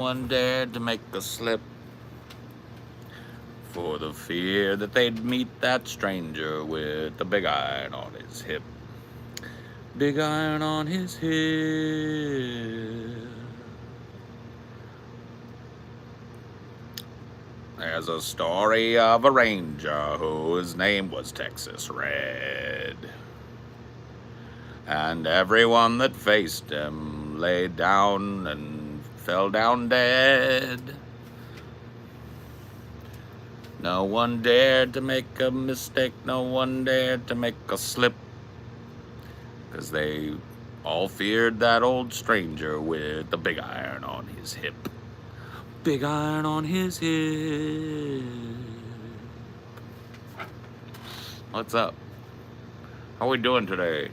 one dared to make a slip, for the fear that they'd meet that stranger with the big iron on his hip. Big iron on his hip. There's a story of a ranger whose name was Texas Red. And everyone that faced him lay down and fell down dead. No one dared to make a mistake, no one dared to make a slip, 'cause they all feared that old stranger with the big iron on his hip. Big iron on his hip. What's up? How we doing today?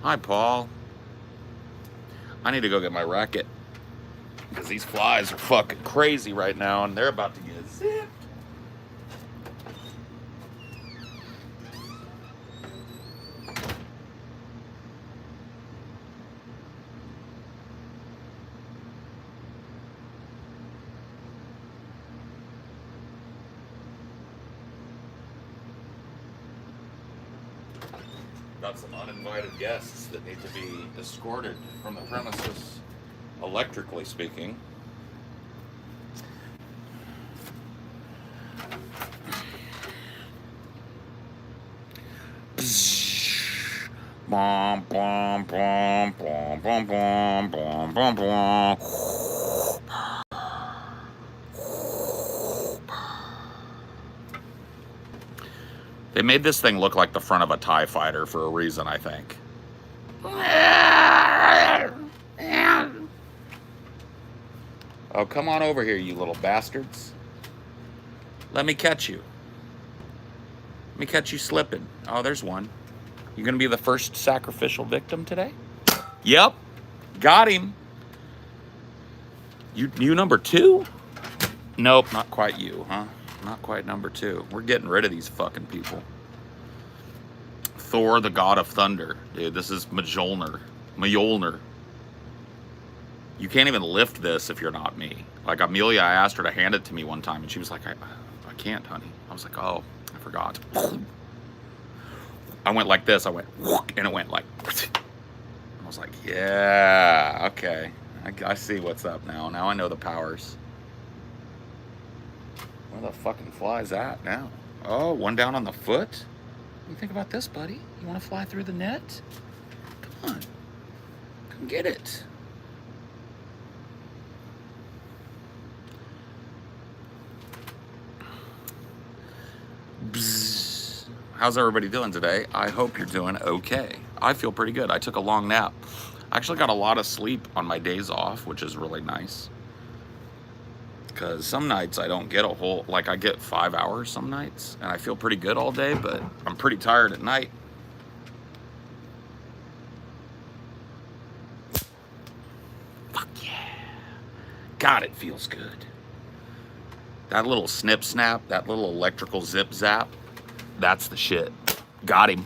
Hi, Paul. I need to go get my racket, because these flies are fucking crazy right now, and they're about to get zipped. Got some uninvited guests that need to be escorted from the premises, electrically speaking. Bom, bom, bom, bom, bom, bom, bom, bom, bom. They made this thing look like the front of a TIE fighter for a reason, I think. Oh, come on over here, you little bastards. Let me catch you. Let me catch you slipping. Oh, there's one. You gonna be the first sacrificial victim today? Yep. Got him. You number 2? Nope, not quite you, huh? Not quite number 2. We're getting rid of these fucking people. Thor, the god of thunder. Dude, this is Mjolnir. Mjolnir. You can't even lift this if you're not me. Like Amelia, I asked her to hand it to me one time, and she was like, I can't, honey. I was like, oh, I forgot. I went like this. I went, and it went like, I was like, yeah, okay. I see what's up now. Now I know the powers. Where the fucking fly is that now? Oh, one down on the foot? What do you think about this, buddy? You want to fly through the net? Come on. Come get it. Bzz. How's everybody doing today? I hope you're doing okay. I feel pretty good. I took a long nap. I actually got a lot of sleep on my days off, which is really nice. Because some nights I don't get a whole, like I get 5 hours some nights, and I feel pretty good all day, but I'm pretty tired at night. Fuck yeah. God, it feels good. That little snip snap, that little electrical zip zap, that's the shit. Got him.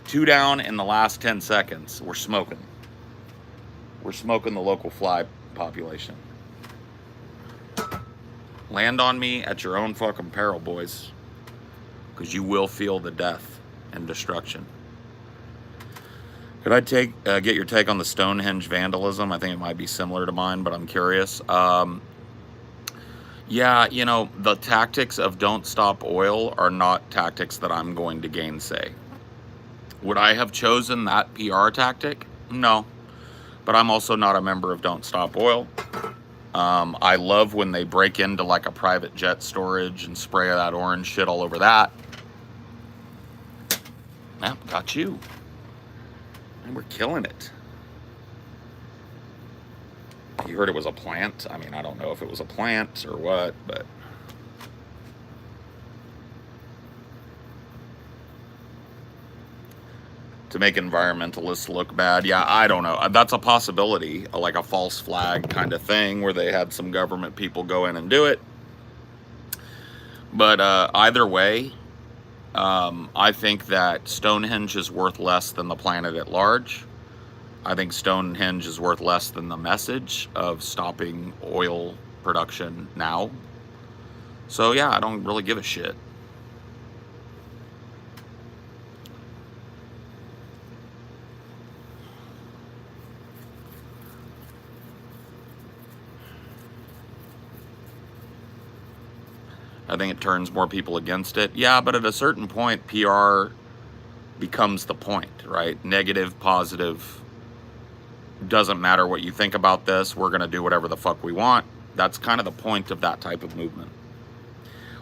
2 down in the last 10 seconds. We're smoking. We're smoking the local fly population. Land on me at your own fucking peril, boys. Because you will feel the death and destruction. Could I get your take on the Stonehenge vandalism? I think it might be similar to mine, but I'm curious. Yeah, you know, the tactics of don't stop oil are not tactics that I'm going to gainsay. Would I have chosen that PR tactic? No. But I'm also not a member of Don't Stop Oil. I love when they break into like a private jet storage and spray that orange shit all over that. Yeah, got you. And we're killing it. You heard it was a plant. I mean, I don't know if it was a plant or what, but... to make environmentalists look bad. Yeah, I don't know. That's a possibility, like a false flag kind of thing where they had some government people go in and do it. But either way, I think that Stonehenge is worth less than the planet at large. I think Stonehenge is worth less than the message of stopping oil production now. So yeah, I don't really give a shit. I think it turns more people against it. Yeah, but at a certain point, PR becomes the point, right? Negative, positive, doesn't matter what you think about this. We're going to do whatever the fuck we want. That's kind of the point of that type of movement.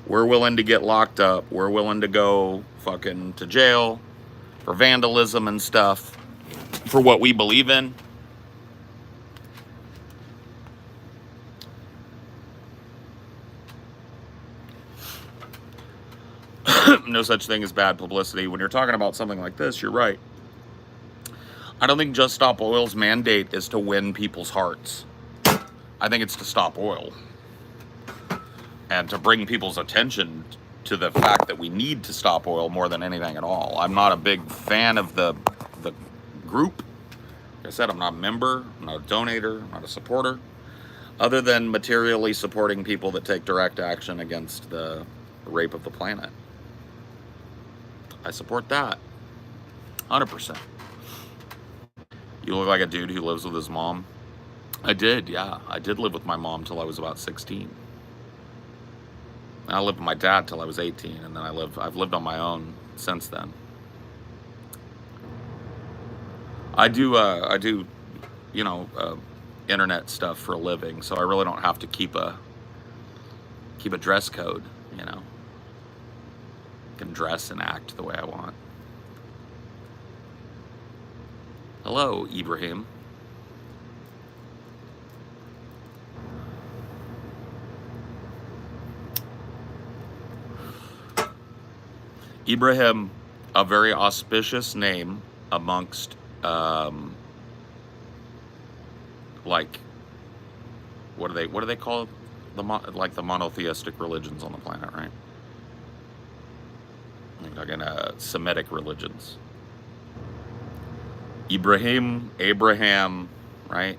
We're willing to get locked up. We're willing to go fucking to jail for vandalism and stuff for what we believe in. No such thing as bad publicity. When you're talking about something like this, you're right. I don't think Just Stop Oil's mandate is to win people's hearts. I think it's to stop oil and to bring people's attention to the fact that we need to stop oil more than anything at all. I'm not a big fan of the group. Like I said, I'm not a member, I'm not a donator, I'm not a supporter, other than materially supporting people that take direct action against the rape of the planet. I support that 100%. You look like a dude who lives with his mom. I did, yeah. I did live with my mom till I was about 16. And I lived with my dad till I was 18, and then I've lived on my own since then. I do, you know, internet stuff for a living, so I really don't have to keep a dress code, you know. I can dress and act the way I want. Hello, Ibrahim. Ibrahim, a very auspicious name amongst, like, what do they call like the monotheistic religions on the planet, right? Like Semitic religions. Abraham, right?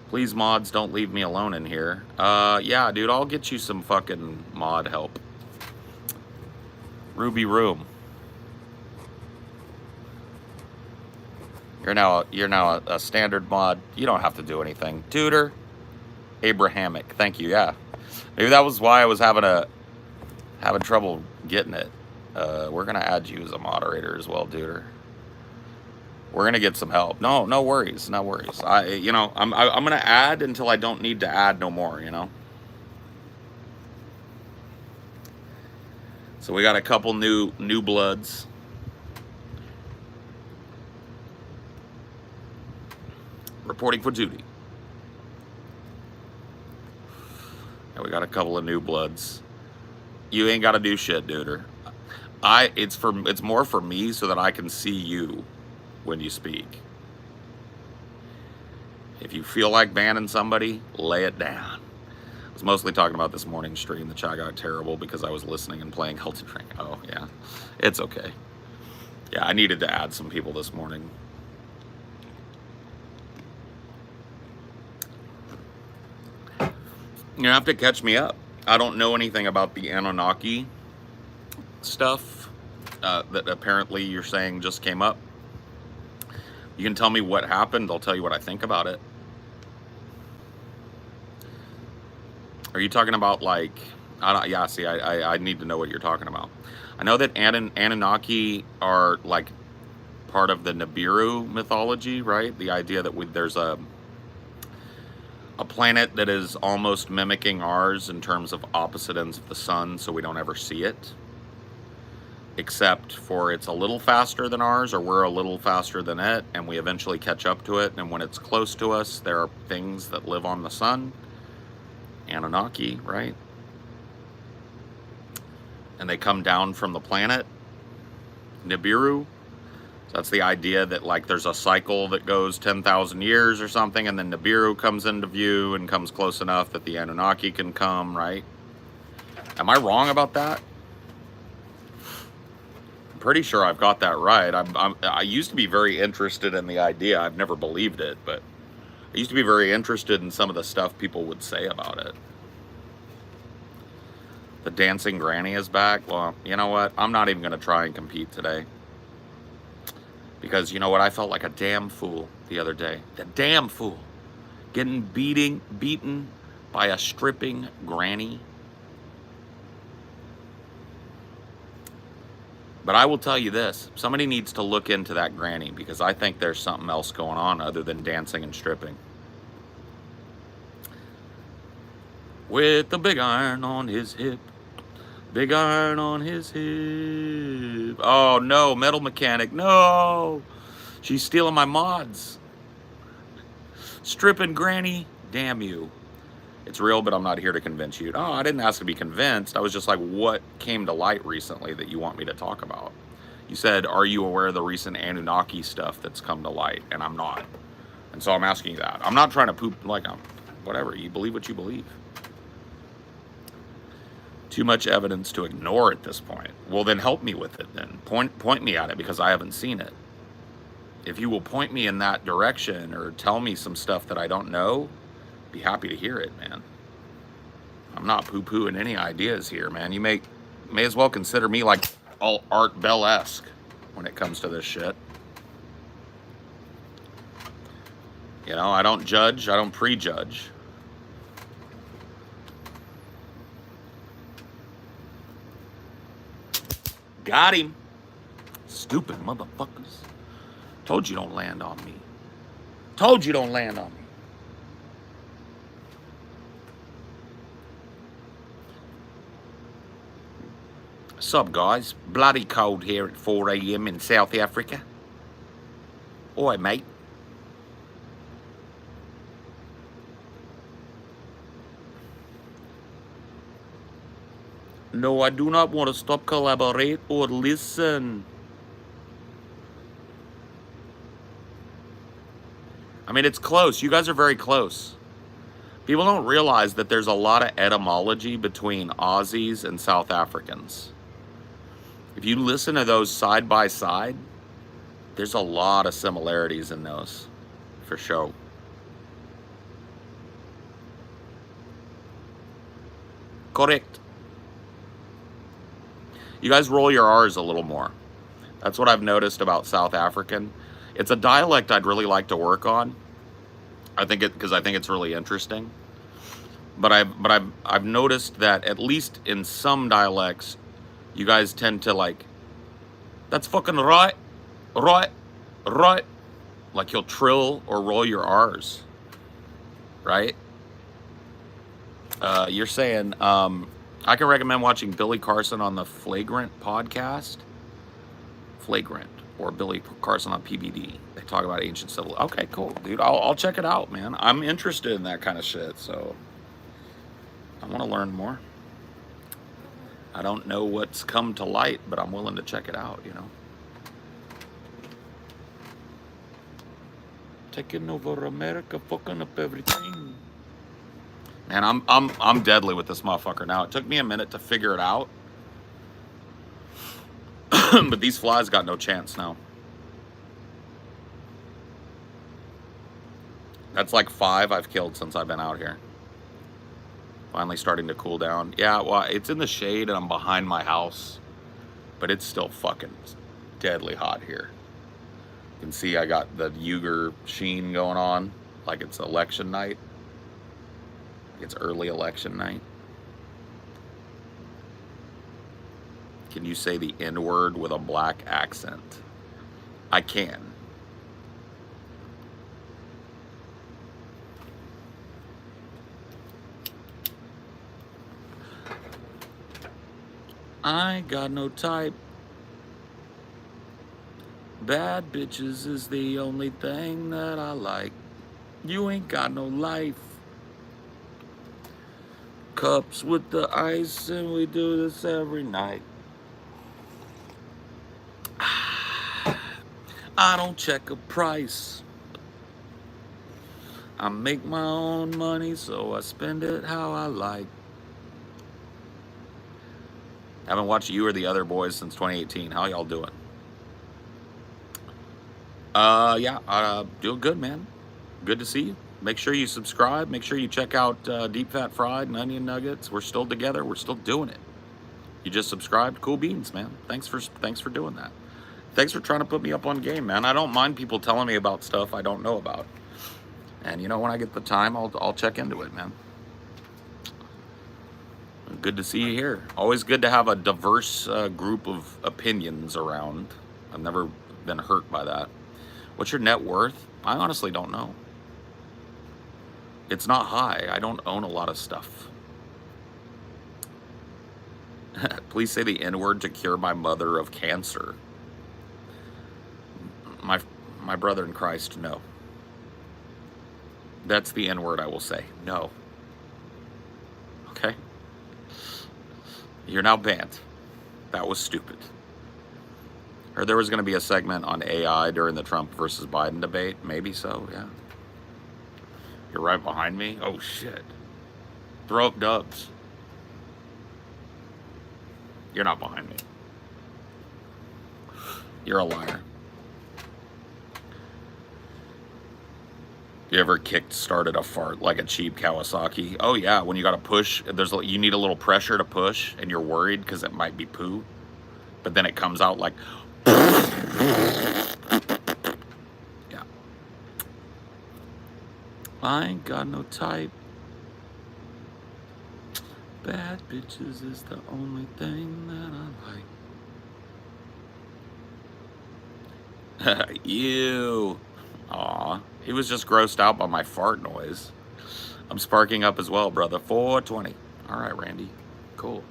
Please, mods, don't leave me alone in here. Yeah, dude, I'll get you some fucking mod help. Ruby Room. You're now a standard mod. You don't have to do anything. Tutor, Abrahamic. Thank you. Yeah, maybe that was why I was having trouble getting it. We're gonna add you as a moderator as well, Tutor. We're gonna get some help. No worries, no worries. I'm gonna add until I don't need to add no more. You know. So we got a couple new bloods. Reporting for duty. And we got a couple of new bloods. You ain't got to do shit, dude. It's more for me so that I can see you when you speak. If you feel like banning somebody, lay it down. I was mostly talking about this morning stream. The chat got terrible because I was listening and playing Elden Ring. Oh, yeah. It's okay. Yeah, I needed to add some people this morning. You have to catch me up. I don't know anything about the Anunnaki stuff that apparently you're saying just came up. You can tell me what happened. I'll tell you what I think about it. Are you talking about like, yeah, see, I need to know what you're talking about. I know that Anunnaki are like part of the Nibiru mythology, right? The idea that there's a planet that is almost mimicking ours in terms of opposite ends of the sun, so we don't ever see it. Except for it's a little faster than ours, or we're a little faster than it, and we eventually catch up to it. And when it's close to us, there are things that live on the sun. Anunnaki, right? And they come down from the planet Nibiru. So that's the idea that like there's a cycle that goes 10,000 years or something, and then Nibiru comes into view and comes close enough that the Anunnaki can come, right? Am I wrong about that? Pretty sure I've got that right. I used to be very interested in the idea. I've never believed it, but I used to be very interested in some of the stuff people would say about it. The dancing granny is back. Well, you know what? I'm not even going to try and compete today. Because you know what? I felt like a damn fool the other day. The damn fool. Getting beaten by a stripping granny. But I will tell you this. Somebody needs to look into that granny because I think there's something else going on other than dancing and stripping. With the big iron on his hip. Big iron on his hip. Oh, no. Metal Mechanic. No. She's stealing my mods. Stripping granny. Damn you. It's real, but I'm not here to convince you. Oh, I didn't ask to be convinced. I was just like, what came to light recently that you want me to talk about? You said, are you aware of the recent Anunnaki stuff that's come to light? And I'm not. And so I'm asking you that. I'm not trying to poop, like, whatever. You believe what you believe. Too much evidence to ignore at this point. Well, then help me with it then. Point me at it because I haven't seen it. If you will point me in that direction or tell me some stuff that I don't know, be happy to hear it, man. I'm not poo-pooing any ideas here, man. You may as well consider me like all Art Bell-esque when it comes to this shit. You know, I don't judge, I don't prejudge. Got him. Stupid motherfuckers. Told you don't land on me. Told you don't land on me. Sup, guys? Bloody cold here at 4 a.m. in South Africa. Oi, mate. No, I do not want to stop, collaborate, or listen. I mean, it's close. You guys are very close. People don't realize that there's a lot of etymology between Aussies and South Africans. If you listen to those side by side, there's a lot of similarities in those, for sure. Correct. You guys roll your R's a little more. That's what I've noticed about South African. It's a dialect I'd really like to work on. Because I think it's really interesting. But I've noticed that at least in some dialects, you guys tend to like, that's fucking right, right, right. Like you'll trill or roll your R's, right? You're saying, I can recommend watching Billy Carson on the Flagrant podcast. Flagrant, or Billy Carson on PBD. They talk about ancient civil. Okay, cool, dude. I'll check it out, man. I'm interested in that kind of shit, so I want to learn more. I don't know what's come to light, but I'm willing to check it out, you know. Taking over America, fucking up everything. Man, I'm deadly with this motherfucker now. It took me a minute to figure it out. But these flies got no chance now. That's like 5 I've killed since I've been out here. Finally starting to cool down. Yeah, well, it's in the shade and I'm behind my house. But it's still fucking deadly hot here. You can see I got the Uyghur sheen going on. Like it's election night. It's early election night. Can you say the N-word with a black accent? I can. I ain't got no type. Bad bitches is the only thing that I like. You ain't got no life. Cups with the ice and we do this every night. I don't check a price. I make my own money, so I spend it how I like. Haven't watched you or the other boys since 2018. How y'all doing? Yeah, doing good, man. Good to see you. Make sure you subscribe. Make sure you check out Deep Fat Fried and Onion Nuggets. We're still together. We're still doing it. You just subscribed. Cool beans, man. Thanks for doing that. Thanks for trying to put me up on game, man. I don't mind people telling me about stuff I don't know about. And you know, when I get the time, I'll check into it, man. Good to see you here. Always good to have a diverse group of opinions around. I've never been hurt by that. What's your net worth? I honestly don't know. It's not high. I don't own a lot of stuff. Please say the N-word to cure my mother of cancer. My brother in Christ, no. That's the N-word I will say. No. Okay? You're now banned. That was stupid. Heard there was going to be a segment on AI during the Trump versus Biden debate. Maybe so, yeah. You're right behind me? Oh, shit. Throw up dubs. You're not behind me. You're a liar. You ever started a fart like a cheap Kawasaki? Oh yeah, when you got to push, you need a little pressure to push, and you're worried because it might be poo, but then it comes out like, yeah. I ain't got no type. Bad bitches is the only thing that I like. Ew. Aw, he was just grossed out by my fart noise. I'm sparking up as well, brother. 420. All right, Randy. Cool.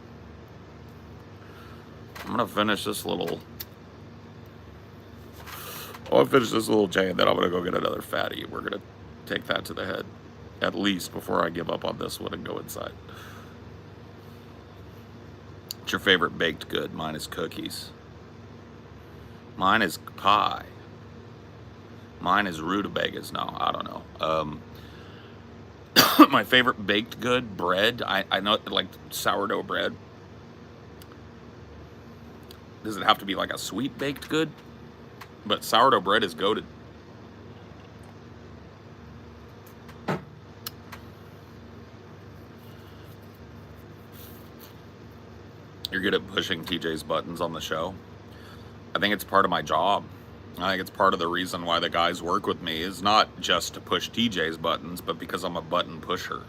I'm gonna finish this little. I'll finish this little chain, then I'm gonna go get another fatty. We're gonna take that to the head, at least before I give up on this one and go inside. What's your favorite baked good? Mine is cookies. Mine is pie. Mine is rutabagas. No, I don't know. My favorite baked good, bread. I know, like sourdough bread. Does it have to be like a sweet baked good? But sourdough bread is goated. You're good at pushing TJ's buttons on the show. I think it's part of my job. I think it's part of the reason why the guys work with me is not just to push TJ's buttons, but because I'm a button pusher.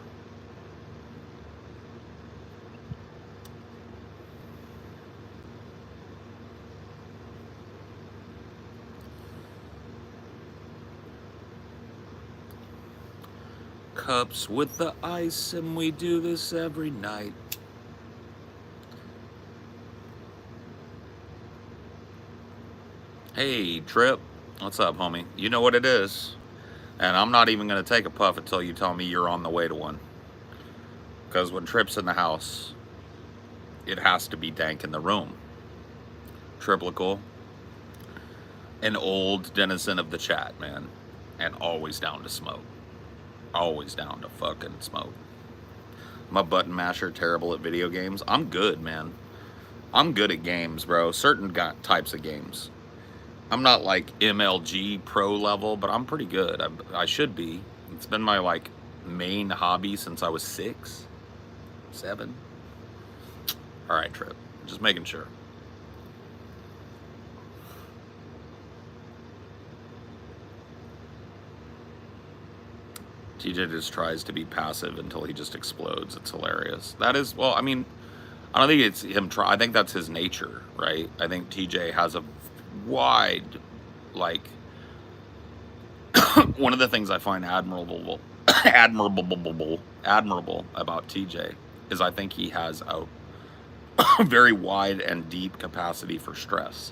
Cups with the ice, and we do this every night. Hey, Trip. What's up, homie? You know what it is. And I'm not even going to take a puff until you tell me you're on the way to one. Because when Trip's in the house, it has to be dank in the room. Triplical. An old denizen of the chat, man. And always down to smoke. Always down to fucking smoke. I'm a button masher, terrible at video games. I'm good, man. I'm good at games, bro. Certain types of games. I'm not like MLG pro level, but I'm pretty good. I should be. It's been my like main hobby since I was 6, 7. All right, Trip. Just making sure. TJ just tries to be passive until he just explodes. It's hilarious. That is, well, I mean, I don't think it's him I think that's his nature, right? I think TJ has a wide, like, one of the things I find admirable about TJ is I think he has a very wide and deep capacity for stress.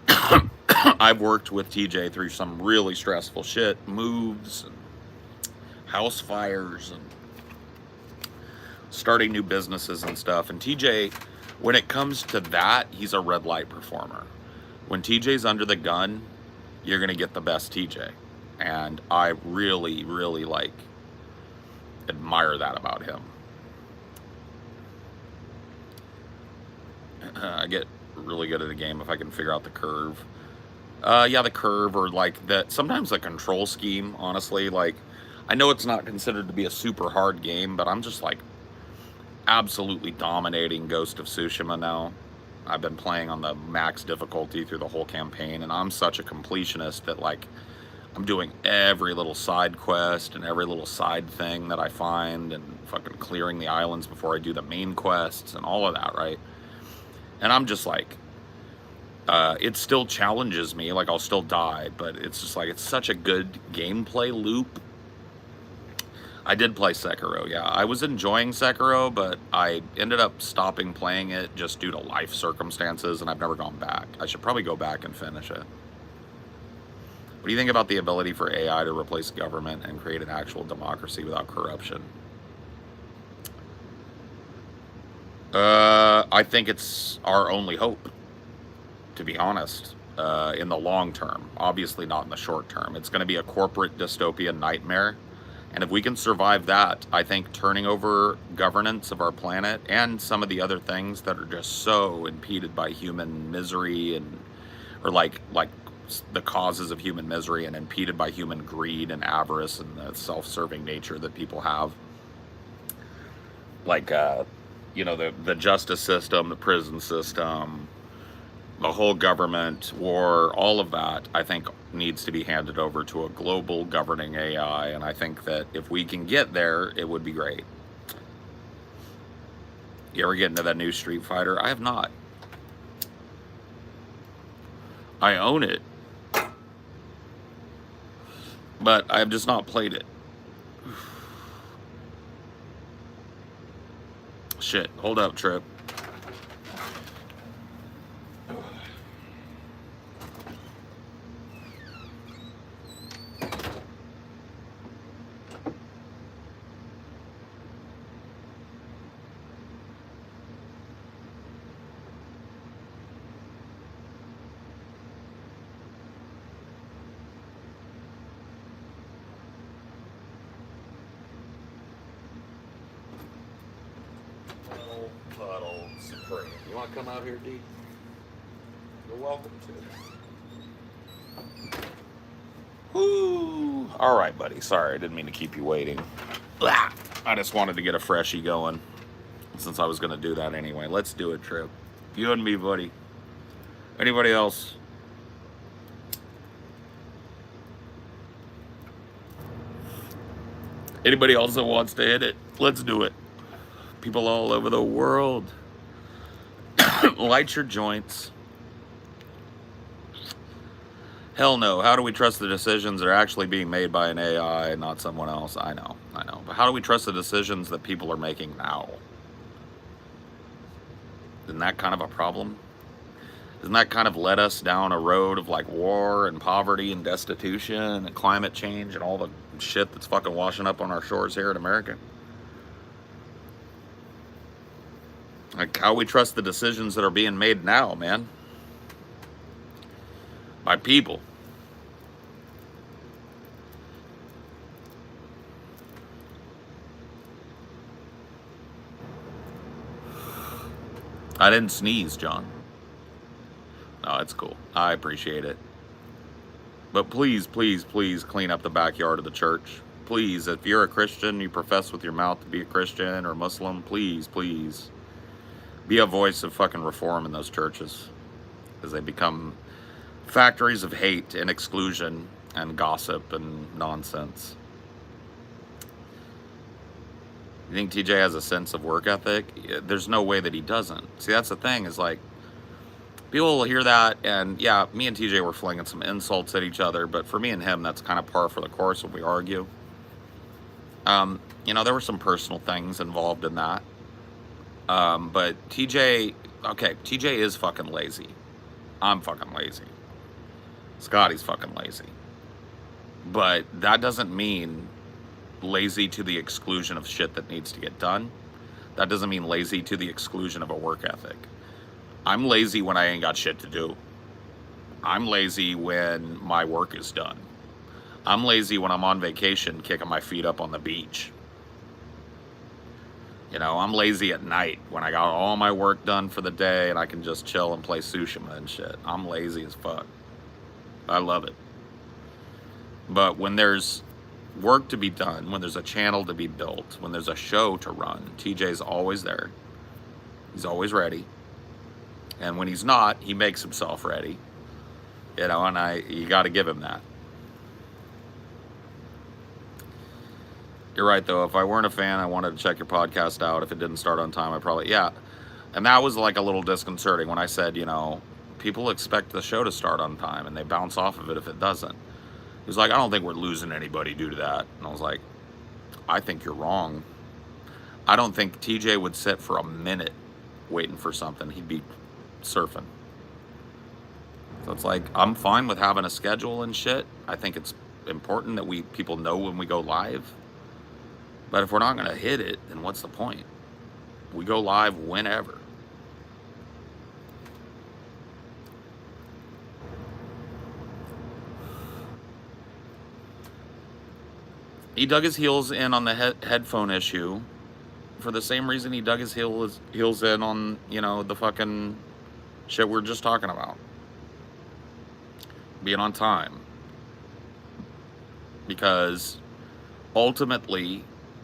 I've worked with TJ through some really stressful shit, moves, and house fires, and starting new businesses and stuff. And TJ, when it comes to that, he's a red light performer. When TJ's under the gun, you're going to get the best TJ. And I really, really like, admire that about him. I get really good at a game if I can figure out the curve. Yeah, the curve, or like that. Sometimes the control scheme. Honestly, like I know it's not considered to be a super hard game, but I'm just like absolutely dominating Ghost of Tsushima now. I've been playing on the max difficulty through the whole campaign, and I'm such a completionist that like I'm doing every little side quest and every little side thing that I find, and fucking clearing the islands before I do the main quests and all of that, right? And I'm just like, it still challenges me, like I'll still die, but it's just like, it's such a good gameplay loop. I did play Sekiro, yeah. I was enjoying Sekiro, but I ended up stopping playing it just due to life circumstances, and I've never gone back. I should probably go back and finish it. What do you think about the ability for AI to replace government and create an actual democracy without corruption? I think it's our only hope, to be honest, in the long term. Obviously not in the short term. It's going to be a corporate dystopian nightmare. And if we can survive that, I think turning over governance of our planet and some of the other things that are just so impeded by human misery, and or like the causes of human misery and impeded by human greed and avarice and the self-serving nature that people have, like the justice system, the prison system, the whole government, war, all of that, I think needs to be handed over to a global governing AI. And I think that if we can get there, it would be great. You ever get into that new Street Fighter? I have not. I own it, but I have just not played it. Shit, hold up, Trip. Puddle Supreme. You want to come out here, D? You're welcome to. Woo! All right, buddy. Sorry, I didn't mean to keep you waiting. Blah. I just wanted to get a freshie going, since I was going to do that anyway. Let's do it, Trip. You and me, buddy. Anybody else? Anybody else that wants to hit it? Let's do it. People all over the world. Light your joints. Hell no. How do we trust the decisions that are actually being made by an AI and not someone else? I know. But how do we trust the decisions that people are making now? Isn't that kind of a problem? Doesn't that kind of led us down a road of like war and poverty and destitution and climate change and all the shit that's fucking washing up on our shores here in America? Like, how we trust the decisions that are being made now, man? By people. I didn't sneeze, John. No, it's cool. I appreciate it. But please, please, please clean up the backyard of the church. Please, if you're a Christian, you profess with your mouth to be a Christian or Muslim, please, please. Be a voice of fucking reform in those churches, because they become factories of hate and exclusion and gossip and nonsense. You think TJ has a sense of work ethic? There's no way that he doesn't. See, that's the thing, is like, people will hear that, and yeah, me and TJ were flinging some insults at each other, but for me and him, that's kind of par for the course when we argue. There were some personal things involved in that. But TJ is fucking lazy. I'm fucking lazy. Scotty's fucking lazy. But that doesn't mean lazy to the exclusion of shit that needs to get done. That doesn't mean lazy to the exclusion of a work ethic. I'm lazy when I ain't got shit to do. I'm lazy when my work is done. I'm lazy when I'm on vacation kicking my feet up on the beach. You know, I'm lazy at night when I got all my work done for the day and I can just chill and play Tsushima and shit. I'm lazy as fuck. I love it. But when there's work to be done, when there's a channel to be built, when there's a show to run, TJ's always there. He's always ready. And when he's not, he makes himself ready. You know, and you got to give him that. You're right, though. If I weren't a fan, I wanted to check your podcast out. If it didn't start on time, I probably, yeah. And that was like a little disconcerting when I said, you know, people expect the show to start on time and they bounce off of it if it doesn't. He was like, I don't think we're losing anybody due to that. And I was like, I think you're wrong. I don't think TJ would sit for a minute waiting for something. He'd be surfing. So it's like, I'm fine with having a schedule and shit. I think it's important that people know when we go live. But if we're not going to hit it, then what's the point? We go live whenever. He dug his heels in on the headphone issue for the same reason he dug his heels in on, you know, the fucking shit we're just talking about. Being on time. Because ultimately,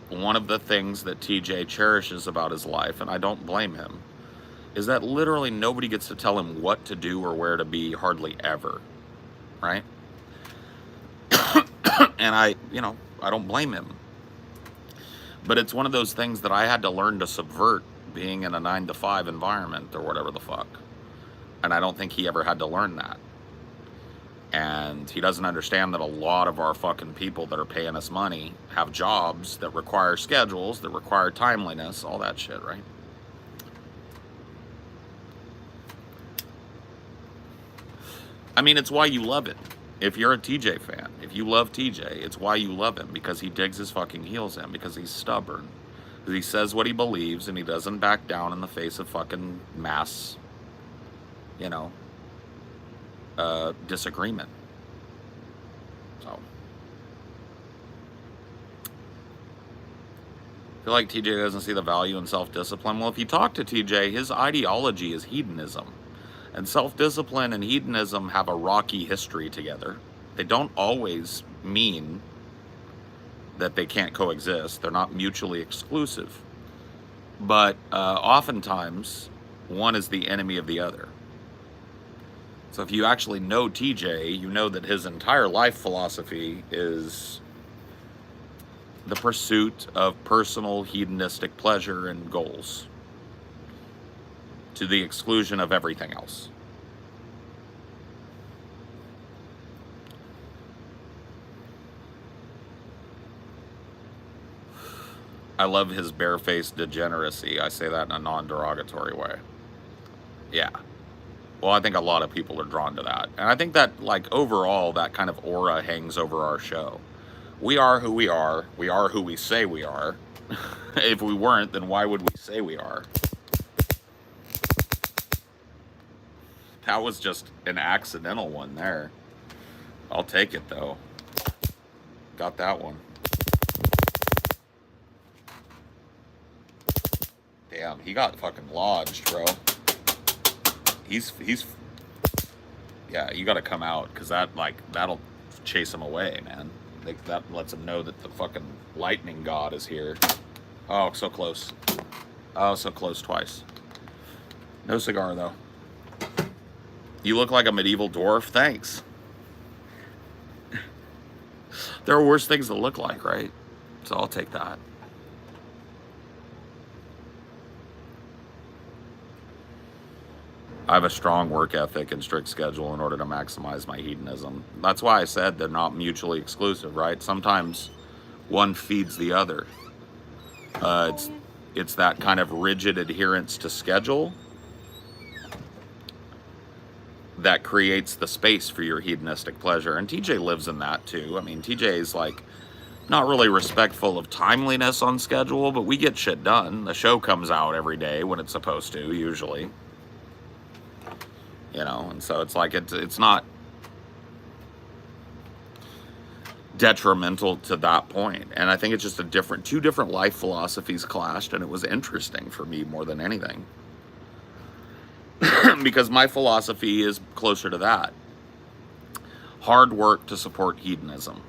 one of the things that TJ cherishes about his life, and I don't blame him, is that literally nobody gets to tell him what to do or where to be, hardly ever. Right? And I don't blame him. But it's one of those things that I had to learn to subvert, being in a 9-to-5 environment or whatever the fuck. And I don't think he ever had to learn that. And he doesn't understand that a lot of our fucking people that are paying us money have jobs that require schedules, that require timeliness, all that shit, right? I mean, it's why you love it. If you're a TJ fan, if you love TJ, it's why you love him, because he digs his fucking heels in, because he's stubborn. Because he says what he believes and he doesn't back down in the face of fucking mass, you know, disagreement. So I feel like TJ doesn't see the value in self-discipline. Well, if you talk to TJ, his ideology is hedonism. And self-discipline and hedonism have a rocky history together. They don't always mean that they can't coexist. They're not mutually exclusive. But oftentimes, one is the enemy of the other. So if you actually know TJ, you know that his entire life philosophy is the pursuit of personal hedonistic pleasure and goals, to the exclusion of everything else. I love his barefaced degeneracy. I say that in a non-derogatory way. Yeah. Well, I think a lot of people are drawn to that. And I think that, like, overall, that kind of aura hangs over our show. We are who we are. We are who we say we are. If we weren't, then why would we say we are? That was just an accidental one there. I'll take it, though. Got that one. Damn, he got fucking lodged, bro. He's yeah, you gotta come out, because that'll chase him away, man. That lets him know that the fucking lightning god is here. Oh, so close. Oh, so close twice. No cigar, though. You look like a medieval dwarf. Thanks. There are worse things to look like, right? So I'll take that. I have a strong work ethic and strict schedule in order to maximize my hedonism. That's why I said they're not mutually exclusive, right? Sometimes one feeds the other. It's that kind of rigid adherence to schedule that creates the space for your hedonistic pleasure. And TJ lives in that too. I mean, TJ is like not really respectful of timeliness on schedule, but we get shit done. The show comes out every day when it's supposed to, usually. You know, and so it's like it's not detrimental to that point. And I think it's just two different life philosophies clashed, and it was interesting for me more than anything. Because my philosophy is closer to that. Hard work to support hedonism.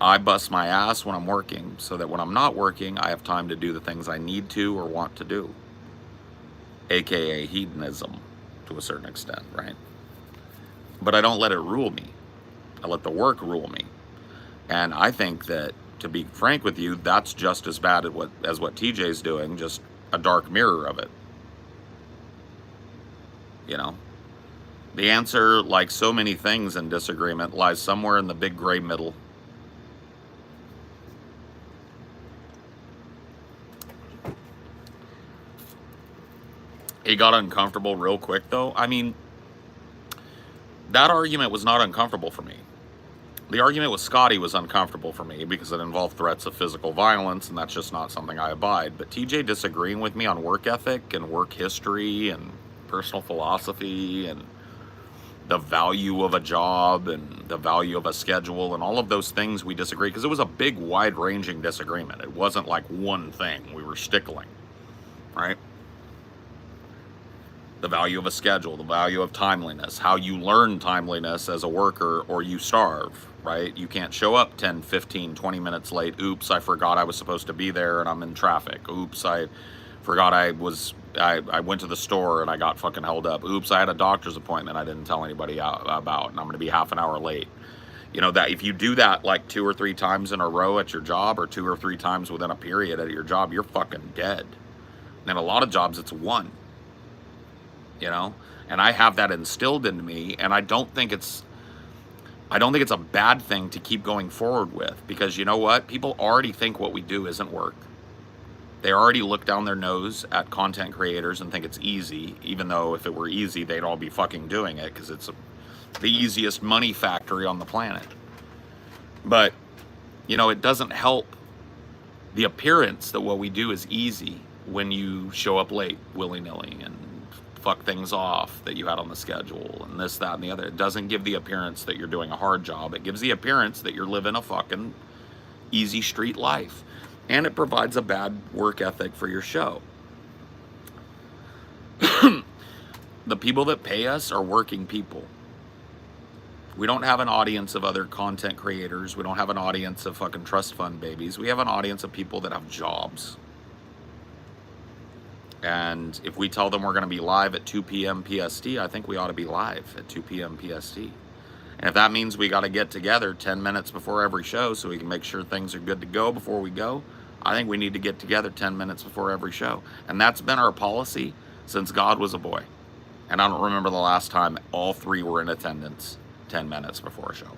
I bust my ass when I'm working so that when I'm not working, I have time to do the things I need to or want to do. AKA hedonism to a certain extent, right? But I don't let it rule me. I let the work rule me. And I think that, to be frank with you, that's just as bad as what TJ's doing, just a dark mirror of it. You know? The answer, like so many things in disagreement, lies somewhere in the big gray middle. It got uncomfortable real quick, though. I mean, that argument was not uncomfortable for me. The argument with Scotty was uncomfortable for me because it involved threats of physical violence, and that's just not something I abide. But TJ disagreeing with me on work ethic and work history and personal philosophy and the value of a job and the value of a schedule and all of those things we disagree, because it was a big, wide-ranging disagreement. It wasn't like one thing we were stickling, right? The value of a schedule, the value of timeliness, how you learn timeliness as a worker or you starve, right? You can't show up 10, 15, 20 minutes late. Oops, I forgot I was supposed to be there and I'm in traffic. Oops, I forgot I went to the store and I got fucking held up. Oops, I had a doctor's appointment I didn't tell anybody about and I'm going to be half an hour late. You know, that if you do that like 2 or 3 times in a row at your job or 2 or 3 times within a period at your job, you're fucking dead. And a lot of jobs, it's 1. You know, and I have that instilled into me, and I don't think it's a bad thing to keep going forward with, because you know what? People already think what we do isn't work. They already look down their nose at content creators and think it's easy, even though if it were easy, they'd all be fucking doing it because it's the easiest money factory on the planet. But, you know, it doesn't help the appearance that what we do is easy when you show up late willy-nilly and fuck things off that you had on the schedule and this, that, and the other. It doesn't give the appearance that you're doing a hard job. It gives the appearance that you're living a fucking easy street life. And it provides a bad work ethic for your show. The people that pay us are working people. We don't have an audience of other content creators. We don't have an audience of fucking trust fund babies. We have an audience of people that have jobs. And if we tell them we're going to be live at 2 p.m. PST, I think we ought to be live at 2 p.m. PST. And if that means we got to get together 10 minutes before every show so we can make sure things are good to go before we go, I think we need to get together 10 minutes before every show. And that's been our policy since God was a boy. And I don't remember the last time all 3 were in attendance 10 minutes before a show.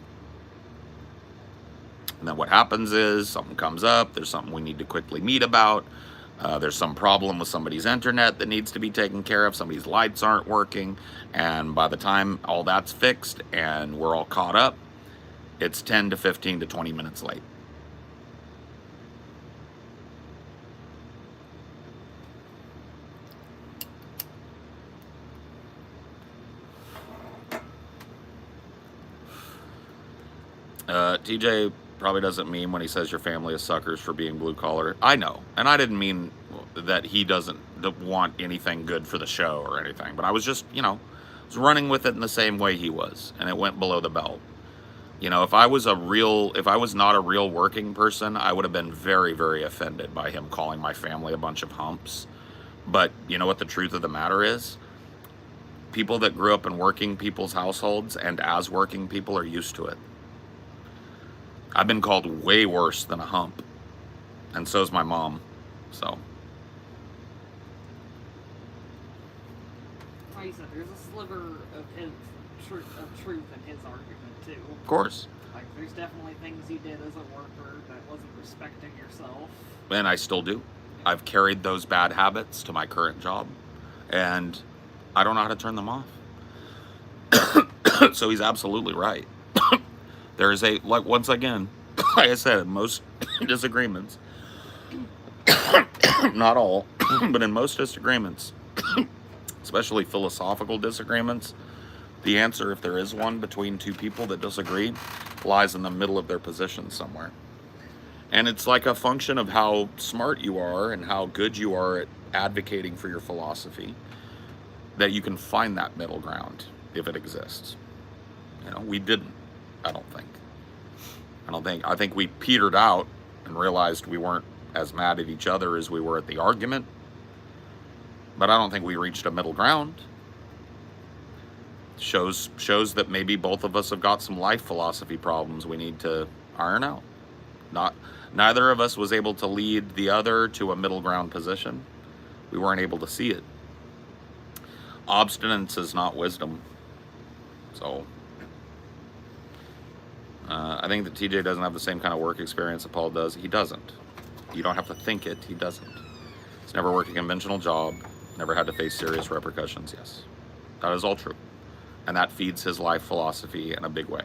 And then what happens is something comes up, there's something we need to quickly meet about. There's some problem with somebody's internet that needs to be taken care of. Somebody's lights aren't working. And by the time all that's fixed and we're all caught up, it's 10 to 15 to 20 minutes late. TJ probably doesn't mean when he says your family is suckers for being blue collar. I know. And I didn't mean that he doesn't want anything good for the show or anything. But I was just, you know, was running with it in the same way he was. And it went below the belt. You know, if I was not a real working person, I would have been very, very offended by him calling my family a bunch of humps. But you know what the truth of the matter is? People that grew up in working people's households and as working people are used to it. I've been called way worse than a hump. And so is my mom. So. Like you said, there's a sliver of truth in his argument, too. Of course. Like, there's definitely things you did as a worker that wasn't respecting yourself. And I still do. I've carried those bad habits to my current job. And I don't know how to turn them off. So he's absolutely right. There is like, once again, like I said, in most disagreements, not all, but in most disagreements, especially philosophical disagreements, The answer, if there is one between two people that disagree, lies in the middle of their position somewhere. And it's like a function of how smart you are and how good you are at advocating for your philosophy that you can find that middle ground if it exists. You know, we didn't, I don't think. I think we petered out and realized we weren't as mad at each other as we were at the argument. But I don't think we reached a middle ground. Shows that maybe both of us have got some life philosophy problems we need to iron out. Neither of us was able to lead the other to a middle ground position. We weren't able to see it. Obstinance is not wisdom. So I think that TJ doesn't have the same kind of work experience that Paul does. He doesn't. You don't have to think it. He doesn't. He's never worked a conventional job. Never had to face serious repercussions. Yes, that is all true. And that feeds his life philosophy in a big way.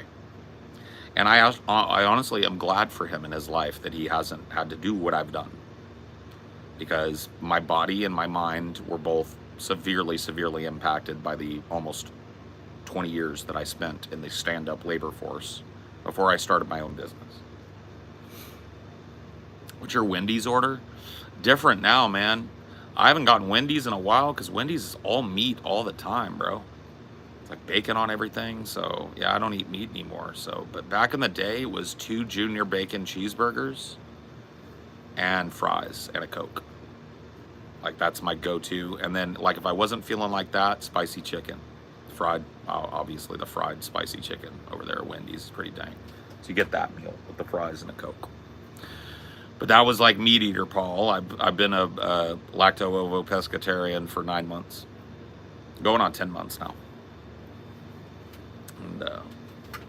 And I honestly am glad for him in his life that he hasn't had to do what I've done. Because my body and my mind were both severely, severely impacted by the almost 20 years that I spent in the stand-up labor force before I started my own business. What's your Wendy's order? Different now, man. I haven't gotten Wendy's in a while because Wendy's is all meat all the time, bro. Like bacon on everything. So yeah, I don't eat meat anymore. So, but back in the day it was 2 junior bacon cheeseburgers and fries and a Coke. Like that's my go-to. And then like if I wasn't feeling like that, spicy chicken. Fried, obviously the fried spicy chicken over there at Wendy's is pretty dang. So you get that meal with the fries and a Coke. But that was like meat eater, Paul. I've been a lacto-ovo pescatarian for 9 months. Going on 10 months now. And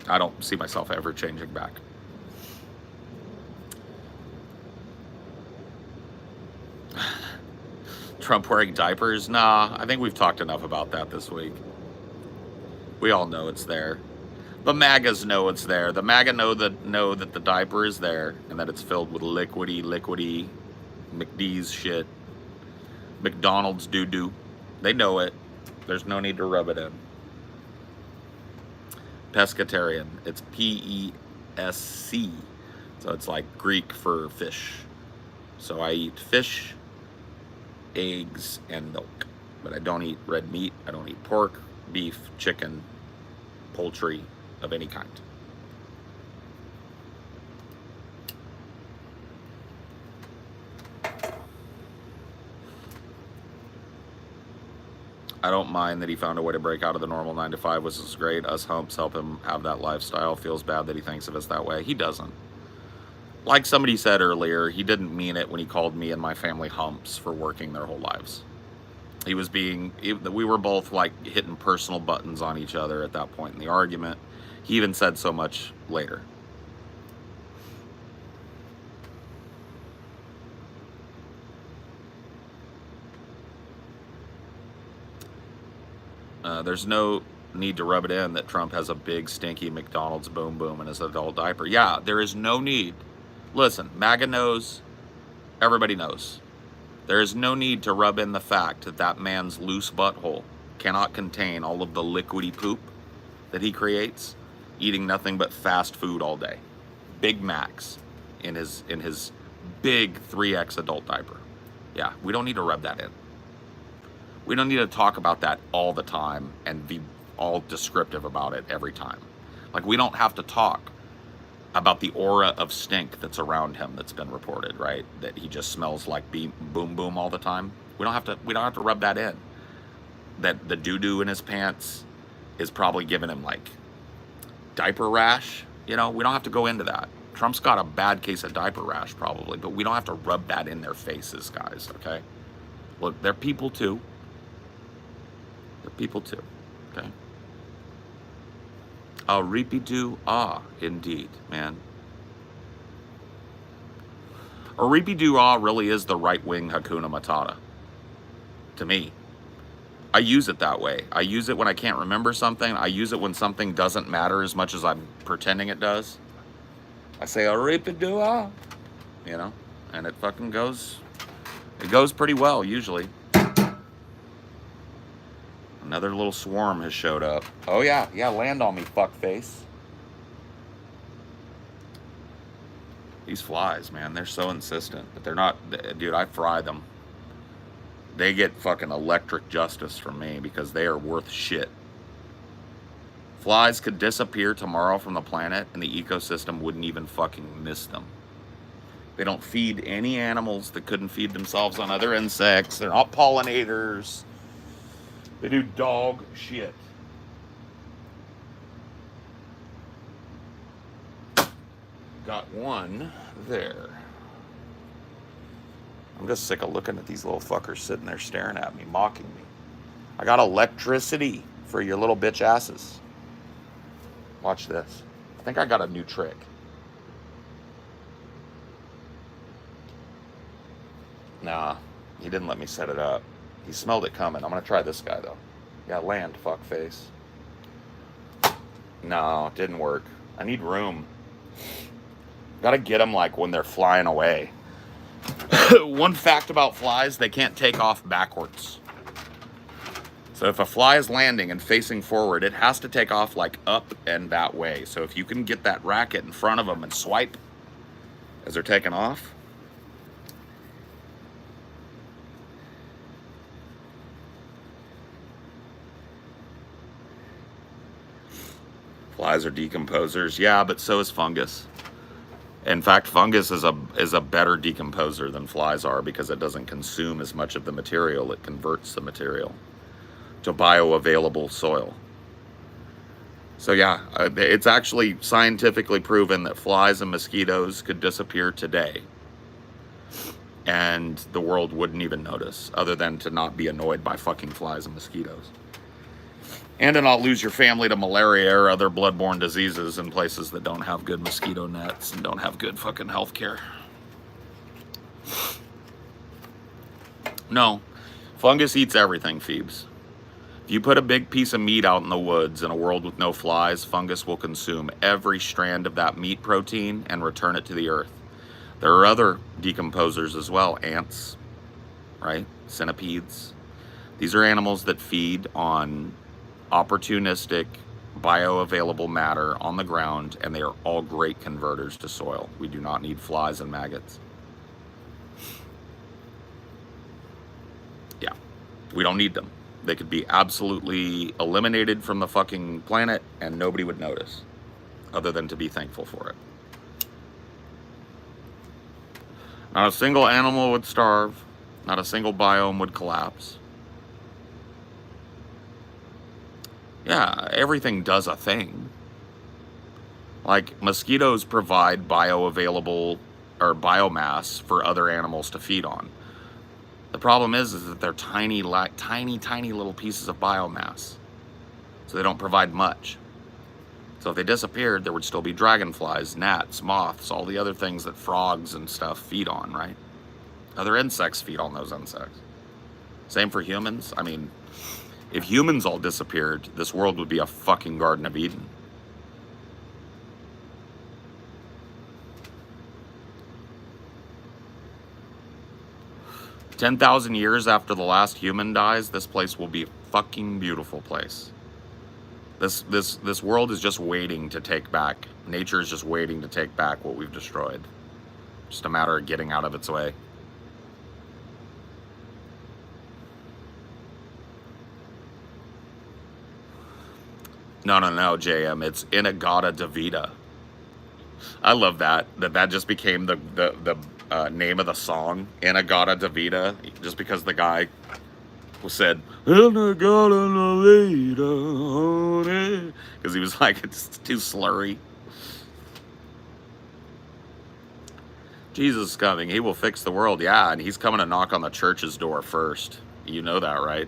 I don't see myself ever changing back. Trump wearing diapers? Nah, I think we've talked enough about that this week. We all know it's there. The MAGAs know it's there. The MAGA know that the diaper is there and that it's filled with liquidy McD's shit. McDonald's doo-doo. They know it. There's no need to rub it in. Pescatarian. It's P-E-S-C. So it's like Greek for fish. So I eat fish, eggs, and milk. But I don't eat red meat. I don't eat pork, beef, chicken, poultry of any kind. I don't mind that he found a way to break out of the normal 9 to 5, which is great. Us humps help him have that lifestyle. Feels bad that he thinks of us that way. He doesn't. Like somebody said earlier, he didn't mean it when he called me and my family humps for working their whole lives. He was we were both like hitting personal buttons on each other at that point in the argument. He even said so much later. There's no need to rub it in that Trump has a big stinky McDonald's boom boom in his adult diaper. Yeah, there is no need. Listen, MAGA knows, everybody knows. There is no need to rub in the fact that that man's loose butthole cannot contain all of the liquidy poop that he creates, eating nothing but fast food all day. Big Macs in his big 3X adult diaper. Yeah, we don't need to rub that in. We don't need to talk about that all the time and be all descriptive about it every time. Like we don't have to talk about the aura of stink that's around him that's been reported, right? That he just smells like boom boom all the time. We don't have to rub that in. That the doo-doo in his pants is probably giving him like diaper rash. You know, we don't have to go into that. Trump's got a bad case of diaper rash probably, but we don't have to rub that in their faces, guys, okay? Look, they're people too. They're people too, okay? A reapy-doo, indeed, man. A reapy-doo-ah really is the right-wing Hakuna Matata, to me. I use it that way. I use it when I can't remember something. I use it when something doesn't matter as much as I'm pretending it does. I say, a reapy-doo-ah, you know, and it fucking goes, it goes pretty well, usually. And Another little swarm has showed up. Oh yeah, land on me, fuckface. These flies, man, they're so insistent. But they're not, dude, I fry them. They get fucking electric justice from me because they are worth shit. Flies could disappear tomorrow from the planet and the ecosystem wouldn't even fucking miss them. They don't feed any animals that couldn't feed themselves on other insects. They're not pollinators. They do dog shit. Got one there. I'm just sick of looking at these little fuckers sitting there staring at me, mocking me. I got electricity for your little bitch asses. Watch this. I think I got a new trick. Nah, he didn't let me set it up. He smelled it coming. I'm gonna try this guy though. Yeah, land, fuckface. No, it didn't work. I need room. Gotta get them like when they're flying away. One fact about flies, they can't take off backwards. So if a fly is landing and facing forward, it has to take off like up and that way. So if you can get that racket in front of them and swipe as they're taking off. Flies are decomposers. Yeah, but so is fungus. In fact, fungus is a better decomposer than flies are because it doesn't consume as much of the material. It converts the material to bioavailable soil. So yeah, it's actually scientifically proven that flies and mosquitoes could disappear today and the world wouldn't even notice, other than to not be annoyed by fucking flies and mosquitoes. And to not lose your family to malaria or other bloodborne diseases in places that don't have good mosquito nets and don't have good fucking health care. No, fungus eats everything, Phoebes. If you put a big piece of meat out in the woods in a world with no flies, fungus will consume every strand of that meat protein and return it to the earth. There are other decomposers as well, ants, right? Centipedes. These are animals that feed on opportunistic, bioavailable matter on the ground, and they are all great converters to soil. We do not need flies and maggots. Yeah, we don't need them. They could be absolutely eliminated from the fucking planet and nobody would notice, other than to be thankful for it. Not a single animal would starve. Not a single biome would collapse. Yeah, everything does a thing. Like, mosquitoes provide bioavailable or biomass for other animals to feed on. The problem is that they're tiny little pieces of biomass. So they don't provide much. So if they disappeared, there would still be dragonflies, gnats, moths, all the other things that frogs and stuff feed on, right? Other insects feed on those insects. Same for humans. I mean, if humans all disappeared, this world would be a fucking Garden of Eden. "10,000 years after the last human dies, this place will be a fucking beautiful place. This world is just waiting to take back. Nature is just waiting to take back what we've destroyed. Just a matter of getting out of its way." No, JM. It's Inagata Davida. I love that just became the name of the song, Inagata Davida, just because the guy said, Inagata Davida, because he was like, it's too slurry. Jesus is coming. He will fix the world. Yeah, and he's coming to knock on the church's door first. You know that, right?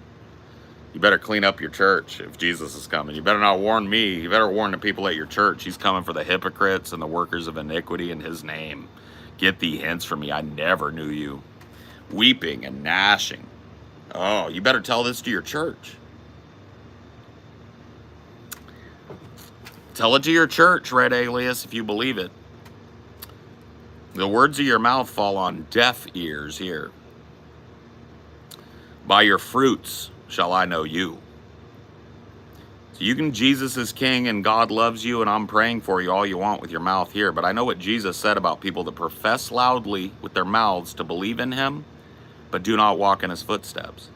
You better clean up your church if Jesus is coming. You better not warn me. You better warn the people at your church. He's coming for the hypocrites and the workers of iniquity in his name. Get thee hence from me. I never knew you. Weeping and gnashing. Oh, you better tell this to your church. Tell it to your church, Red Alias, if you believe it. The words of your mouth fall on deaf ears here. By your fruits shall I know you. So you can, Jesus is king and God loves you and I'm praying for you all you want with your mouth here. But I know what Jesus said about people that profess loudly with their mouths to believe in him, but do not walk in his footsteps.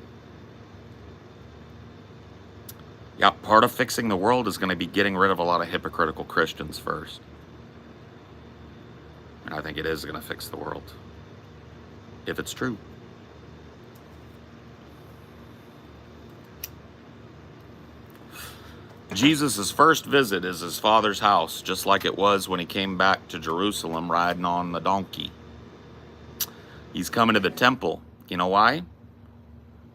Yeah, part of fixing the world is going to be getting rid of a lot of hypocritical Christians first. And I think it is going to fix the world, if it's true. Jesus' first visit is his father's house, just like it was when he came back to Jerusalem riding on the donkey. He's coming to the temple. You know why?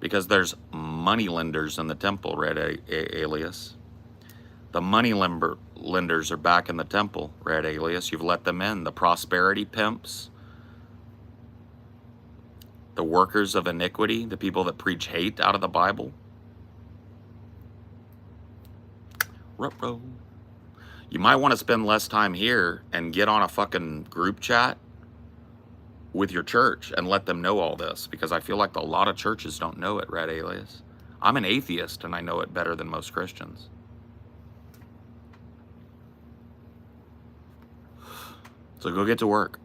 Because there's money lenders in the temple, Red Alias. The money lenders are back in the temple, Red Alias. You've let them in. The prosperity pimps, the workers of iniquity, the people that preach hate out of the Bible. Ruh-roh. You might want to spend less time here and get on a fucking group chat with your church and let them know all this, because I feel like a lot of churches don't know it, Red Alias. I'm an atheist and I know it better than most Christians. So go get to work.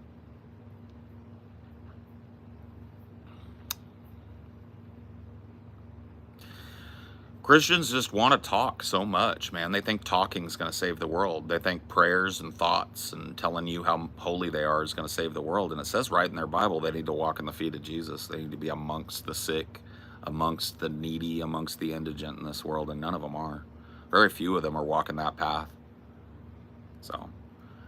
Christians just want to talk so much, man. They think talking is going to save the world. They think prayers and thoughts and telling you how holy they are is going to save the world. And it says right in their Bible, they need to walk in the feet of Jesus. They need to be amongst the sick, amongst the needy, amongst the indigent in this world. And none of them are. Very few of them are walking that path. So,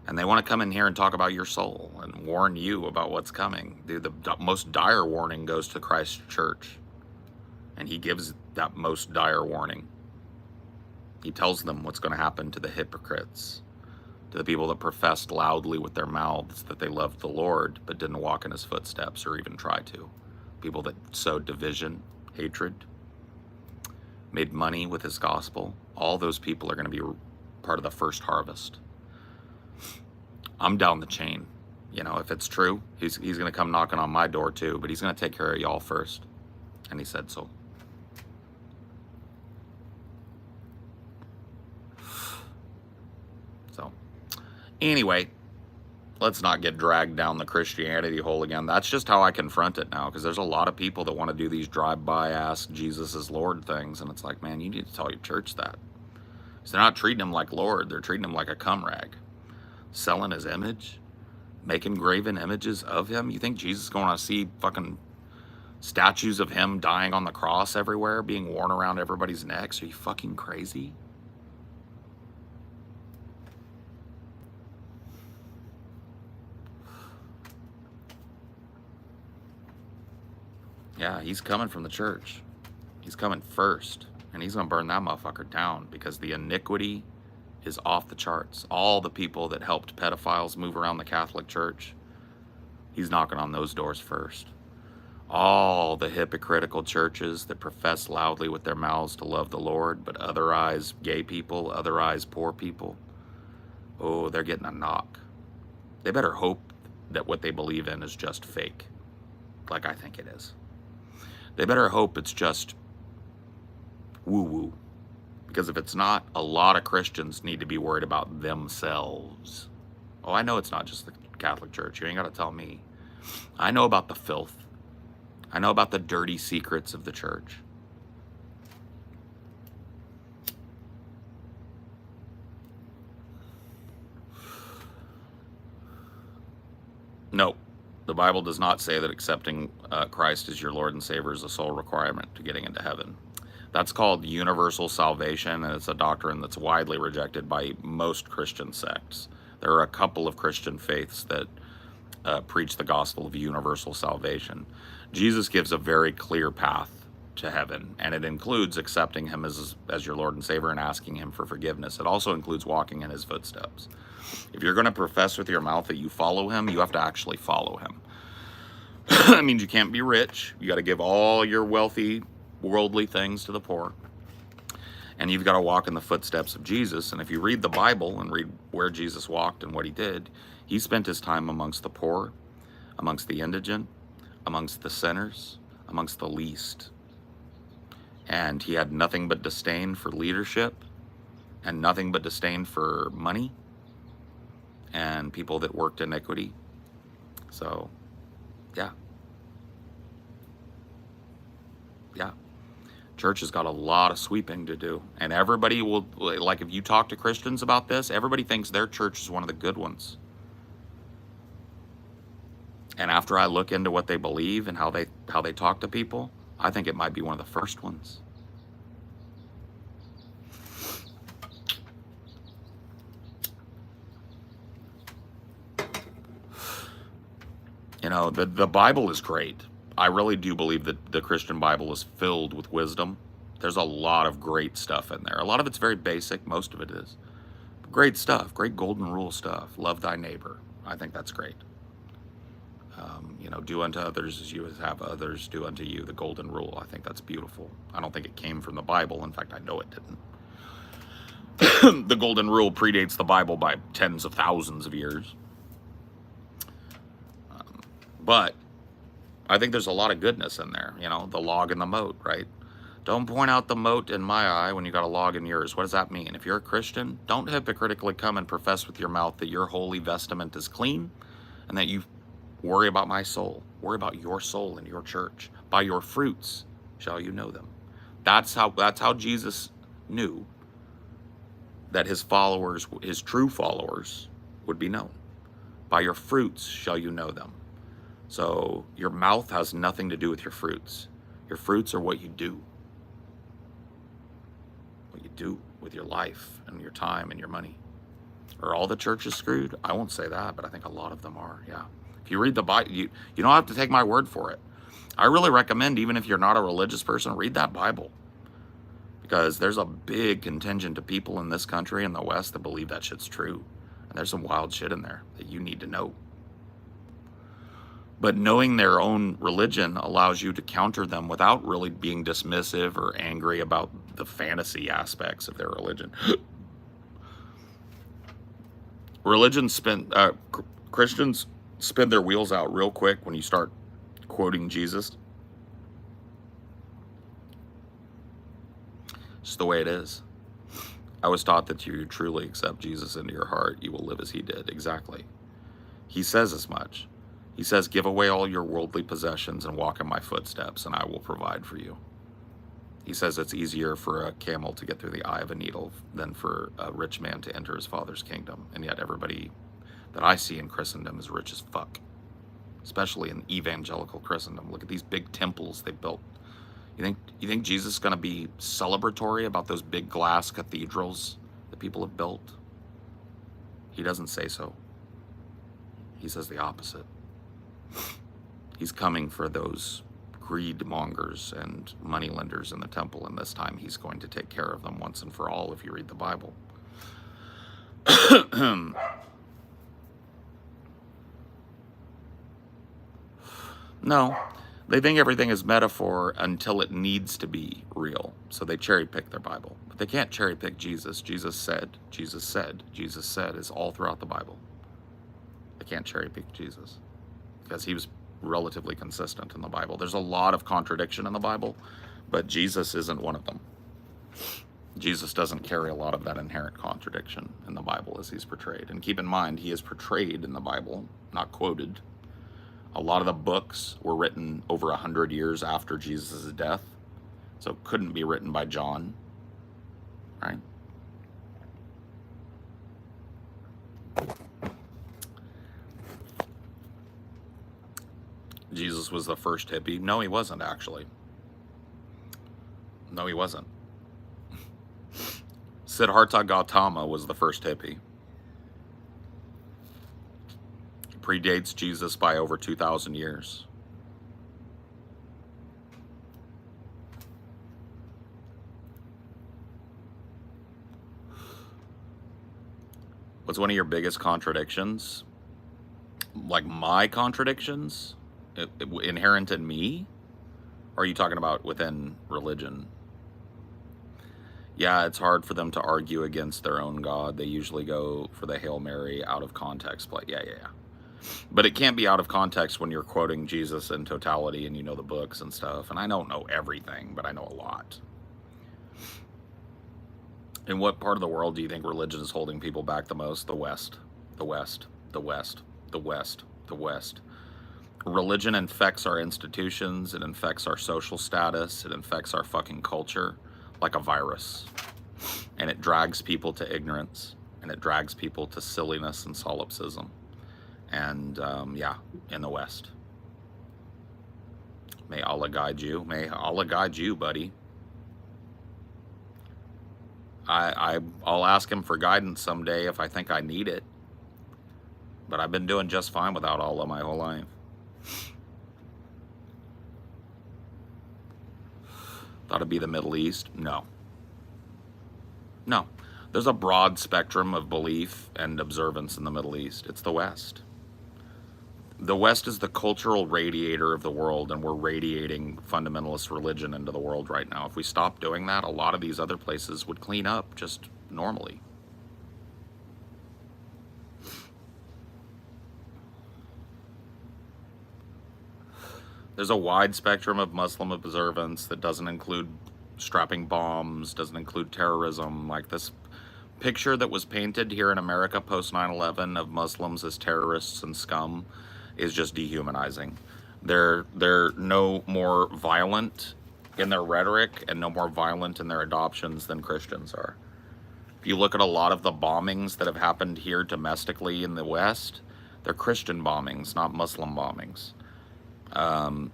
and they want to come in here and talk about your soul and warn you about what's coming. Dude, the most dire warning goes to Christ's church. And he gives that most dire warning. He tells them what's going to happen to the hypocrites, to the people that professed loudly with their mouths that they loved the Lord, but didn't walk in his footsteps or even try to. People that sowed division, hatred, made money with his gospel. All those people are going to be part of the first harvest. I'm down the chain. You know, if it's true, he's going to come knocking on my door too, but he's going to take care of y'all first. And he said so. So, anyway, let's not get dragged down the Christianity hole again. That's just how I confront it now, because there's a lot of people that want to do these drive-by ask Jesus is Lord things, and it's like, man, you need to tell your church that. So they're not treating him like Lord, they're treating him like a cum rag. Selling his image, making graven images of him. You think Jesus is going to see fucking statues of him dying on the cross everywhere, being worn around everybody's necks? Are you fucking crazy? Yeah, he's coming from the church. He's coming first, and he's going to burn that motherfucker down, because the iniquity is off the charts. All the people that helped pedophiles move around the Catholic Church, he's knocking on those doors first. All the hypocritical churches that profess loudly with their mouths to love the Lord, but otherize gay people, otherize poor people, oh, they're getting a knock. They better hope that what they believe in is just fake, like I think it is. They better hope it's just woo-woo. Because if it's not, a lot of Christians need to be worried about themselves. Oh, I know it's not just the Catholic Church. You ain't got to tell me. I know about the filth. I know about the dirty secrets of the church. No, the Bible does not say that accepting Christ as your Lord and Savior is a sole requirement to getting into heaven. That's called universal salvation, and it's a doctrine that's widely rejected by most Christian sects. There are a couple of Christian faiths that preach the gospel of universal salvation. Jesus gives a very clear path to heaven, and it includes accepting him as your Lord and Savior and asking him for forgiveness. It also includes walking in his footsteps. If you're going to profess with your mouth that you follow him, you have to actually follow him. That means you can't be rich. You got to give all your wealthy worldly things to the poor, and you've got to walk in the footsteps of Jesus. And if you read the Bible and read where Jesus walked and what he did, he spent his time amongst the poor, amongst the indigent, amongst the sinners, amongst the least, and he had nothing but disdain for leadership, and nothing but disdain for money and people that worked iniquity. So, yeah. Yeah. Church has got a lot of sweeping to do. And everybody will, like, if you talk to Christians about this, everybody thinks their church is one of the good ones. And after I look into what they believe and how they talk to people, I think it might be one of the first ones. You know, the Bible is great. I really do believe that the Christian Bible is filled with wisdom. There's a lot of great stuff in there. A lot of it's very basic. Most of it is. But great stuff. Great golden rule stuff. Love thy neighbor. I think that's great. You know, do unto others as you would have others do unto you. The golden rule. I think that's beautiful. I don't think it came from the Bible. In fact, I know it didn't. The golden rule predates the Bible by tens of thousands of years. But I think there's a lot of goodness in there. You know, the log and the moat, right? Don't point out the moat in my eye when you got a log in yours. What does that mean? If you're a Christian, don't hypocritically come and profess with your mouth that your holy vestment is clean and that you worry about my soul. Worry about your soul and your church. By your fruits shall you know them. That's how Jesus knew that his followers, his true followers, would be known. By your fruits shall you know them. So your mouth has nothing to do with your fruits. Your fruits are what you do. What you do with your life and your time and your money. Are all the churches screwed? I won't say that, but I think a lot of them are, yeah. If you read the Bible, you don't have to take my word for it. I really recommend, even if you're not a religious person, read that Bible. Because there's a big contingent of people in this country and the West that believe that shit's true. And there's some wild shit in there that you need to know. But knowing their own religion allows you to counter them without really being dismissive or angry about the fantasy aspects of their religion. Christians spin their wheels out real quick when you start quoting Jesus. It's the way it is. I was taught that if you truly accept Jesus into your heart, you will live as he did. Exactly. He says as much. He says, give away all your worldly possessions and walk in my footsteps, and I will provide for you. He says it's easier for a camel to get through the eye of a needle than for a rich man to enter his father's kingdom. And yet everybody that I see in Christendom is rich as fuck, especially in evangelical Christendom. Look at these big temples they built. You think Jesus is going to be celebratory about those big glass cathedrals that people have built? He doesn't say so. He says the opposite. He's coming for those greed mongers and moneylenders in the temple, and this time he's going to take care of them once and for all if you read the Bible. No, they think everything is metaphor until it needs to be real. So they cherry pick their Bible. But they can't cherry pick Jesus. Jesus said, Jesus said, Jesus said is all throughout the Bible. They can't cherry pick Jesus because he was relatively consistent in the Bible. There's a lot of contradiction in the Bible, but Jesus isn't one of them. Jesus doesn't carry a lot of that inherent contradiction in the Bible as he's portrayed. And keep in mind, he is portrayed in the Bible, not quoted. A lot of the books were written over 100 years after Jesus' death, so it couldn't be written by John, right? Jesus was the first hippie. No, he wasn't, actually. No, he wasn't. Siddhartha Gautama was the first hippie. He predates Jesus by over 2,000 years. What's one of your biggest contradictions? Like my contradictions? Inherent in me? Or are you talking about within religion? Yeah, it's hard for them to argue against their own God. They usually go for the Hail Mary out of context play. Yeah. But it can't be out of context when you're quoting Jesus in totality and you know the books and stuff. And I don't know everything, but I know a lot. In what part of the world do you think religion is holding people back the most? The West. The West. The West. The West. The West. Religion infects our institutions, it infects our social status, it infects our fucking culture like a virus. And it drags people to ignorance, and it drags people to silliness and solipsism. And yeah, in the West. May Allah guide you. May Allah guide you, buddy. I'll ask him for guidance someday if I think I need it. But I've been doing just fine without Allah my whole life. Thought it'd be the Middle East? No. No. There's a broad spectrum of belief and observance in the Middle East. It's the West. The West is the cultural radiator of the world, and we're radiating fundamentalist religion into the world right now. If we stop doing that, a lot of these other places would clean up just normally. There's a wide spectrum of Muslim observance that doesn't include strapping bombs, doesn't include terrorism. Like this picture that was painted here in America post 9/11 of Muslims as terrorists and scum is just dehumanizing. They're no more violent in their rhetoric and no more violent in their adoptions than Christians are. If you look at a lot of the bombings that have happened here domestically in the West, they're Christian bombings, not Muslim bombings.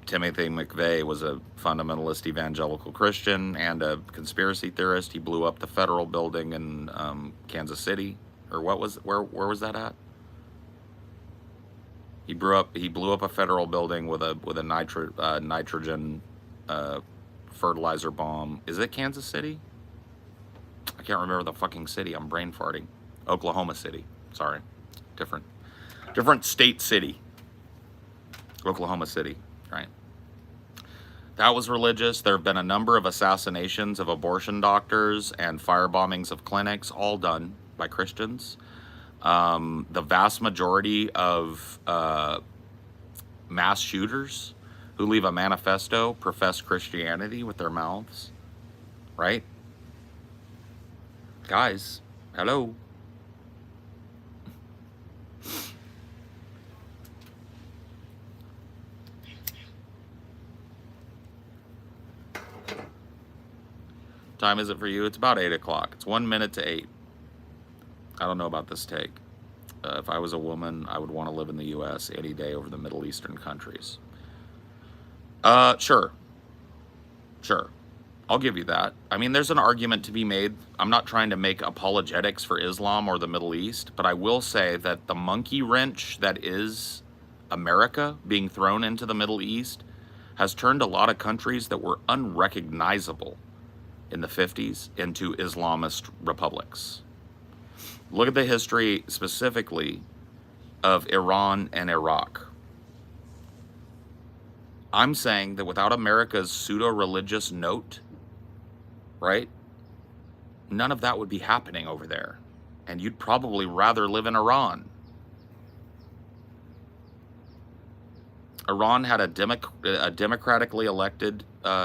Timothy McVeigh was a fundamentalist evangelical Christian and a conspiracy theorist. He blew up the federal building in Kansas City, or where was that at? He blew up a federal building with a nitrogen fertilizer bomb. Is it Kansas City? I can't remember the fucking city. I'm brain farting. Oklahoma City. Sorry, different state city. Oklahoma City, right? That was religious. There have been a number of assassinations of abortion doctors and firebombings of clinics, all done by Christians. The vast majority of mass shooters who leave a manifesto profess Christianity with their mouths, right? Guys, hello. Time is it for you? It's about 8 o'clock. It's 1 minute to 8. I don't know about this take. If I was a woman, I would want to live in the U.S. any day over the Middle Eastern countries. Sure. I'll give you that. I mean, there's an argument to be made. I'm not trying to make apologetics for Islam or the Middle East, but I will say that the monkey wrench that is America being thrown into the Middle East has turned a lot of countries that were unrecognizable in the 50s into Islamist republics. Look at the history specifically of Iran and Iraq. I'm saying that without America's pseudo-religious note, right, none of that would be happening over there. And you'd probably rather live in Iran. Iran had a democratically elected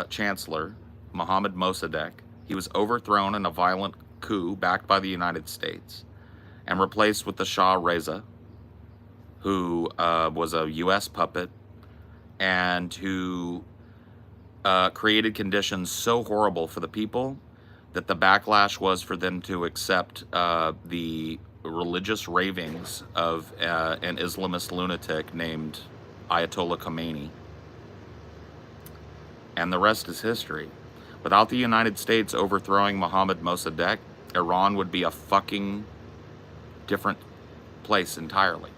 chancellor, Mohammad Mossadegh. He was overthrown in a violent coup backed by the United States and replaced with the Shah Reza, who was a U.S. puppet and who created conditions so horrible for the people that the backlash was for them to accept the religious ravings of an Islamist lunatic named Ayatollah Khomeini. And the rest is history. Without the United States overthrowing Mohammad Mossadegh, Iran would be a fucking different place entirely.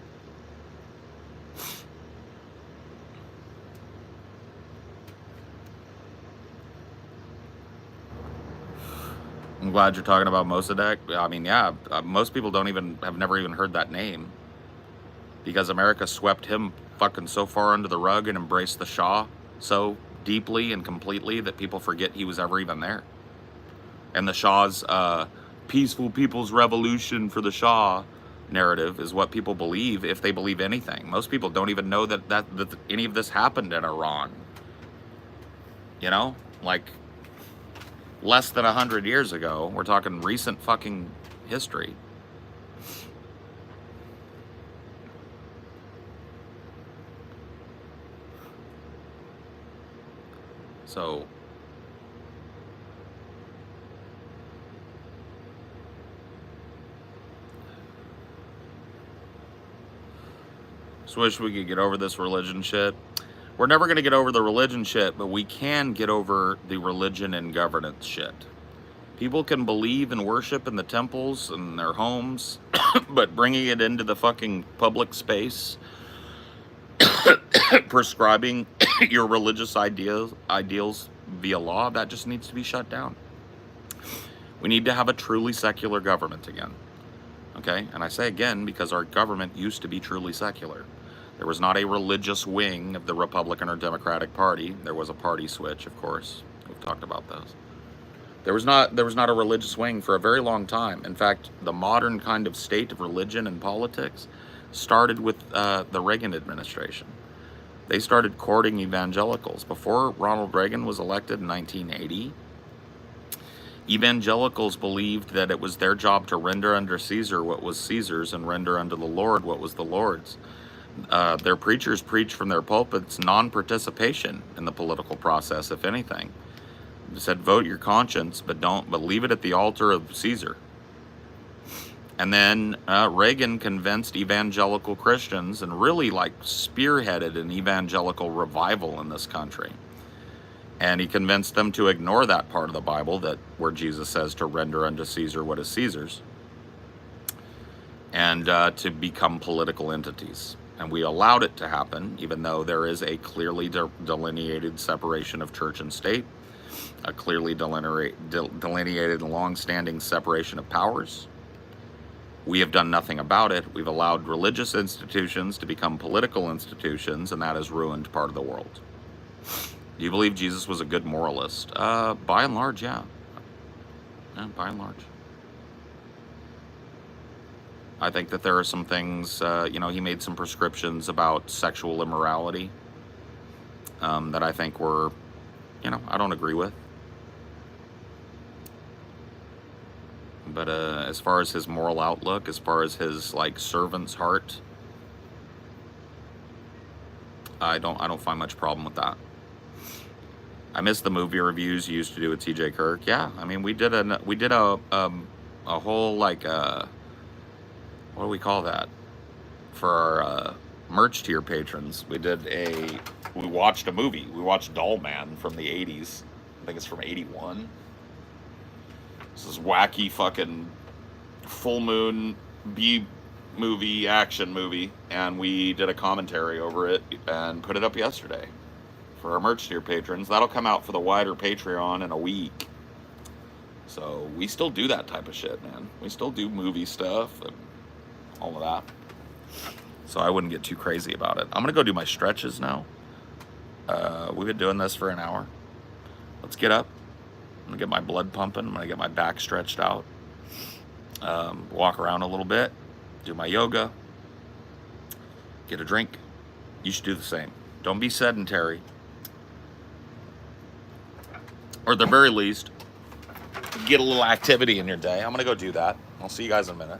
I'm glad you're talking about Mossadegh. I mean, yeah, most people have never even heard that name because America swept him fucking so far under the rug and embraced the Shah so deeply and completely that people forget he was ever even there. And the Shah's peaceful people's revolution for the Shah narrative is what people believe if they believe anything. Most people don't even know that any of this happened in Iran. You know, like less than 100 years ago. We're talking recent fucking history. So just wish we could get over this religion shit. We're never going to get over the religion shit, but we can get over the religion and governance shit. People can believe and worship in the temples and their homes, but bringing it into the fucking public space, prescribing your religious ideals via law, that just needs to be shut down. We need to have a truly secular government again. Okay? And I say again because our government used to be truly secular. There was not a religious wing of the Republican or Democratic Party. There was a party switch, of course. We've talked about those. There was not a religious wing for a very long time. In fact, the modern kind of state of religion and politics started with the Reagan administration. They started courting evangelicals. Before Ronald Reagan was elected in 1980, evangelicals believed that it was their job to render unto Caesar what was Caesar's and render unto the Lord what was the Lord's. Their preachers preached from their pulpits non-participation in the political process, if anything. They said, vote your conscience, but leave it at the altar of Caesar. And then Reagan convinced evangelical Christians and really spearheaded an evangelical revival in this country. And he convinced them to ignore that part of the Bible where Jesus says to render unto Caesar what is Caesar's, and to become political entities. And we allowed it to happen, even though there is a clearly delineated separation of church and state, a clearly delineated long-standing separation of powers. We have done nothing about it. We've allowed religious institutions to become political institutions, and that has ruined part of the world. Do you believe Jesus was a good moralist? By and large, yeah. Yeah, by and large. I think that there are some things, he made some prescriptions about sexual immorality that I think were, I don't agree with. But as far as his moral outlook, as far as his servant's heart, I don't find much problem with that. I miss the movie reviews you used to do with TJ Kirk. Yeah, I mean we did a whole what do we call that for our merch tier patrons? We watched a movie. We watched Doll Man from the 80s. I think it's from 81. This is wacky fucking full moon B-movie, action movie, and we did a commentary over it and put it up yesterday for our merch tier patrons. That'll come out for the wider Patreon in a week. So we still do that type of shit, man. We still do movie stuff and all of that. So I wouldn't get too crazy about it. I'm gonna go do my stretches now. We've been doing this for an hour. Let's get up. I'm gonna get my blood pumping. I'm gonna get my back stretched out. Walk around a little bit. Do my yoga. Get a drink. You should do the same. Don't be sedentary. Or at the very least, get a little activity in your day. I'm gonna go do that. I'll see you guys in a minute.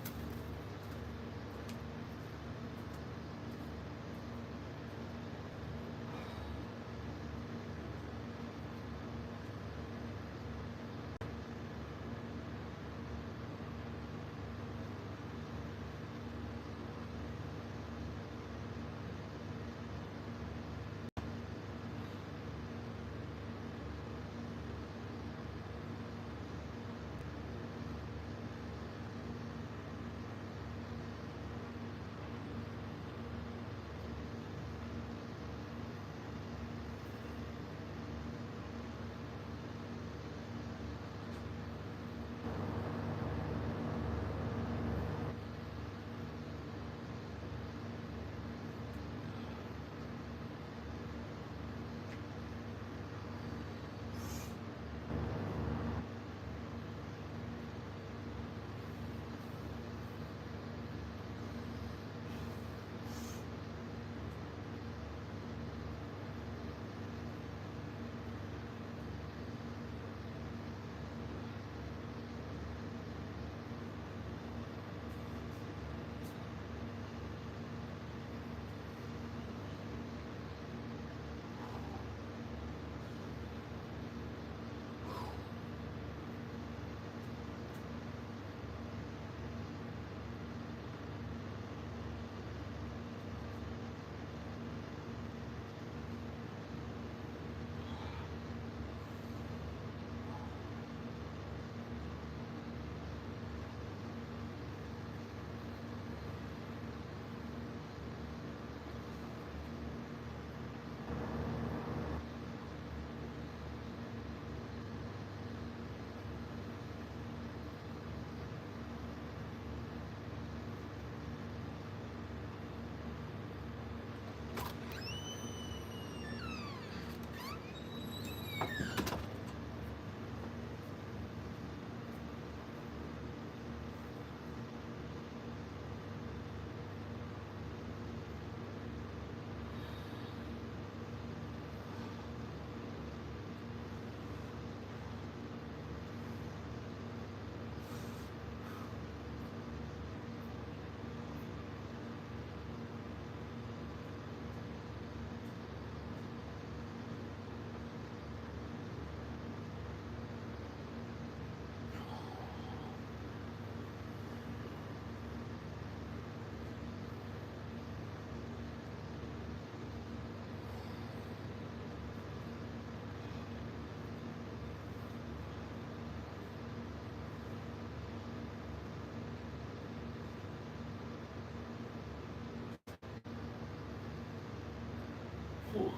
Ooh.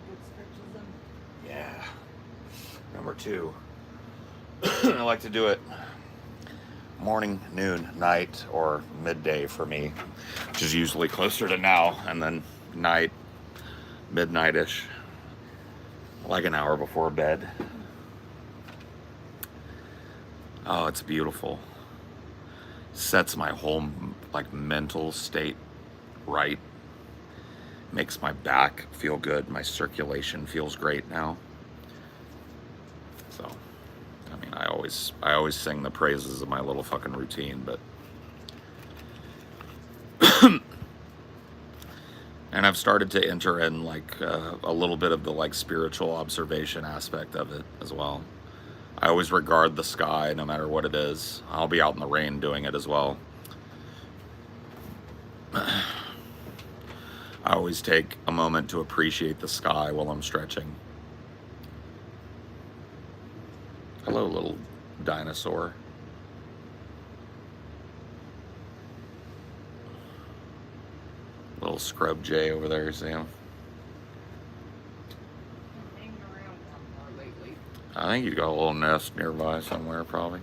Good stretches them. Yeah. Number 2. I like to do it morning, noon, night, or midday for me, which is usually closer to now, and then night, midnight-ish, like an hour before bed. Oh, it's beautiful. Sets my whole like mental state right. Makes my back feel good. My circulation feels great now. So, I mean, I always sing the praises of my little fucking routine, but and I've started to enter in like a little bit of the like spiritual observation aspect of it as well. I always regard the sky no matter what it is. I'll be out in the rain doing it as well. I always take a moment to appreciate the sky while I'm stretching. Hello, little dinosaur. Little scrub jay over there, see him? Hanging around more lately. I think he's got a little nest nearby somewhere, probably.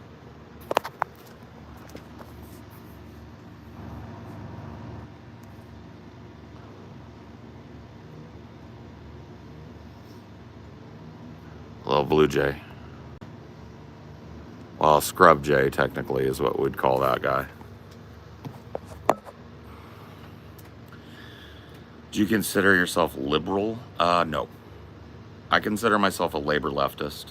Little blue jay. Well, scrub jay technically is what we'd call that guy. Do you consider yourself liberal? No. I consider myself a labor leftist,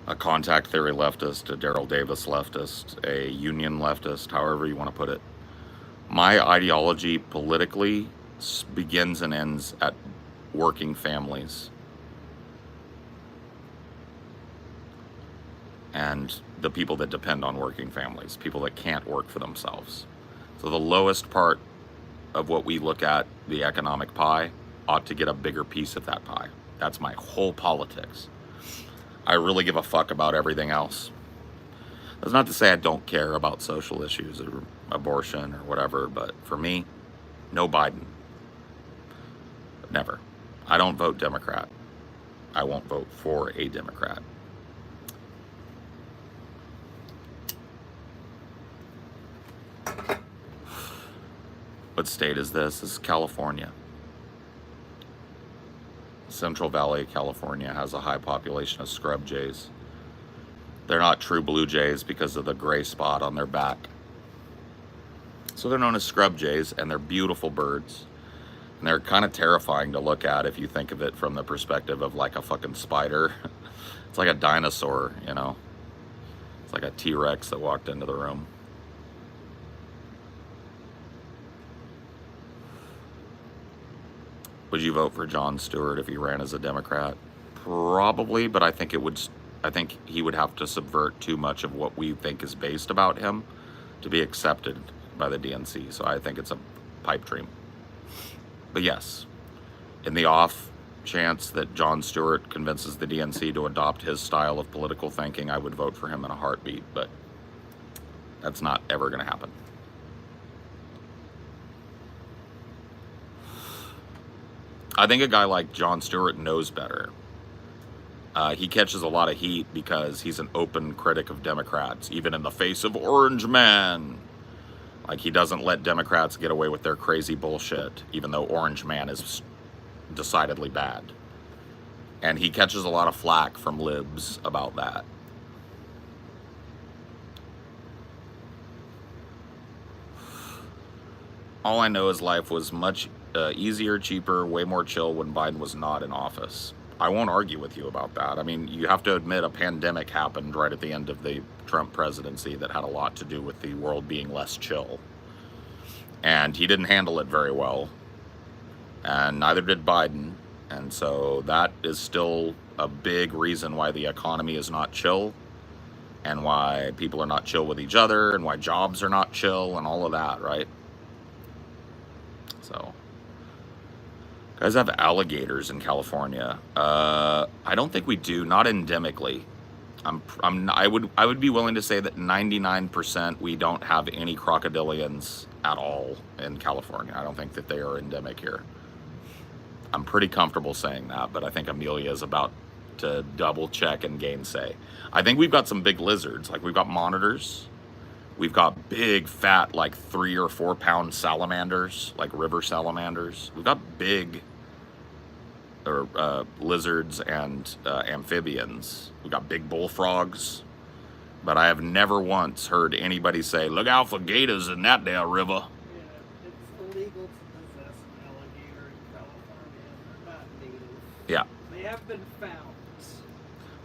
a contact theory leftist, a Daryl Davis leftist, a union leftist, however you want to put it. My ideology politically begins and ends at working families and the people that depend on working families, people that can't work for themselves. So the lowest part of what we look at, the economic pie, ought to get a bigger piece of that pie. That's my whole politics. I really give a fuck about everything else. That's not to say I don't care about social issues or abortion or whatever, but for me, no Biden. Never. I don't vote Democrat. I won't vote for a Democrat. What state is this? This is California. Central Valley, California has a high population of scrub jays. They're not true blue jays because of the gray spot on their back. So they're known as scrub jays, and they're beautiful birds. And they're kind of terrifying to look at if you think of it from the perspective of like a fucking spider. It's like a dinosaur, you know? It's like a T-Rex that walked into the room. Would you vote for Jon Stewart if he ran as a Democrat? Probably, but I think he would have to subvert too much of what we think is based about him to be accepted by the DNC. So I think it's a pipe dream. But yes, in the off chance that Jon Stewart convinces the DNC to adopt his style of political thinking, I would vote for him in a heartbeat, but that's not ever going to happen. I think a guy like Jon Stewart knows better. He catches a lot of heat because he's an open critic of Democrats, even in the face of Orange Man. Like, he doesn't let Democrats get away with their crazy bullshit, even though Orange Man is decidedly bad. And he catches a lot of flack from libs about that. All I know is life was much easier, cheaper, way more chill when Biden was not in office. I won't argue with you about that. I mean, you have to admit a pandemic happened right at the end of the Trump presidency that had a lot to do with the world being less chill. And he didn't handle it very well. And neither did Biden. And so that is still a big reason why the economy is not chill, and why people are not chill with each other, and why jobs are not chill, and all of that, right? So, guys have alligators in California. I don't think we do, not endemically. I would be willing to say that 99% we don't have any crocodilians at all in California. I don't think that they are endemic here. I'm pretty comfortable saying that, but I think Amelia is about to double check and gainsay. I think we've got some big lizards. Like, we've got monitors. We've got big, fat, like 3 or 4 pound salamanders, like river salamanders. We've got big lizards and amphibians. We've got big bullfrogs. But I have never once heard anybody say, look out for gators in that there river. Yeah, it's illegal to possess an alligator in California. They're not native. Yeah. They have been found.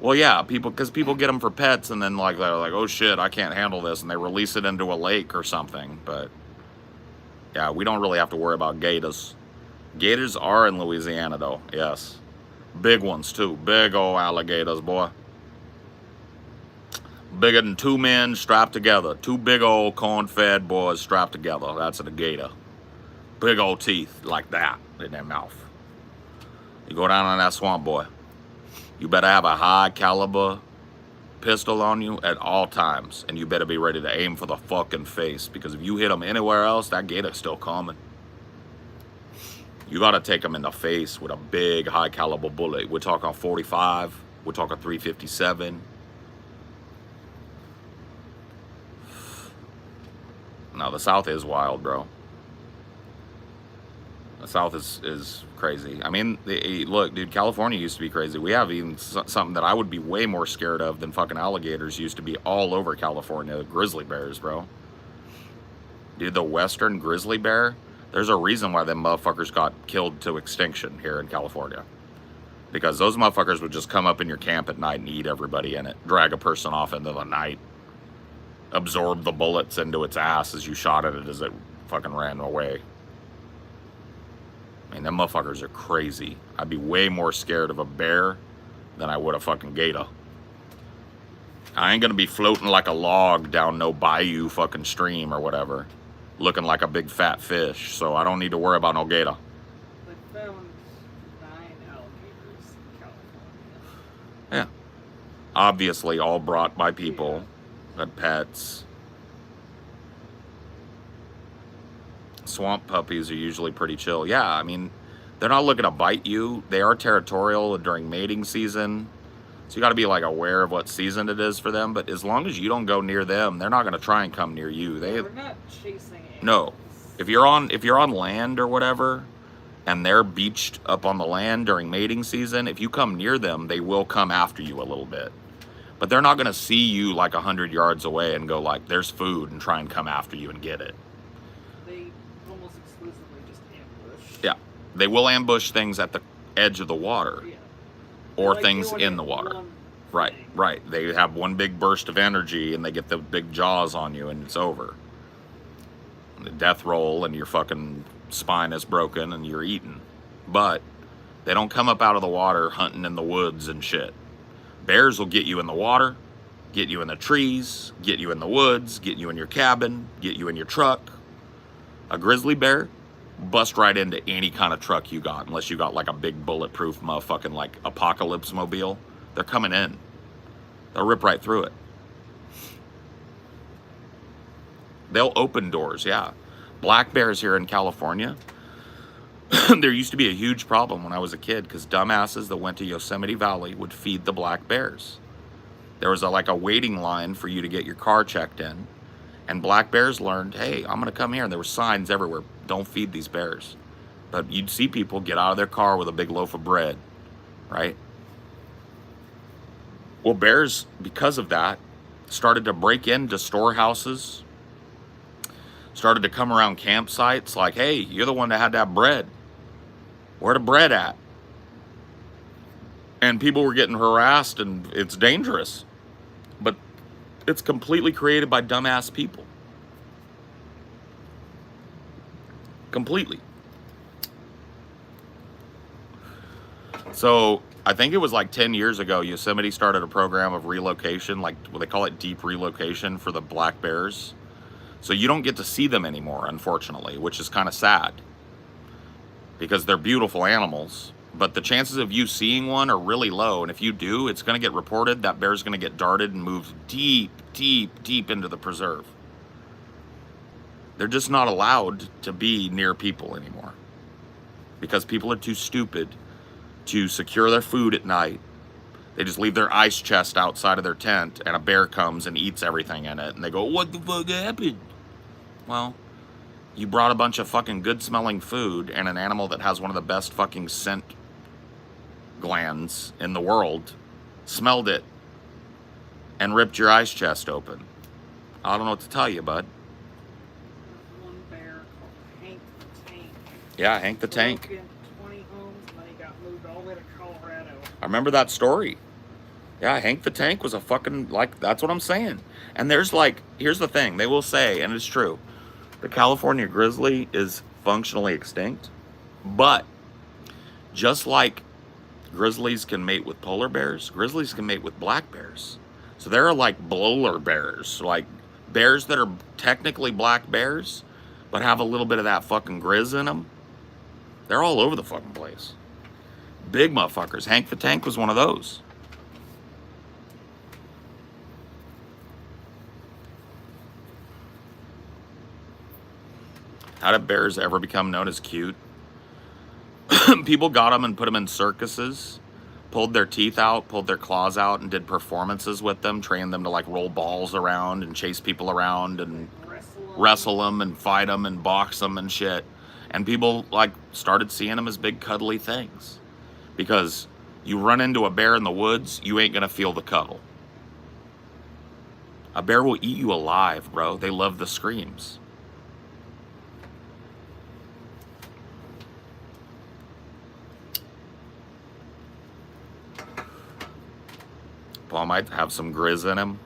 Well, yeah, because people get them for pets, and then like they're like, oh shit, I can't handle this, and they release it into a lake or something. But yeah, we don't really have to worry about gators. Gators are in Louisiana, though. Yes, big ones too. Big old alligators, boy. Bigger than 2 men strapped together. 2 big old corn-fed boys strapped together. That's a gator. Big old teeth like that in their mouth. You go down on that swamp, boy. You better have a high caliber pistol on you at all times, and you better be ready to aim for the fucking face, because if you hit them anywhere else, that gator's still coming. You gotta take them in the face with a big high caliber bullet. We're talking 45, we're talking 357. No, the South is wild, bro. The South is crazy. I mean, look, dude, California used to be crazy. We have even something that I would be way more scared of than fucking alligators used to be all over California. Grizzly bears, bro. Dude, the western grizzly bear, there's a reason why them motherfuckers got killed to extinction here in California. Because those motherfuckers would just come up in your camp at night and eat everybody in it. Drag a person off into the night. Absorb the bullets into its ass as you shot at it as it fucking ran away. I mean, them motherfuckers are crazy. I'd be way more scared of a bear than I would a fucking gator. I ain't gonna be floating like a log down no bayou fucking stream or whatever, looking like a big fat fish, so I don't need to worry about no gator. They found 9 alligators in California. Yeah. Obviously all brought by people, had pets. Swamp puppies are usually pretty chill. Yeah, I mean, they're not looking to bite you. They are territorial during mating season. So you got to be like aware of what season it is for them. But as long as you don't go near them, they're not going to try and come near you. They're not chasing animals. No. If you're on land or whatever, and they're beached up on the land during mating season, if you come near them, they will come after you a little bit. But they're not going to see you like 100 yards away and go like, there's food, and try and come after you and get it. They almost exclusively just ambush. Yeah. They will ambush things at the edge of the water. Yeah. Or Like things in the water. Right, right. They have one big burst of energy and they get the big jaws on you and it's over. The death roll and your fucking spine is broken and you're eaten. But they don't come up out of the water hunting in the woods and shit. Bears will get you in the water, get you in the trees, get you in the woods, get you in your cabin, get you in your truck. A grizzly bear, bust right into any kind of truck you got, unless you got like a big bulletproof motherfucking like apocalypse mobile. They're coming in. They'll rip right through it. They'll open doors, yeah. Black bears here in California, there used to be a huge problem when I was a kid because dumbasses that went to Yosemite Valley would feed the black bears. There was like a waiting line for you to get your car checked in. And black bears learned, hey, I'm going to come here. And there were signs everywhere, don't feed these bears. But you'd see people get out of their car with a big loaf of bread, right? Well, bears, because of that, started to break into storehouses, started to come around campsites like, hey, you're the one that had that bread. Where the bread at? And people were getting harassed and it's dangerous. But it's completely created by dumbass people. Completely. So I think it was like 10 years ago, Yosemite started a program of relocation, like what they call it, deep relocation for the black bears. So you don't get to see them anymore, unfortunately, which is kind of sad. Because they're beautiful animals, But the chances of you seeing one are really low. And if you do, it's going to get reported. That bear's going to get darted and moved deep, deep, deep into the preserve. They're just not allowed to be near people anymore because people are too stupid to secure their food at night. They just leave their ice chest outside of their tent and a bear comes and eats everything in it. And they go, what the fuck happened? Well, you brought a bunch of fucking good smelling food and an animal that has one of the best fucking scent glands in the world, smelled it, and ripped your ice chest open. I don't know what to tell you, bud. There's one bear called Hank the Tank. Yeah, Hank the Tank. Broke into 20 homes and then he got moved all the way to Colorado. I remember that story. Yeah, Hank the Tank was a fucking, like, that's what I'm saying. And there's like, here's the thing, they will say, and it's true, the California grizzly is functionally extinct, but just like grizzlies can mate with polar bears, grizzlies can mate with black bears. So there are like blower bears, like bears that are technically black bears, but have a little bit of that fucking grizz in them. They're all over the fucking place. Big motherfuckers. Hank the Tank was one of those. How did bears ever become known as cute? People got them and put them in circuses, pulled their teeth out, pulled their claws out, and did performances with them, trained them to like roll balls around and chase people around and wrestle them and fight them and box them and shit. And people like started seeing them as big cuddly things. Because you run into a bear in the woods, you ain't gonna feel the cuddle. A bear will eat you alive, bro. They love the screams. Paul might have some grizz in him.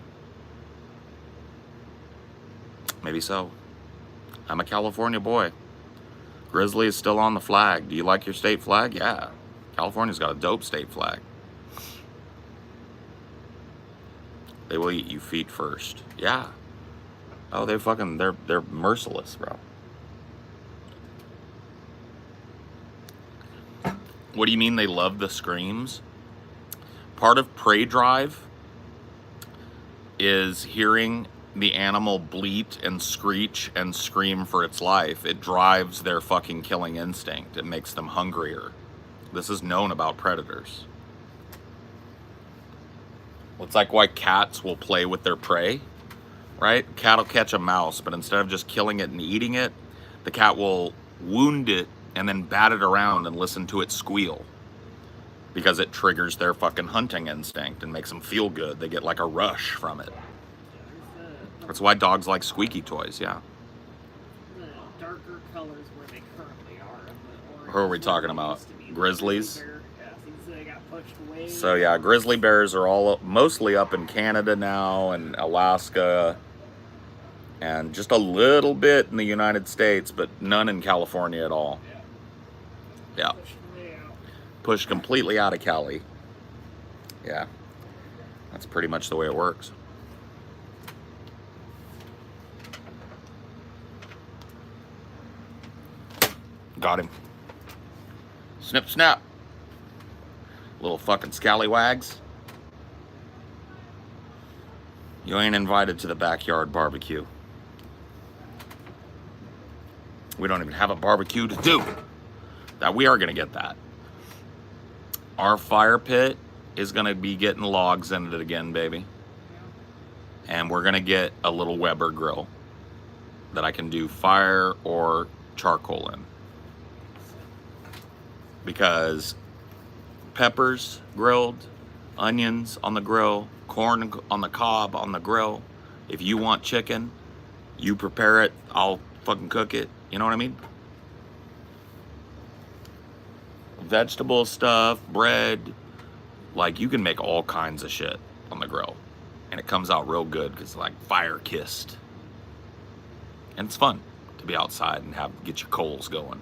Maybe so. I'm a California boy. Grizzly is still on the flag. Do you like your state flag? Yeah. California's got a dope state flag. They will eat you feet first. Yeah. Oh, they're merciless, bro. What do you mean they love the screams? Part of prey drive is hearing the animal bleat and screech and scream for its life. It drives their fucking killing instinct. It makes them hungrier. This is known about predators. It's like why cats will play with their prey, right? Cat will catch a mouse, but instead of just killing it and eating it, the cat will wound it and then bat it around and listen to it squeal. Because it triggers their fucking hunting instinct and makes them feel good. They get like a rush from it. That's why dogs like squeaky toys, yeah. The darker colors where they currently are. Who are we talking about? Grizzlies? Yeah, they got pushed away. So yeah, grizzly bears are all mostly up in Canada now and Alaska and just a little bit in the United States, but none in California at all. Yeah. Pushed completely out of Cali. Yeah. That's pretty much the way it works. Got him. Snip, snap. Little fucking scallywags. You ain't invited to the backyard barbecue. We don't even have a barbecue to do. That we are going to get that. Our fire pit is going to be getting logs in it again, baby. And we're going to get a little Weber grill that I can do fire or charcoal in. Because peppers grilled, onions on the grill, corn on the cob on the grill. If you want chicken, you prepare it, I'll fucking cook it. You know what I mean? Vegetable stuff, bread, like you can make all kinds of shit on the grill. And it comes out real good because it's like fire kissed. And it's fun to be outside and get your coals going.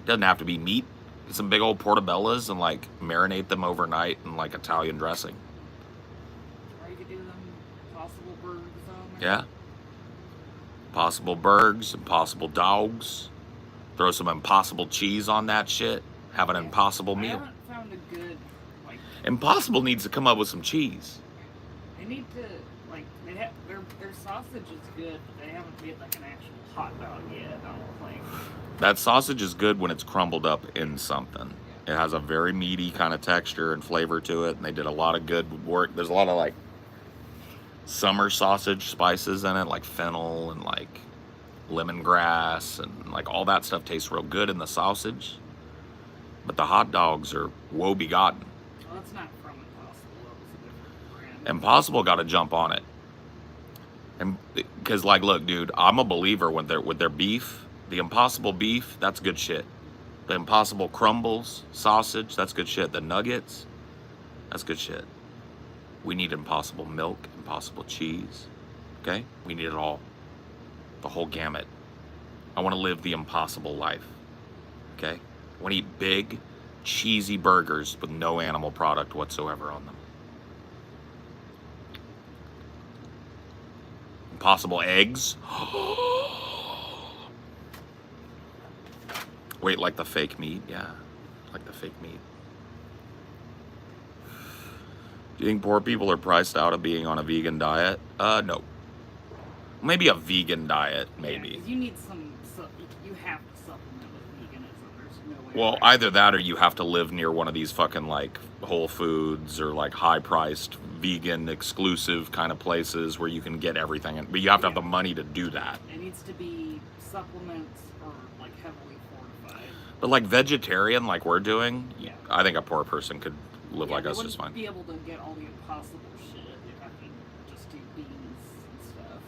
It doesn't have to be meat. Get some big old portobellas and like marinate them overnight in like Italian dressing. Or you could do them possible burgers on there. Yeah. Possible burgers, impossible dogs. Throw some impossible cheese on that shit. Have an Impossible I meal. haven't found a good, like, Impossible needs to come up with some cheese. they need to, like, their sausage is good, but they haven't made, like, an actual hot dog yet, I don't think. That sausage is good when it's crumbled up in something. It has a very meaty kind of texture and flavor to it, and they did a lot of good work. There's a lot of, like, summer sausage spices in it, like fennel and, like, lemongrass, and, like, all that stuff tastes real good in the sausage. But the hot dogs are woe-begotten. Well, that's not from Impossible, that was a different brand. Impossible got to jump on it. And because, like, look, dude, I'm a believer with their beef. The Impossible beef, that's good shit. The Impossible crumbles, sausage, that's good shit. The nuggets, that's good shit. We need Impossible milk, Impossible cheese, okay? We need it all. The whole gamut. I want to live the Impossible life, okay? I want to eat big, cheesy burgers with no animal product whatsoever on them. Impossible eggs. Wait, like the fake meat? Yeah, like the fake meat. Do you think poor people are priced out of being on a vegan diet? No. Maybe a vegan diet, maybe. Yeah, 'cause you need you have to supplement with veganism. There's no way. Well, either that or you have to live near one of these fucking, like, Whole Foods or, like, high-priced, vegan, exclusive kind of places where you can get everything. But you have to have the money to do that. It needs to be supplements or, like, heavily fortified. But, like, vegetarian, like we're doing, Yeah. I think a poor person could live like us just fine. Be able to get all the Impossible shit. If I can just do beans and stuff.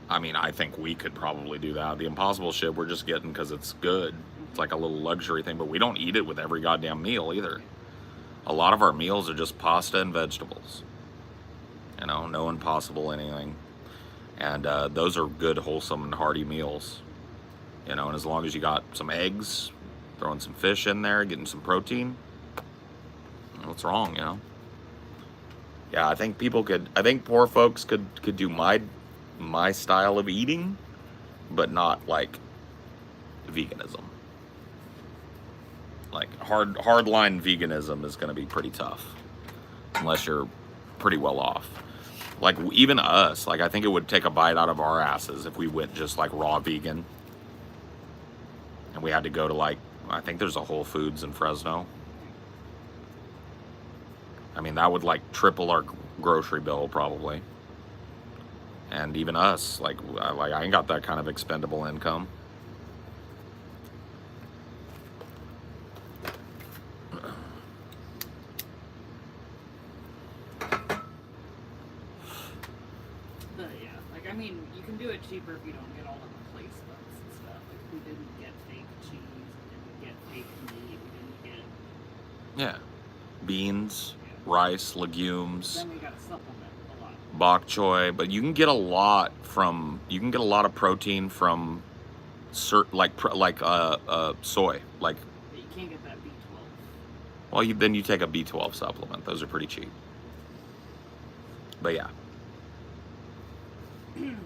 I mean, I think we could probably do that. The Impossible shit we're just getting because it's good. It's like a little luxury thing, but we don't eat it with every goddamn meal either. A lot of our meals are just pasta and vegetables. You know, no Impossible anything. And those are good, wholesome, and hearty meals. You know, and as long as you got some eggs, throwing some fish in there, getting some protein, what's wrong, you know? Yeah, I think poor folks could do my style of eating, but not like veganism. Like hardline veganism is going to be pretty tough unless you're pretty well off. Like even us, like I think it would take a bite out of our asses if we went just like raw vegan. And we had to go to, like, I think there's a Whole Foods in Fresno. I mean, that would, like, triple our grocery bill, probably. And even us, like I ain't got that kind of expendable income. But yeah, like, I mean, you can do it cheaper if you don't get all the replacements and stuff. Like, we didn't get fake cheese, we didn't get fake meat, we didn't get... Yeah. Beans, rice, legumes, Then we gotta supplement a lot. bok choy, but you can get a lot of protein from soy, like But you can't get that B12. well, then you take a B12 supplement. Those are pretty cheap. But yeah. And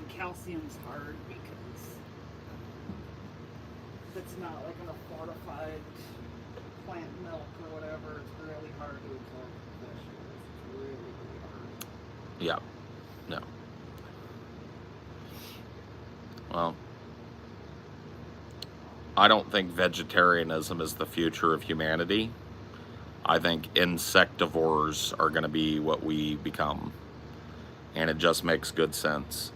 calcium's hard because it's not like in a fortified plant milk or whatever. It's really hard to absorb from vegetables. It's really, really hard. Yeah. No. Well, I don't think vegetarianism is the future of humanity. I think insectivores are going to be what we become. And it just makes good sense.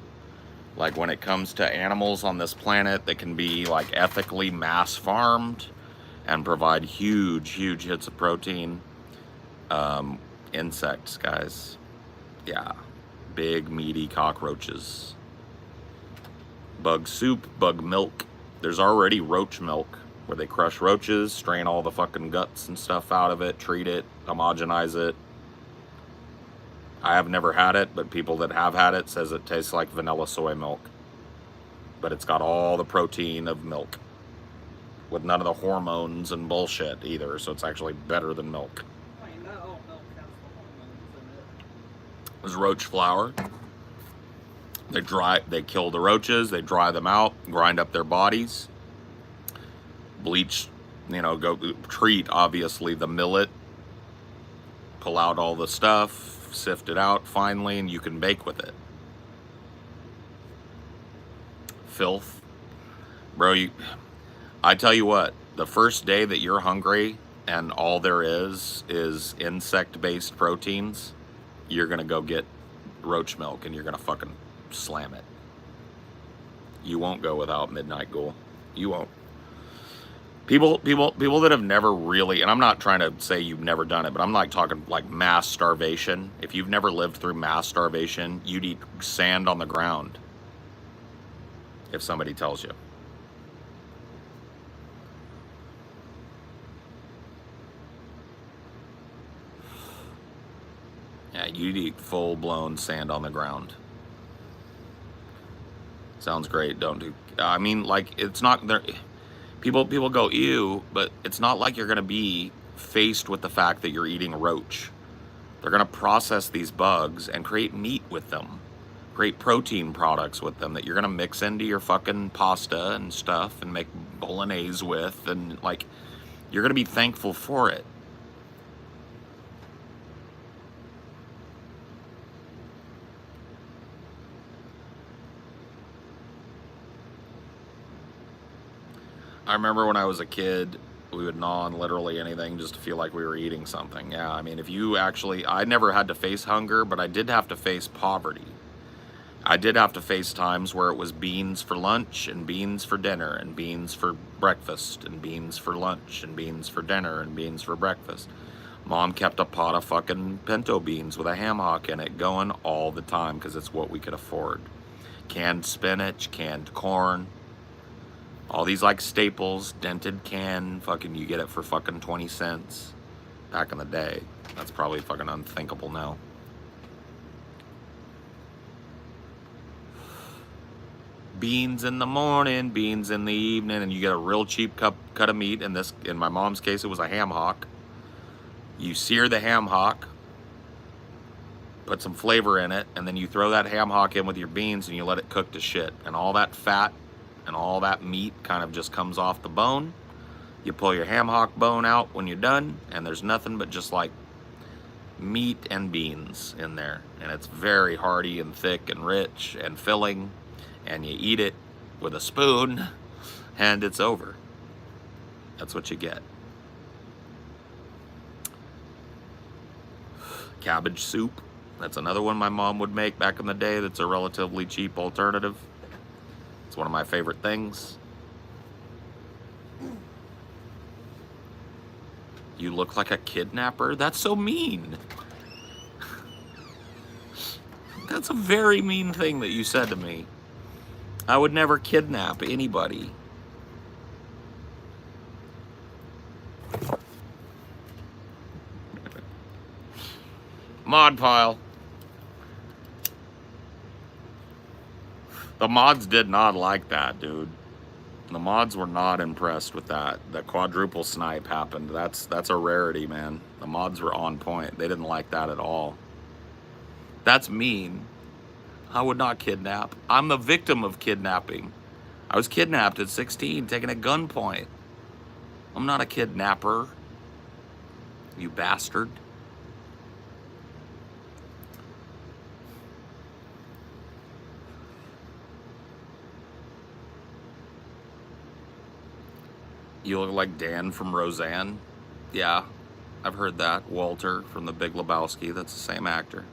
Like when it comes to animals on this planet that can be like ethically mass farmed and provide huge, huge hits of protein, insects, guys. Yeah. Big, meaty cockroaches. Bug soup, bug milk. There's already roach milk where they crush roaches, strain all the fucking guts and stuff out of it, treat it, homogenize it. I have never had it, but people that have had it says it tastes like vanilla soy milk. But it's got all the protein of milk with none of the hormones and bullshit either, so it's actually better than milk. I mean, not all milk has the hormones in it. There's roach flour. They kill the roaches, they dry them out, grind up their bodies, bleach You know, go treat, obviously, the millet, pull out all the stuff, sift it out finely, and you can bake with it. Filth. Bro, I tell you what, the first day that you're hungry and all there is insect-based proteins, you're going to go get roach milk and you're going to fucking slam it. You won't go without Midnight Ghoul. You won't. People that have never really, and I'm not trying to say you've never done it, but I'm like talking like mass starvation. If you've never lived through mass starvation, you'd eat sand on the ground. If somebody tells you. Yeah, you'd eat full-blown sand on the ground. Sounds great, don't do. I mean, like, it's not there. People go, ew, but it's not like you're going to be faced with the fact that you're eating roach. They're going to process these bugs and create meat with them, create protein products with them that you're going to mix into your fucking pasta and stuff and make bolognese with, and like, you're going to be thankful for it. I remember when I was a kid, we would gnaw on literally anything just to feel like we were eating something. Yeah, I mean, if you actually, I never had to face hunger, but I did have to face poverty. I did have to face times where it was beans for lunch and beans for dinner and beans for breakfast and beans for lunch and beans for dinner and beans for breakfast. Mom kept a pot of fucking pinto beans with a ham hock in it going all the time because it's what we could afford. Canned spinach, canned corn. All these like staples, dented can, fucking you get it for fucking 20 cents back in the day. That's probably fucking unthinkable now. Beans in the morning, beans in the evening, and you get a real cheap cut of meat. In my mom's case, it was a ham hock. You sear the ham hock, put some flavor in it, and then you throw that ham hock in with your beans and you let it cook to shit. And all that fat and all that meat kind of just comes off the bone. You pull your ham hock bone out when you're done, and there's nothing but just like meat and beans in there. And it's very hearty and thick and rich and filling, and you eat it with a spoon and it's over. That's what you get. Cabbage soup. That's another one my mom would make back in the day that's a relatively cheap alternative. It's one of my favorite things. You look like a kidnapper? That's so mean. That's a very mean thing that you said to me. I would never kidnap anybody. Mod pile. The mods did not like that, dude. The mods were not impressed with that. The quadruple snipe happened. That's a rarity, man. The mods were on point. They didn't like that at all. That's mean. I would not kidnap. I'm the victim of kidnapping. I was kidnapped at 16, taken at gunpoint. I'm not a kidnapper. You bastard. You look like Dan from Roseanne. Yeah, I've heard that. Walter from The Big Lebowski. That's the same actor.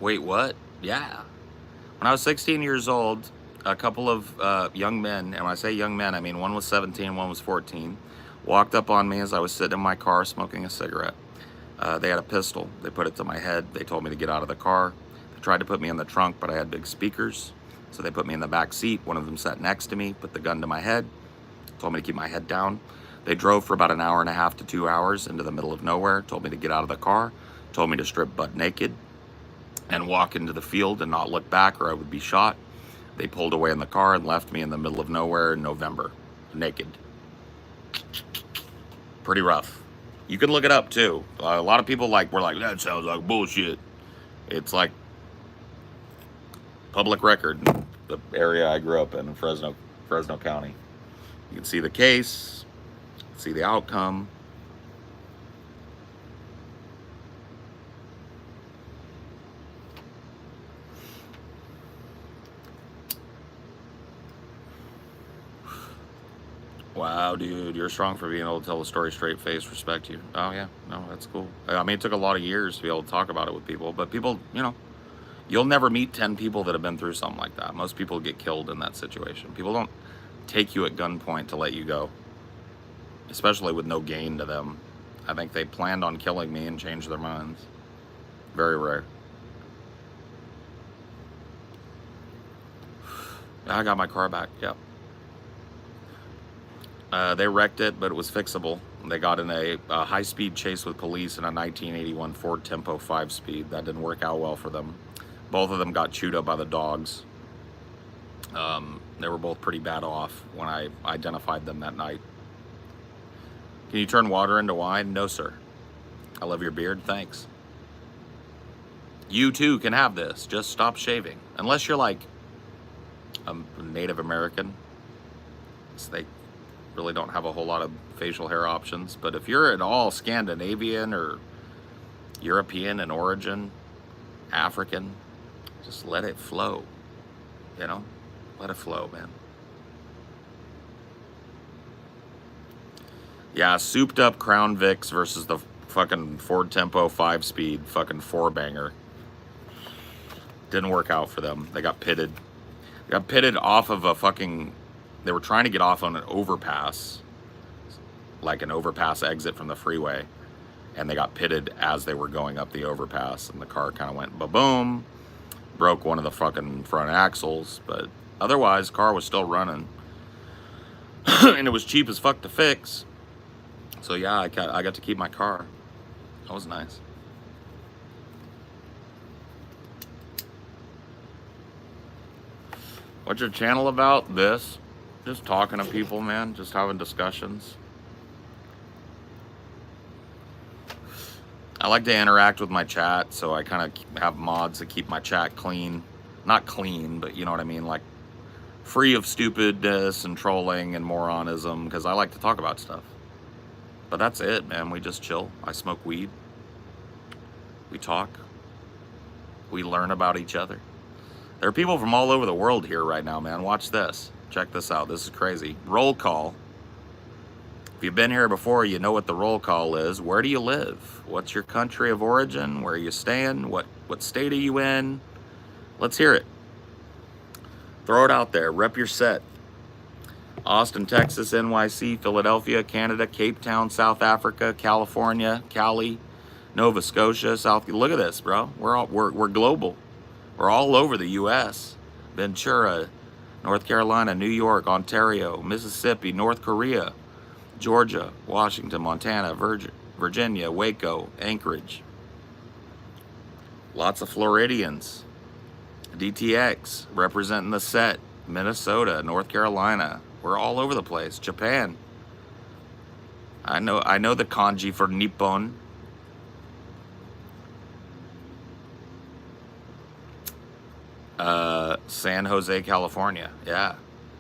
Wait, what? Yeah. When I was 16 years old, a couple of young men, and when I say young men, I mean one was 17, one was 14, walked up on me as I was sitting in my car smoking a cigarette. They had a pistol. They put it to my head. They told me to get out of the car. They tried to put me in the trunk, but I had big speakers. So they put me in the back seat. One of them sat next to me, put the gun to my head, told me to keep my head down. They drove for about an hour and a half to 2 hours into the middle of nowhere, told me to get out of the car, told me to strip butt naked and walk into the field and not look back or I would be shot. They pulled away in the car and left me in the middle of nowhere in November, naked. Pretty rough. You can look it up too. A lot of people were like, that sounds like bullshit. It's like public record in the area I grew up in Fresno Fresno County. You can see the case, see the outcome. Wow, dude, you're strong for being able to tell the story straight face, respect you. Oh, yeah, no, that's cool. I mean, it took a lot of years to be able to talk about it with people, but people, you know, you'll never meet 10 people that have been through something like that. Most people get killed in that situation. People don't take you at gunpoint to let you go, especially with no gain to them. I think they planned on killing me and changed their minds. Very rare. I got my car back, yep. They wrecked it, but it was fixable. They got in a high-speed chase with police in a 1981 Ford Tempo 5-speed. That didn't work out well for them. Both of them got chewed up by the dogs. They were both pretty bad off when I identified them that night. Can you turn water into wine? No, sir. I love your beard. Thanks. You, too, can have this. Just stop shaving. Unless you're like a Native American. So they really don't have a whole lot of facial hair options. But if you're at all Scandinavian or European in origin, African, just let it flow, you know? Let it flow, man. Yeah, souped up Crown Vics versus the fucking Ford Tempo 5-speed fucking 4-banger. Didn't work out for them. They got pitted. They got pitted off of a fucking... They were trying to get off on an overpass, like an overpass exit from the freeway, and they got pitted as they were going up the overpass, and the car kind of went ba-boom, broke one of the fucking front axles, but otherwise, car was still running, and it was cheap as fuck to fix. So yeah, I got to keep my car. That was nice. What's your channel about? This. Just talking to people, man. Just having discussions. I like to interact with my chat, so I kind of have mods that keep my chat clean. Not clean, but you know what I mean? Like, free of stupidness and trolling and moronism, because I like to talk about stuff. But that's it, man. We just chill. I smoke weed. We talk. We learn about each other. There are people from all over the world here right now, man. Watch this. Check this out. This is crazy. Roll call. If you've been here before, you know what the roll call is. Where do you live? What's your country of origin? Where are you staying? What state are you in? Let's hear it. Throw it out there. Rep your set. Austin, Texas, NYC, Philadelphia, Canada, Cape Town, South Africa, California, Cali, Nova Scotia, South. Look at this, bro. We're global. We're all over the U.S. Ventura, North Carolina, New York, Ontario, Mississippi, North Korea, Georgia, Washington, Montana, Virginia, Waco, Anchorage. Lots of Floridians. DTX representing the set. Minnesota, North Carolina. We're all over the place. Japan. I know the kanji for Nippon. San Jose, California. Yeah,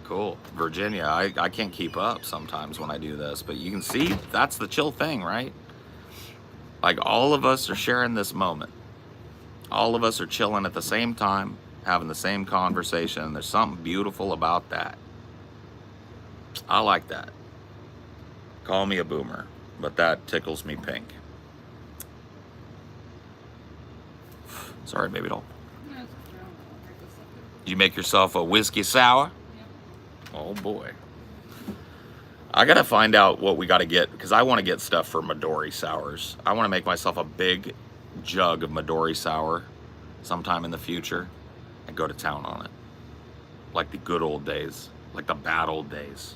cool. Virginia. I can't keep up sometimes when I do this, but you can see that's the chill thing, right? Like, all of us are sharing this moment. All of us are chilling at the same time, having the same conversation. There's something beautiful about that. I like that. Call me a boomer, but that tickles me pink. Sorry, baby doll. You make yourself a whiskey sour? Oh boy. I gotta find out what we gotta get, because I want to get stuff for Midori sours. I want to make myself a big jug of Midori sour sometime in the future and go to town on it. Like the good old days. Like the bad old days.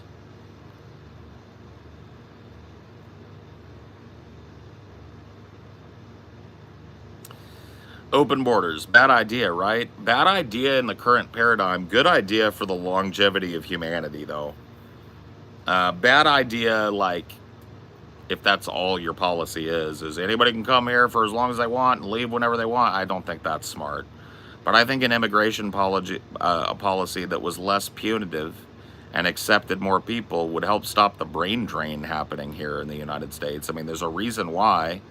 Open borders, bad idea, right? Bad idea in the current paradigm. Good idea for the longevity of humanity, though. Bad idea, like, if that's all your policy is anybody can come here for as long as they want and leave whenever they want. I don't think that's smart. But I think an immigration policy that was less punitive and accepted more people would help stop the brain drain happening here in the United States. I mean, there's a reason why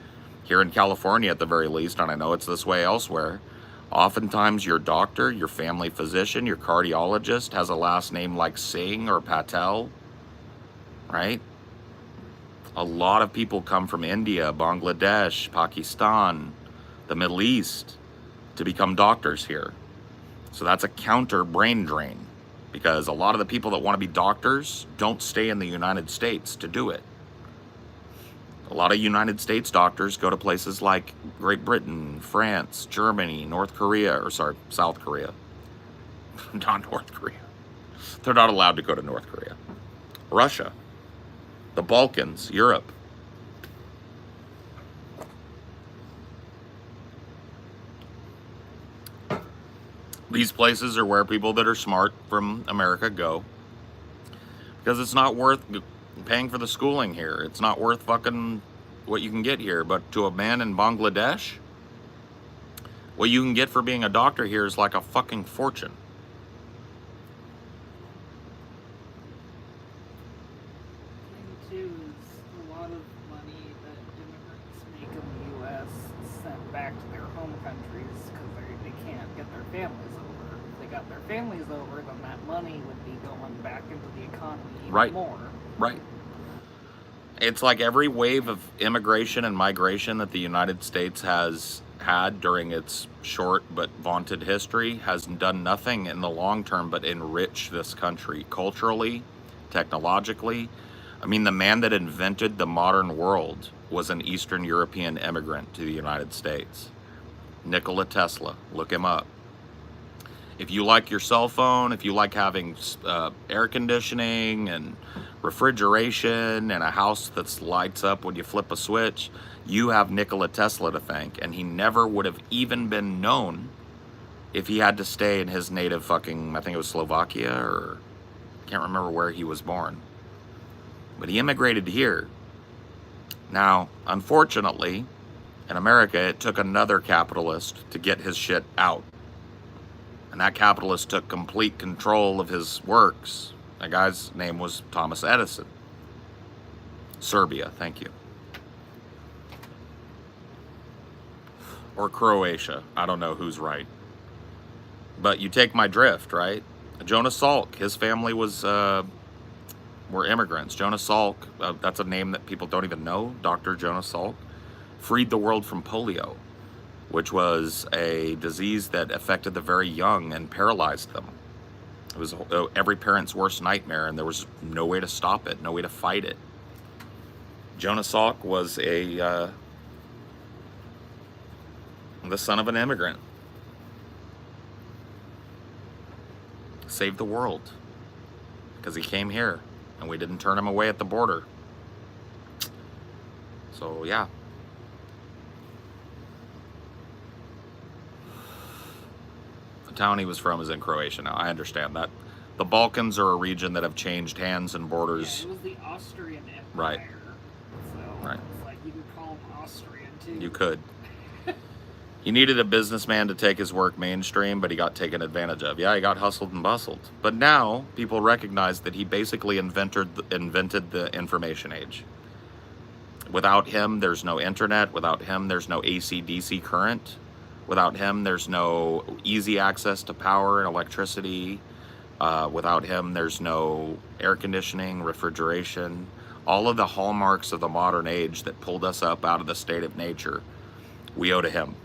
here in California at the very least, and I know it's this way elsewhere, oftentimes your doctor, your family physician, your cardiologist has a last name like Singh or Patel, right? A lot of people come from India, Bangladesh, Pakistan, the Middle East to become doctors here. So that's a counter brain drain, because a lot of the people that want to be doctors don't stay in the United States to do it. A lot of United States doctors go to places like Great Britain, France, Germany, North Korea, or sorry, South Korea. Not North Korea. They're not allowed to go to North Korea. Russia, the Balkans, Europe. These places are where people that are smart from America go, because it's not worth paying for the schooling here. It's not worth fucking what you can get here. But to a man in Bangladesh, what you can get for being a doctor here is like a fucking fortune. Thing too is a lot of money that immigrants make in the U.S. is sent back to their home countries because they can't get their families over. If they got their families over, then that money would be going back into the economy even Right. more. Right. It's like every wave of immigration and migration that the United States has had during its short but vaunted history has done nothing in the long term but enrich this country culturally, technologically. I mean, the man that invented the modern world was an Eastern European immigrant to the United States. Nikola Tesla. Look him up. If you like your cell phone, if you like having air conditioning and refrigeration and a house that lights up when you flip a switch, you have Nikola Tesla to thank. And he never would have even been known if he had to stay in his native fucking, I think it was Slovakia, or I can't remember where he was born. But he immigrated here. Now, unfortunately, in America, it took another capitalist to get his shit out. And that capitalist took complete control of his works. That guy's name was Thomas Edison. Serbia, thank you. Or Croatia. I don't know who's right. But you take my drift, right? Jonas Salk, his family were immigrants. Jonas Salk, that's a name that people don't even know. Dr. Jonas Salk freed the world from polio, which was a disease that affected the very young and paralyzed them. It was every parent's worst nightmare, and there was no way to stop it, no way to fight it. Jonas Salk was the son of an immigrant. Saved the world because he came here, and we didn't turn him away at the border. So yeah. The town he was from is in Croatia now. I understand that. The Balkans are a region that have changed hands and borders. Yeah, it was the Austrian Empire. Right. So Right. it's like you could call him Austrian too. You could. He needed a businessman to take his work mainstream, but he got taken advantage of. Yeah, he got hustled and bustled. But now people recognize that he basically invented the information age. Without him, there's no internet. Without him, there's no AC/DC current. Without him, there's no easy access to power and electricity. Without him, there's no air conditioning, refrigeration. All of the hallmarks of the modern age that pulled us up out of the state of nature, we owe to him.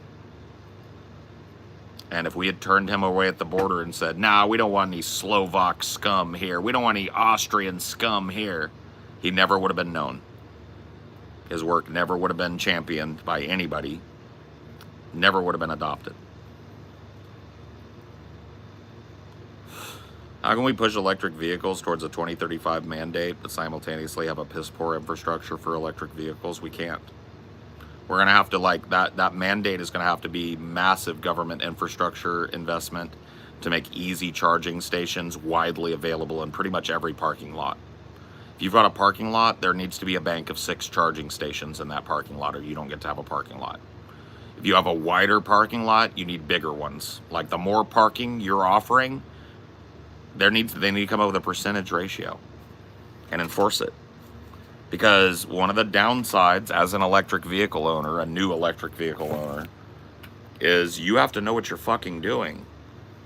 And if we had turned him away at the border and said, nah, we don't want any Slovak scum here, we don't want any Austrian scum here, he never would have been known. His work never would have been championed by anybody. Never would have been adopted. How can we push electric vehicles towards a 2035 mandate but simultaneously have a piss poor infrastructure for electric vehicles? We can't. We're going to have to, like, that mandate is going to have to be massive government infrastructure investment to make easy charging stations widely available in pretty much every parking lot. If you've got a parking lot, there needs to be a bank of 6 charging stations in that parking lot, or you don't get to have a parking lot. If you have a wider parking lot, you need bigger ones. Like, the more parking you're offering, They need to come up with a percentage ratio and enforce it. Because one of the downsides as an electric vehicle owner, a new electric vehicle owner, is you have to know what you're fucking doing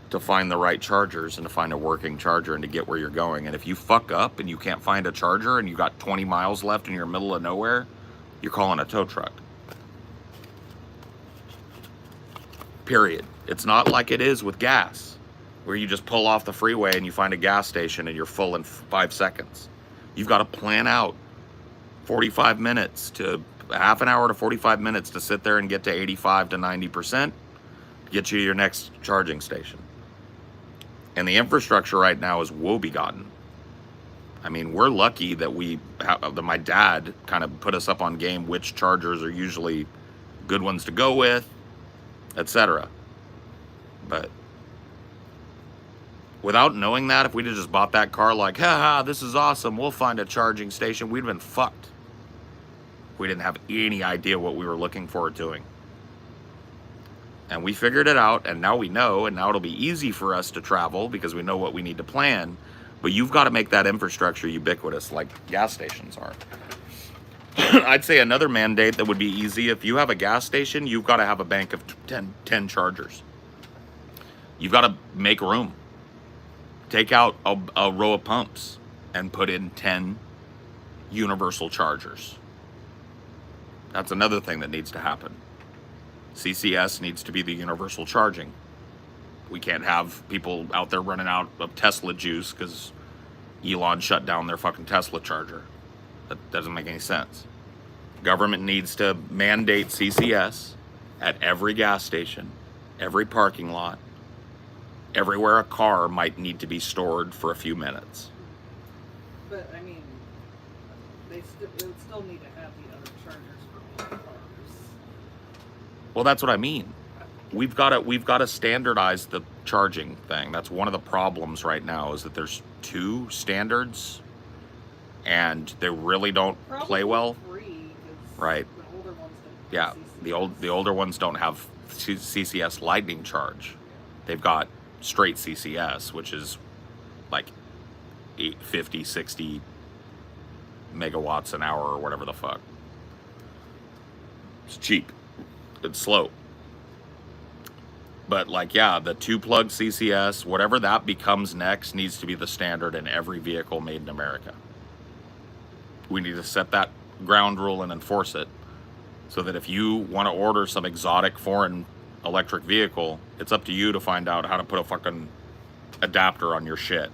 to find the right chargers and to find a working charger and to get where you're going. And if you fuck up and you can't find a charger and you got 20 miles left and you're in the middle of nowhere, you're calling a tow truck. Period. It's not like it is with gas, where you just pull off the freeway and you find a gas station and you're full in 5 seconds. You've got to plan out 45 minutes to half an hour to 45 minutes to sit there and get to 85 to 90% to get you to your next charging station. And the infrastructure right now is woe-begotten. I mean, we're lucky that that my dad kind of put us up on game which chargers are usually good ones to go with, etc. But without knowing that, if we'd have just bought that car like, haha, this is awesome, we'll find a charging station, we'd have been fucked. We didn't have any idea what we were looking forward to doing. And we figured it out, and now we know, and now it'll be easy for us to travel because we know what we need to plan. But you've got to make that infrastructure ubiquitous like gas stations are. I'd say another mandate that would be easy, if you have a gas station, you've got to have a bank of 10 chargers. You've got to make room. Take out a row of pumps and put in 10 universal chargers. That's another thing that needs to happen. CCS needs to be the universal charging. We can't have people out there running out of Tesla juice because Elon shut down their fucking Tesla charger. That doesn't make any sense. Government needs to mandate CCS at every gas station, every parking lot, everywhere a car might need to be stored for a few minutes. But I mean, they would still need to have the other chargers for all cars. Well, that's what I mean. We've got to standardize the charging thing. That's one of the problems right now, is that there's 2 standards and they really don't play well. 3, right. The older ones don't Yeah, have CCS. the older ones don't have CCS lightning charge. They've got straight CCS, which is like 50, 60 megawatts an hour or whatever the fuck. It's cheap. It's slow. But like, yeah, the 2-plug CCS, whatever that becomes next, needs to be the standard in every vehicle made in America. We need to set that ground rule and enforce it, so that if you want to order some exotic foreign electric vehicle, it's up to you to find out how to put a fucking adapter on your shit.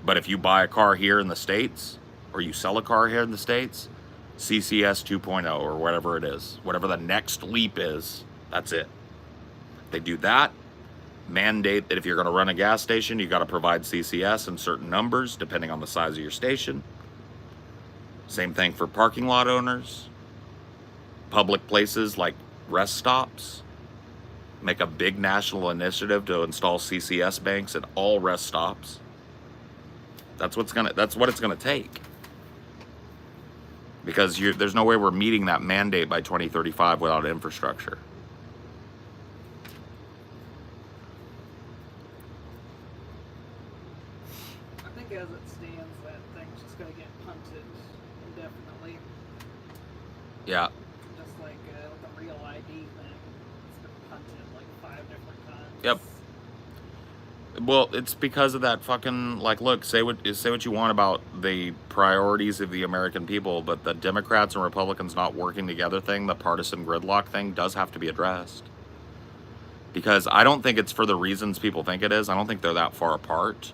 But if you buy a car here in the States, or you sell a car here in the States, CCS 2.0 or whatever it is, whatever the next leap is, that's it. They do that, mandate that if you're going to run a gas station, you got to provide CCS in certain numbers depending on the size of your station. Same thing for parking lot owners. Public places like rest stops. Make a big national initiative to install CCS banks at all rest stops. That's what it's gonna take. Because there's no way we're meeting that mandate by 2035 without infrastructure. I think as it stands, that thing's just going to get punted indefinitely. Yeah. Just like with the real ID thing. It's been punted like 5 different times. Yep. Well, it's because of that fucking, like, look, say what you want about the priorities of the American people, but the Democrats and Republicans not working together thing, the partisan gridlock thing, does have to be addressed. Because I don't think it's for the reasons people think it is. I don't think they're that far apart.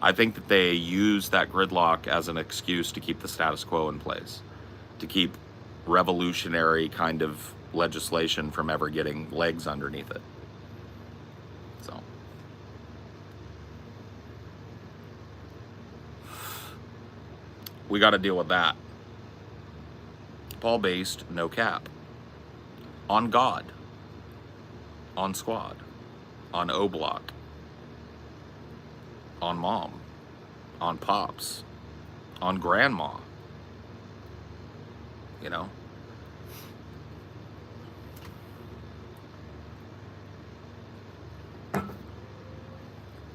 I think that they use that gridlock as an excuse to keep the status quo in place, to keep revolutionary kind of legislation from ever getting legs underneath it. So. We got to deal with that. Paul-based, no cap. On God. On squad. On O-block. On mom. On pops. On grandma. You know?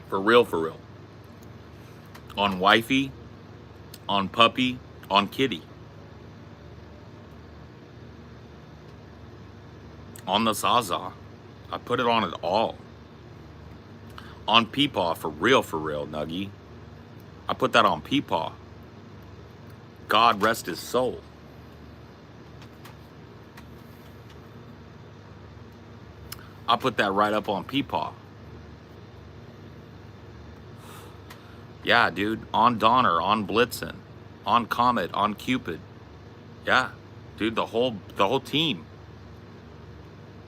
For real, for real. on wifey, on puppy, on kitty, on the Zaza. I put it on it all. On Peepaw, for real, Nuggy. I put that on Peepaw. God rest his soul. I put that right up on Peepaw. Yeah, dude. On Donner, on Blitzen, on Comet, on Cupid. Yeah, dude, the whole team.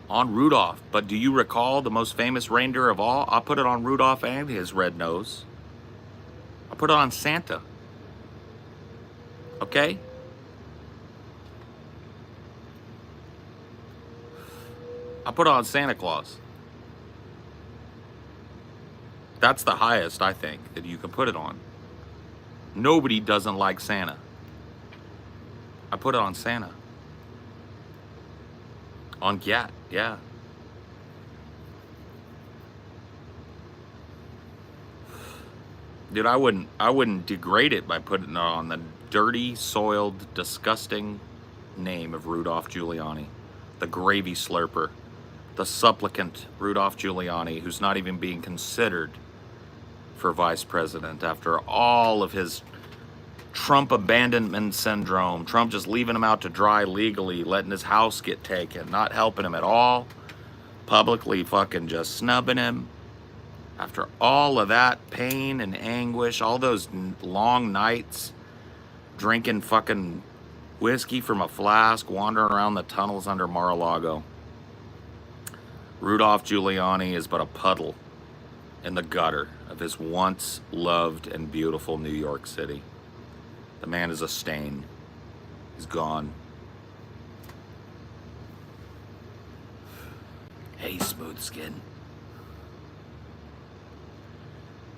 On Rudolph. But do you recall the most famous reindeer of all? I put it on Rudolph and his red nose. I put it on Santa. Okay? I put it on Santa Claus. That's the highest, I think, that you can put it on. Nobody doesn't like Santa. I put it on Santa. On Gat, yeah. Dude, I wouldn't degrade it by putting it on the dirty, soiled, disgusting name of Rudolph Giuliani. The gravy slurper. The supplicant Rudolph Giuliani, who's not even being considered for vice president after all of his Trump abandonment syndrome. Trump just leaving him out to dry legally, letting his house get taken, not helping him at all, publicly fucking just snubbing him. After all of that pain and anguish, all those long nights drinking fucking whiskey from a flask, wandering around the tunnels under Mar-a-Lago. Rudolph Giuliani is but a puddle in the gutter of his once loved and beautiful New York City. The man is a stain. He's gone. Hey, smooth skin.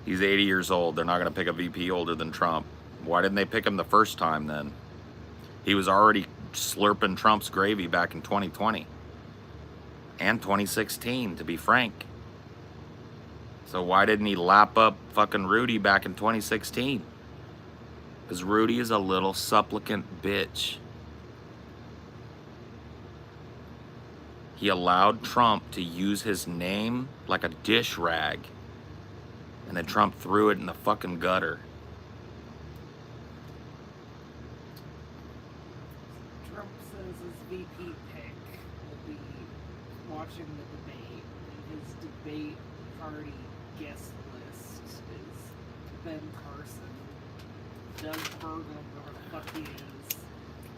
He's 80 years old. They're not going to pick a VP older than Trump. Why didn't they pick him the first time then? He was already slurping Trump's gravy back in 2020. And 2016, to be frank. So why didn't he lap up fucking Rudy back in 2016? Because Rudy is a little supplicant bitch. He allowed Trump to use his name like a dish rag. And then Trump threw it in the fucking gutter. Trump says his VP pick will be watching the debate, and his debate party guest list is Ben Carson, Doug Burgum, whoever the fuck he is.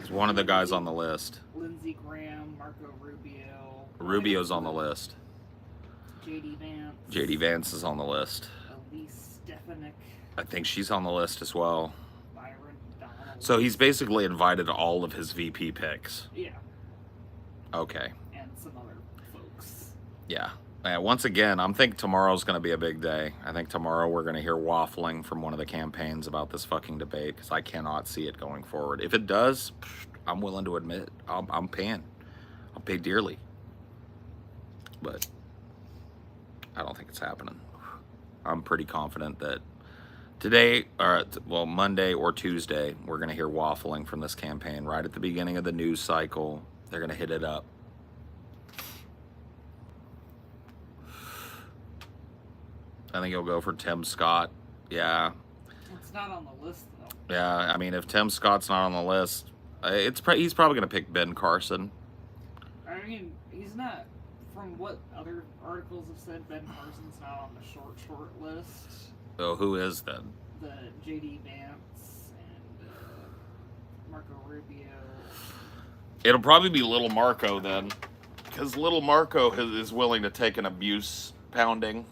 He's one of the guys on the list. Lindsey Graham, Marco Rubio. Rubio's on the list. JD Vance. JD Vance is on the list. Elise Stefanik. I think she's on the list as well. Byron Donald. So he's basically invited all of his VP picks. Yeah. Okay. And some other folks. Yeah. Once again, I'm thinking tomorrow's going to be a big day. I think tomorrow we're going to hear waffling from one of the campaigns about this fucking debate because I cannot see it going forward. If it does, I'm willing to admit I'm paying. I'll pay dearly. But I don't think it's happening. I'm pretty confident that today, or well, Monday or Tuesday, we're going to hear waffling from this campaign right at the beginning of the news cycle. They're going to hit it up. I think he'll go for Tim Scott. Yeah. It's not on the list, though. Yeah, I mean, if Tim Scott's not on the list, he's probably going to pick Ben Carson. I mean, he's not, from what other articles have said, Ben Carson's not on the short list. Oh, who is then? The JD Vance and Marco Rubio. It'll probably be Little Marco then, because Little Marco is willing to take an abuse pounding,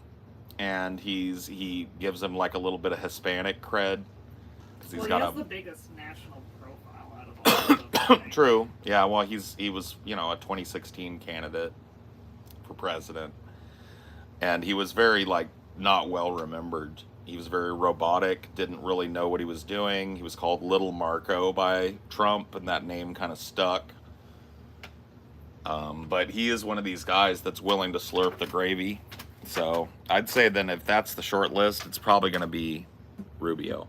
and he gives him like a little bit of Hispanic cred. Well, he has the biggest national profile out of all of them. True. Yeah. Well, he was a 2016 candidate for president, and he was very not well remembered. He was very robotic, didn't really know what he was doing. He was called Little Marco by Trump, and that name kind of stuck. But he is one of these guys that's willing to slurp the gravy. So I'd say then if that's the short list, it's probably going to be Rubio.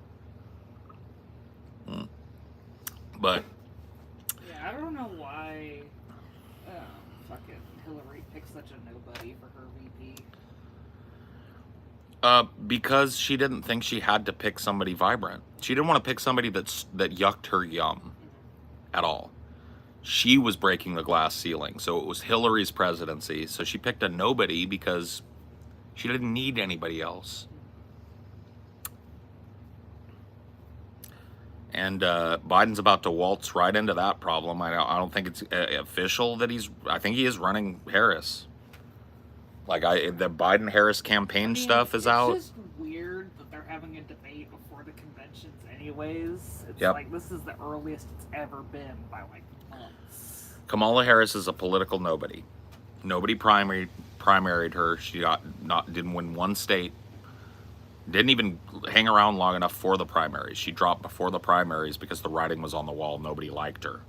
But Yeah, I don't know why fucking Hillary picked such a nobody for her VP. because she didn't think she had to pick somebody vibrant. She didn't want to pick somebody that yucked her yum at all. She was breaking the glass ceiling, so it was Hillary's presidency. So she picked a nobody because she didn't need anybody else. And Biden's about to waltz right into that problem. I don't think it's official that I think he is running Harris. Like the Biden-Harris campaign stuff is out. It's just weird that they're having a debate before the conventions anyways. It's Yep. like this is the earliest it's ever been by like months. Kamala Harris is a political nobody. Nobody primaried her. She didn't win one state. Didn't even hang around long enough for the primaries. She dropped before the primaries because the writing was on the wall. Nobody liked her.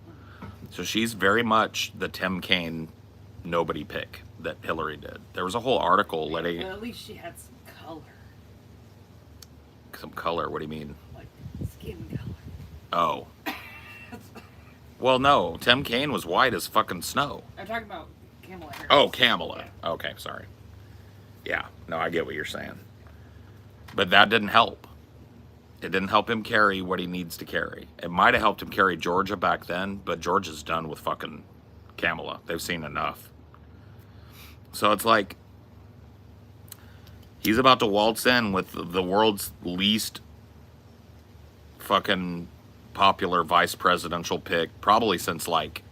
So she's very much the Tim Kaine nobody pick that Hillary did. There was a whole article letting... But at least she had some color. Some color? What do you mean? Like skin color. Oh. Well, no. Tim Kaine was white as fucking snow. I'm talking about Kamala Harris. Oh, Kamala. Yeah. Okay, sorry. Yeah. No, I get what you're saying. But that didn't help. It didn't help him carry what he needs to carry. It might have helped him carry Georgia back then, but Georgia's done with fucking Kamala. They've seen enough. So it's like he's about to waltz in with the world's least fucking popular vice presidential pick, probably since like,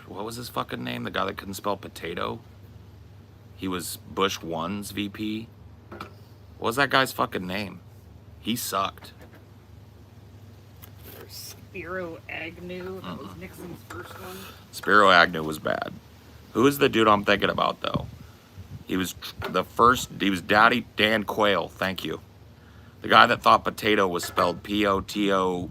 what was his fucking name? The guy that couldn't spell potato? He was Bush 1's VP. What was that guy's fucking name? He sucked. Spiro Agnew. That was Nixon's first one. Spiro Agnew was bad. Who is the dude I'm thinking about, though? He was Daddy Dan Quayle. Thank you. The guy that thought potato was spelled Potoe.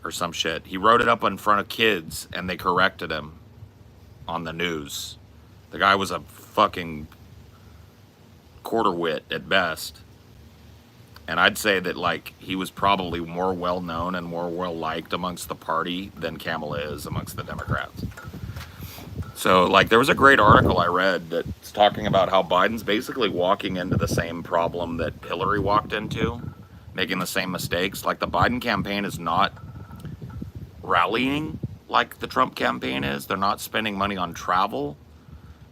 Or some shit. He wrote it up in front of kids, and they corrected him on the news. The guy was a fucking quarter wit at best. And I'd say that, like, he was probably more well-known and more well-liked amongst the party than Kamala is amongst the Democrats. So, like, there was a great article I read that's talking about how Biden's basically walking into the same problem that Hillary walked into, making the same mistakes. Like, the Biden campaign is not rallying like the Trump campaign is. They're not spending money on travel.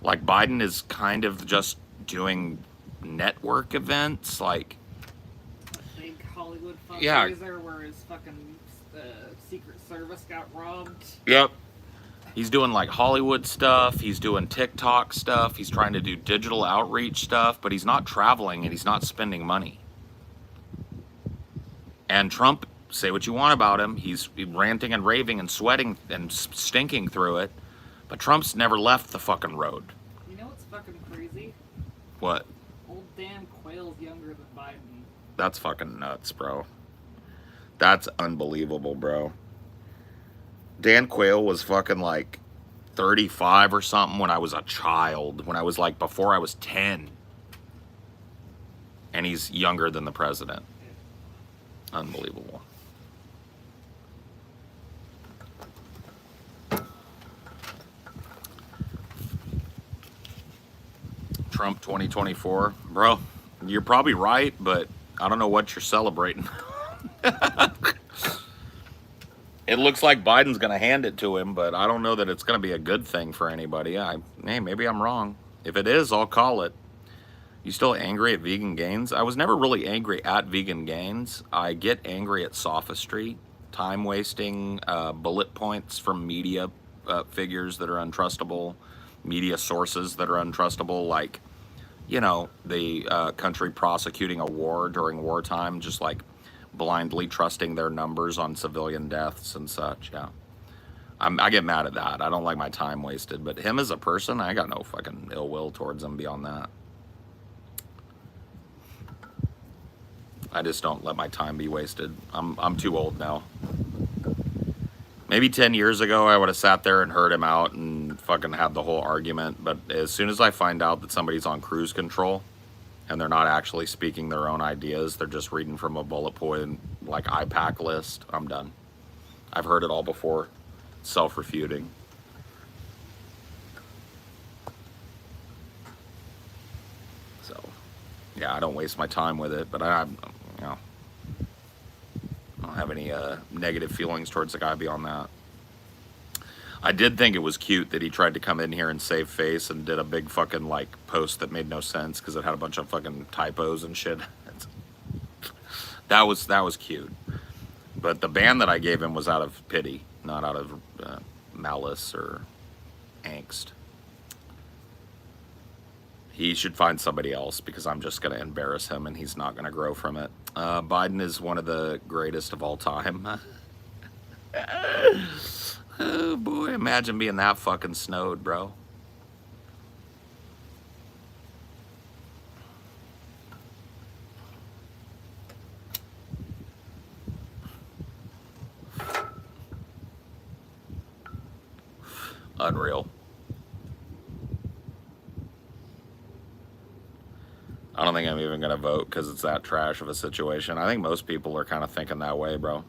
Like, Biden is kind of just doing network events, like... Big Hollywood fundraiser Yeah. where his fucking Secret Service got robbed. Yep. He's doing like Hollywood stuff. He's doing TikTok stuff. He's trying to do digital outreach stuff, but he's not traveling and he's not spending money. And Trump, say what you want about him, he's ranting and raving and sweating and stinking through it, but Trump's never left the fucking road. You know what's fucking crazy? What? Old Dan Quayle's younger than Biden. That's fucking nuts, bro. That's unbelievable, bro. Dan Quayle was fucking like 35 or something when I was a child, when I was like before I was 10. And he's younger than the president. Unbelievable. Trump 2024. Bro, you're probably right, but I don't know what you're celebrating. It looks like Biden's going to hand it to him, but I don't know that it's going to be a good thing for anybody. Hey, maybe I'm wrong. If it is, I'll call it. You still angry at vegan gains? I was never really angry at vegan gains. I get angry at sophistry, time wasting, bullet points from media figures that are untrustable, media sources that are untrustable, like, you know, the country prosecuting a war during wartime, just like blindly trusting their numbers on civilian deaths and such. Yeah, I get mad at that. I don't like my time wasted, but him as a person, I got no fucking ill will towards him beyond that. I just don't let my time be wasted. I'm too old now. Maybe 10 years ago, I would have sat there and heard him out and fucking had the whole argument, but as soon as I find out that somebody's on cruise control and they're not actually speaking their own ideas, they're just reading from a bullet point, like IPAC list, I'm done. I've heard it all before. Self-refuting. So, yeah, I don't waste my time with it, but I don't have any negative feelings towards the guy beyond that. I did think it was cute that he tried to come in here and save face and did a big fucking like post that made no sense because it had a bunch of fucking typos and shit. That was cute. But the ban that I gave him was out of pity, not out of malice or angst. He should find somebody else because I'm just going to embarrass him and he's not going to grow from it. Biden is one of the greatest of all time. Oh boy, imagine being that fucking snowed, bro. Unreal. I don't think I'm even going to vote because it's that trash of a situation. I think most people are kind of thinking that way, bro.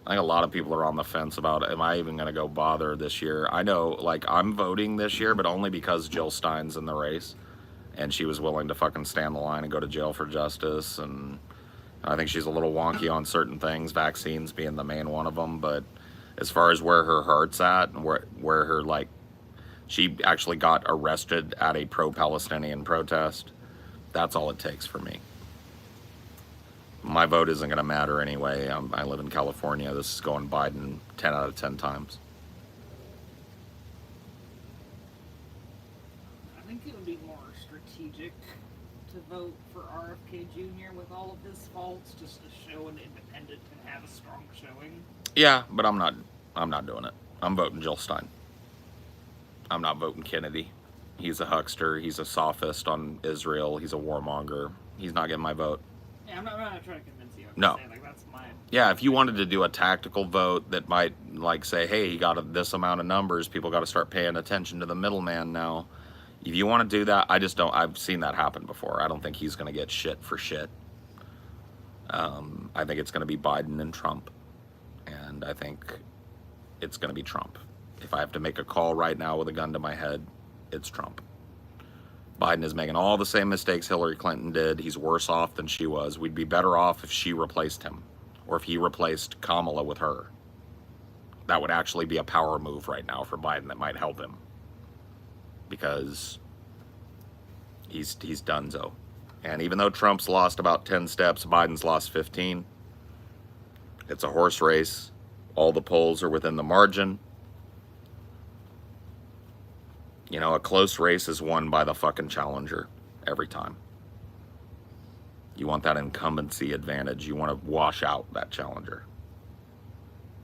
I think a lot of people are on the fence about, am I even going to go bother this year? I know, like, I'm voting this year, but only because Jill Stein's in the race. And she was willing to fucking stand the line and go to jail for justice. And I think she's a little wonky on certain things, vaccines being the main one of them. But as far as where her heart's at and where her, like, she actually got arrested at a pro-Palestinian protest, that's all it takes for me. My vote isn't going to matter anyway. I live in California. This is going Biden 10 out of 10 times. I think it would be more strategic to vote for RFK Jr. with all of his faults, just to show an independent and have a strong showing. Yeah, but I'm not doing it. I'm voting Jill Stein. I'm not voting Kennedy. He's a huckster. He's a sophist on Israel. He's a warmonger. He's not getting my vote. Yeah, I'm not trying to convince you. I'm No. just saying, like, that's my... Yeah, if you wanted to do a tactical vote that might, like, say, hey, you got this amount of numbers, people got to start paying attention to the middleman now. If you want to do that, I just don't. I've seen that happen before. I don't think he's going to get shit for shit. I think it's going to be Biden and Trump. And I think it's going to be Trump. If I have to make a call right now with a gun to my head, it's Trump. Biden is making all the same mistakes Hillary Clinton did. He's worse off than she was. We'd be better off if she replaced him, or if he replaced Kamala with her. That would actually be a power move right now for Biden that might help him, because he's donezo. And even though Trump's lost about 10 steps, Biden's lost 15. It's a horse race. All the polls are within the margin. You know, a close race is won by the fucking challenger every time. You want that incumbency advantage. You want to wash out that challenger.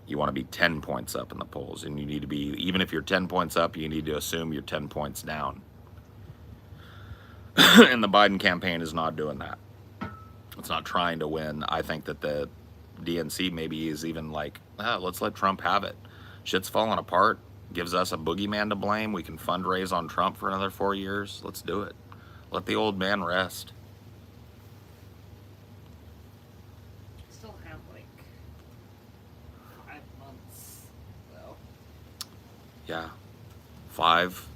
You want to be 10 points up in the polls, and you need to be, even if you're 10 points up, you need to assume you're 10 points down. And the Biden campaign is not doing that. It's not trying to win. I think that the DNC maybe is even like, let's let Trump have it. Shit's falling apart. Gives us a boogeyman to blame. We can fundraise on Trump for another 4 years. Let's do it. Let the old man rest. Still have like 5 months, though. Yeah. 5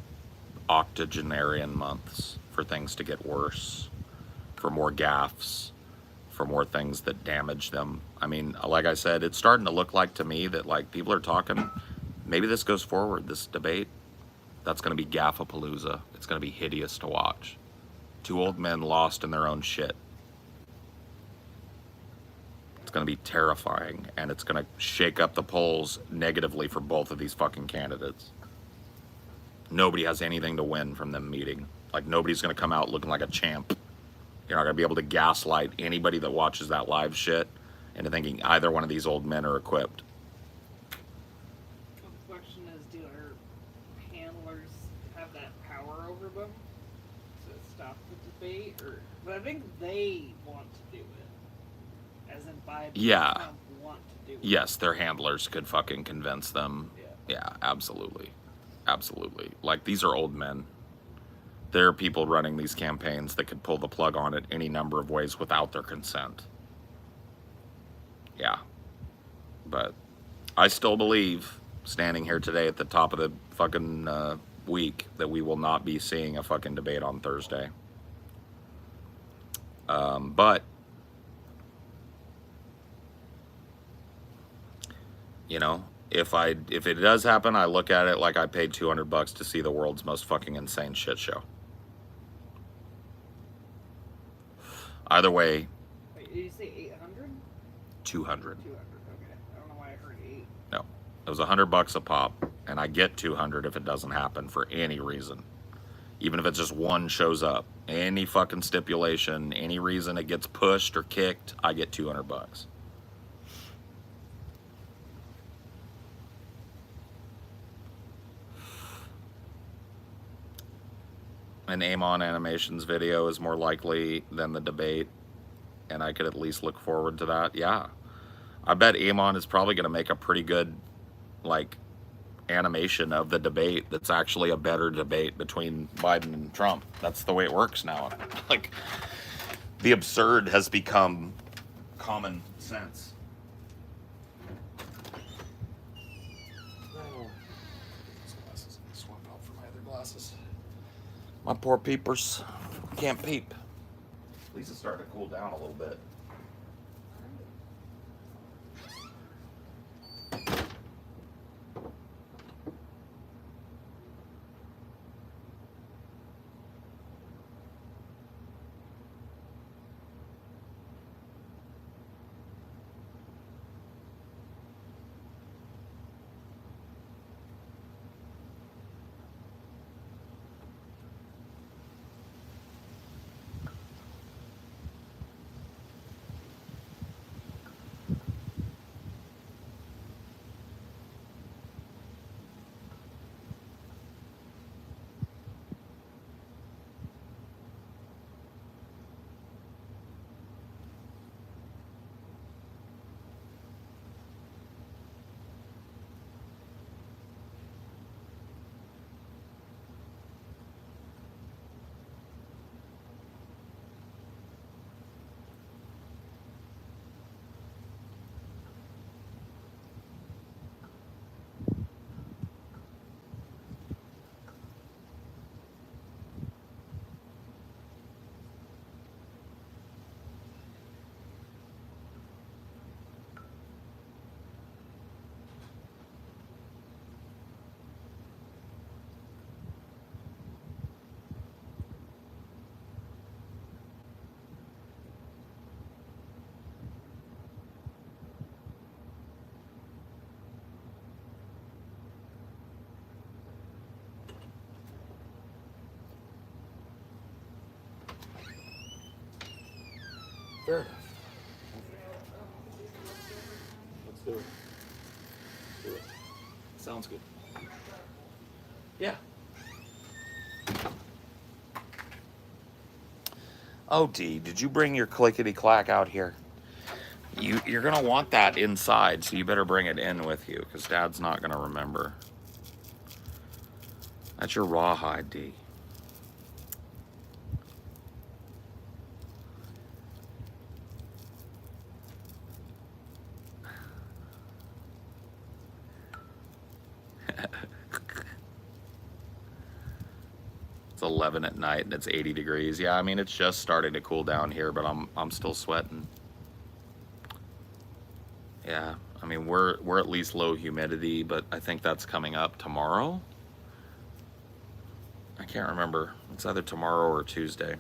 octogenarian months for things to get worse, for more gaffes, for more things that damage them. I mean, like I said, it's starting to look like to me that like people are talking. Maybe this goes forward, this debate. That's going to be gaffapalooza. It's going to be hideous to watch. 2 old men lost in their own shit. It's going to be terrifying, and it's going to shake up the polls negatively for both of these fucking candidates. Nobody has anything to win from them meeting. Like, nobody's going to come out looking like a champ. You're not going to be able to gaslight anybody that watches that live shit into thinking either one of these old men are equipped. But I think they want to do it. As in Biden Yeah. and Trump want to do it. Yes, their handlers could fucking convince them. Yeah. Yeah, absolutely. Absolutely. Like, these are old men. There are people running these campaigns that could pull the plug on it any number of ways without their consent. Yeah. But I still believe, standing here today at the top of the fucking week, that we will not be seeing a fucking debate on Thursday. But, you know, if it does happen, I look at it like I paid $200 to see the world's most fucking insane shit show. Either way. Wait, did you say 800? 200. 200. Okay. I don't know why I heard 8. No, it was $100 a pop, and I get 200 if it doesn't happen for any reason. Even if it's just one shows up, any fucking stipulation, any reason it gets pushed or kicked, I get $200. An Amon Animations video is more likely than the debate, and I could at least look forward to that. Yeah, I bet Amon is probably going to make a pretty good, like, animation of the debate that's actually a better debate between Biden and Trump. That's the way it works now. Like, the absurd has become common sense. Swap out for my other glasses. My poor peepers can't peep. At least it's starting to cool down a little bit. Fair enough. Let's do it. Let's do it. Sounds good. Yeah. Oh, Dee, did you bring your clickety-clack out here? You're going to want that inside, so you better bring it in with you, because Dad's not going to remember. That's your rawhide, Dee. It's 11 at night and it's 80 degrees. Yeah, I mean, it's just starting to cool down here, but I'm still sweating. Yeah, I mean, we're at least low humidity, but I think that's coming up tomorrow. I can't remember. It's either tomorrow or Tuesday.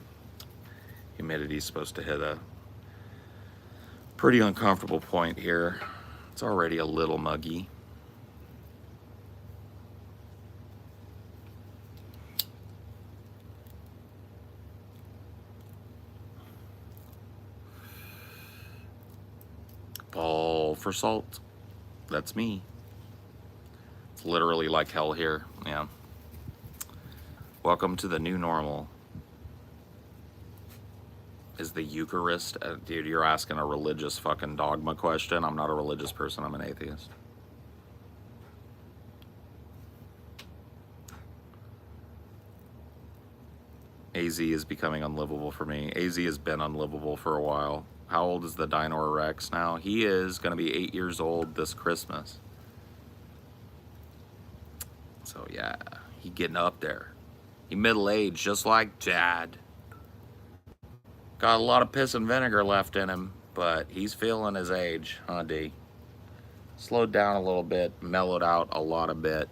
Humidity's supposed to hit a pretty uncomfortable point here. It's already a little muggy. Ball for salt. That's me. It's literally like hell here. Yeah. Welcome to the new normal. Is the Eucharist? Dude, you're asking a religious fucking dogma question. I'm not a religious person. I'm an atheist. AZ is becoming unlivable for me. AZ has been unlivable for a while. How old is the Dino Rex now? He is going to be 8 years old this Christmas. So yeah, he getting up there. He middle-aged just like Dad. Got a lot of piss and vinegar left in him, but he's feeling his age, huh, D? Slowed down a little bit, mellowed out a lot a bit.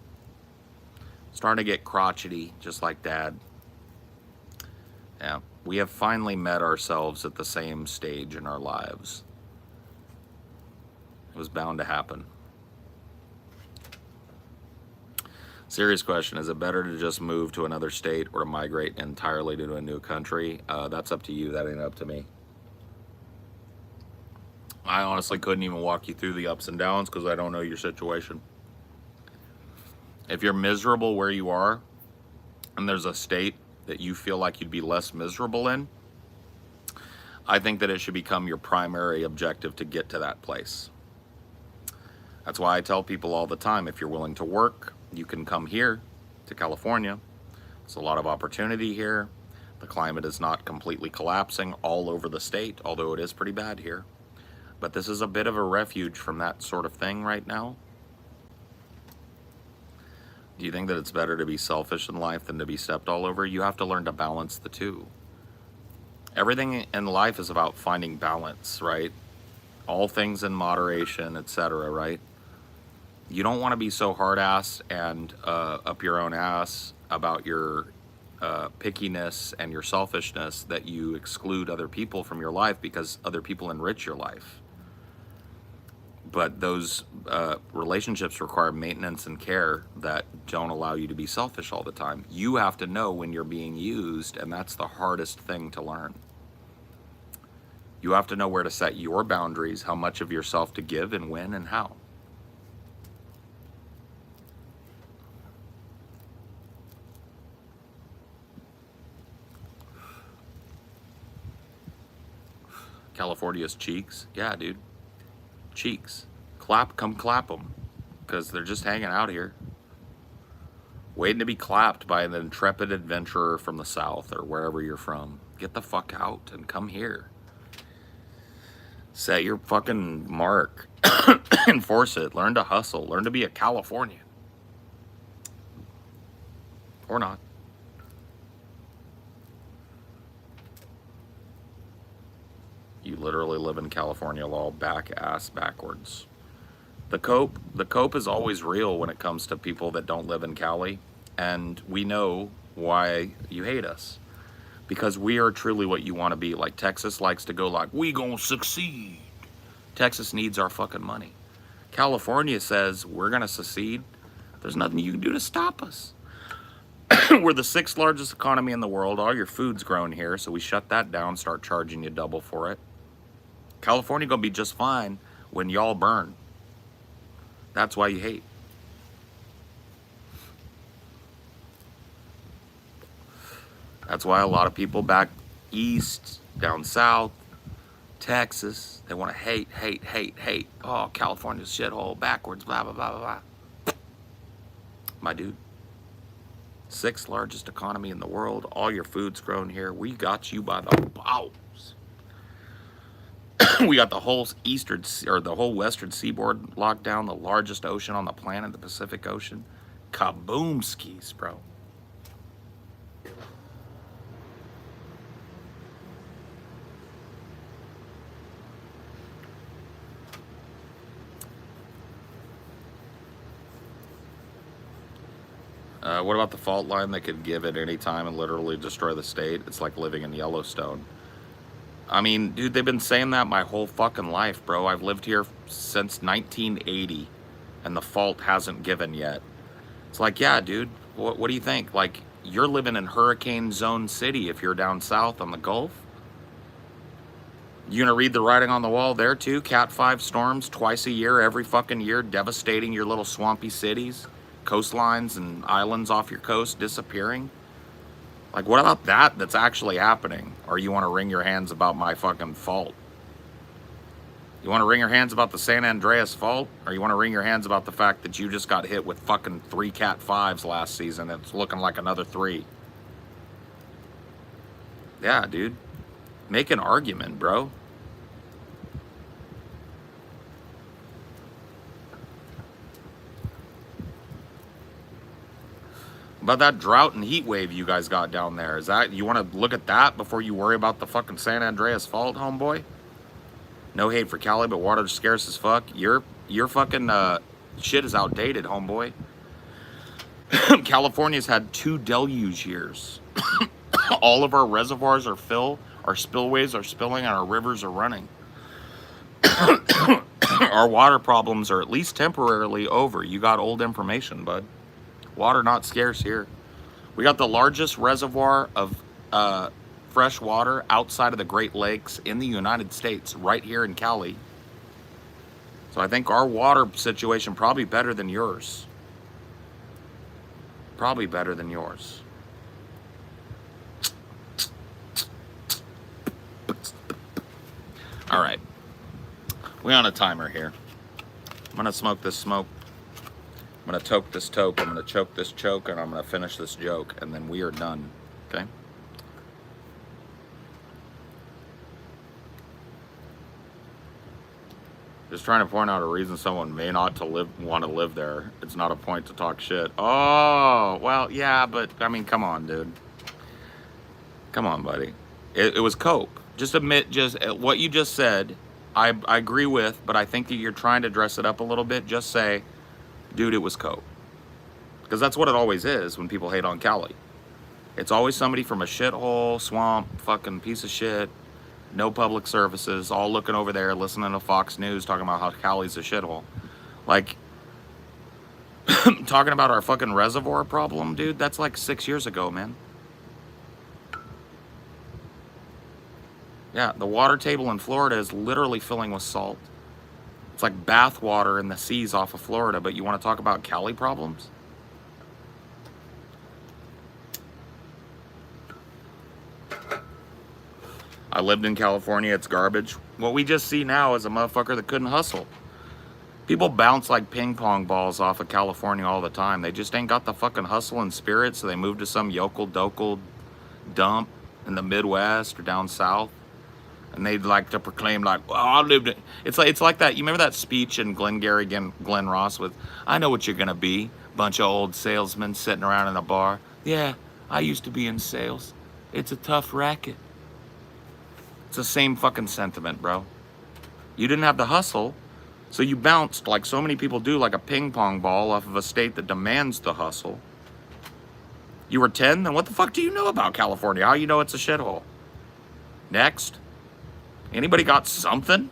Starting to get crotchety, just like Dad. Yeah, we have finally met ourselves at the same stage in our lives. It was bound to happen. Serious question, is it better to just move to another state or to migrate entirely to a new country? That's up to you, that ain't up to me. I honestly couldn't even walk you through the ups and downs because I don't know your situation. If you're miserable where you are, and there's a state that you feel like you'd be less miserable in, I think that it should become your primary objective to get to that place. That's why I tell people all the time, if you're willing to work, you can come here to California. There's a lot of opportunity here. The climate is not completely collapsing all over the state, although it is pretty bad here. But this is a bit of a refuge from that sort of thing right now. Do you think that it's better to be selfish in life than to be stepped all over? You have to learn to balance the two. Everything in life is about finding balance, right? All things in moderation, etc., right? You don't want to be so hard-ass and up your own ass about your pickiness and your selfishness that you exclude other people from your life because other people enrich your life. But those relationships require maintenance and care that don't allow you to be selfish all the time. You have to know when you're being used, and that's the hardest thing to learn. You have to know where to set your boundaries, how much of yourself to give, and when and how. California's cheeks? Yeah, dude. Cheeks. Come clap them. Because they're just hanging out here. Waiting to be clapped by an intrepid adventurer from the south or wherever you're from. Get the fuck out and come here. Set your fucking mark. Enforce it. Learn to hustle. Learn to be a Californian. Or not. You literally live in California law ass backwards. The cope is always real when it comes to people that don't live in Cali, and we know why you hate us. Because we are truly what you want to be. Like Texas likes to go like, we gonna succeed. Texas needs our fucking money. California says we're gonna succeed. There's nothing you can do to stop us. We're the 6th largest economy in the world. All your food's grown here, so we shut that down, start charging you double for it. California gonna be just fine when y'all burn. That's why you hate. That's why a lot of people back east, down south, Texas, they want to hate. Oh, California's shithole, backwards, blah, blah, blah, blah, blah. My dude, 6th largest economy in the world. All your food's grown here. We got you by the balls. We got the whole western seaboard locked down, the largest ocean on the planet, the Pacific Ocean. Kaboom skis, bro. What about the fault line that could give at any time and literally destroy the state? It's like living in Yellowstone. I mean, dude, they've been saying that my whole fucking life, bro. I've lived here since 1980, and the fault hasn't given yet. It's like, yeah, dude, what do you think? Like, you're living in hurricane zone city if you're down south on the Gulf. You gonna read the writing on the wall there, too? Cat 5 storms twice a year, every fucking year, devastating your little swampy cities. Coastlines and islands off your coast disappearing. Like, what about that that's actually happening? Or you want to wring your hands about my fucking fault? You want to wring your hands about the San Andreas fault? Or you want to wring your hands about the fact that you just got hit with fucking 3 Cat 5s last season? It's looking like another 3. Yeah, dude. Make an argument, bro. About that drought and heat wave you guys got down there. Is that, you want to look at that before you worry about the fucking San Andreas Fault, homeboy? No hate for Cali, but water's scarce as fuck. Your fucking shit is outdated, homeboy. California's had 2 deluge years. All of our reservoirs are full, our spillways are spilling, and our rivers are running. Our water problems are at least temporarily over. You got old information, bud. Water not scarce here. We got the largest reservoir of fresh water outside of the Great Lakes in the United States, right here in Cali. So I think our water situation probably better than yours. Probably better than yours. All right. We on a timer here. I'm gonna smoke this smoke. I'm gonna toke this toke. I'm gonna choke this choke, and I'm gonna finish this joke, and then we are done. Okay. Just trying to point out a reason someone may not want to live there. It's not a point to talk shit. Oh, well, yeah, but I mean, come on, dude. Come on, buddy. It was cope. Just admit, just what you just said. I agree with, but I think that you're trying to dress it up a little bit. Just say, dude, it was cope. Because that's what it always is when people hate on Cali. It's always somebody from a shithole, swamp, fucking piece of shit, no public services, all looking over there, listening to Fox News, talking about how Cali's a shithole. Like, talking about our fucking reservoir problem, dude, that's like 6 years ago, man. Yeah, the water table in Florida is literally filling with salt. It's like bath water in the seas off of Florida, but you want to talk about Cali problems? I lived in California, it's garbage. What we just see now is a motherfucker that couldn't hustle. People bounce like ping pong balls off of California all the time. They just ain't got the fucking hustle and spirit, so they move to some yokel-dokel dump in the Midwest or down south. And they'd like to proclaim like, well, I lived it. It's like that. You remember that speech in Glengarry, Glenn Ross with, I know what you're going to be. Bunch of old salesmen sitting around in a bar. Yeah, I used to be in sales. It's a tough racket. It's the same fucking sentiment, bro. You didn't have the hustle, so you bounced like so many people do, like a ping pong ball off of a state that demands the hustle. You were 10? Then what the fuck do you know about California? How you know it's a shithole? Next. Anybody got something?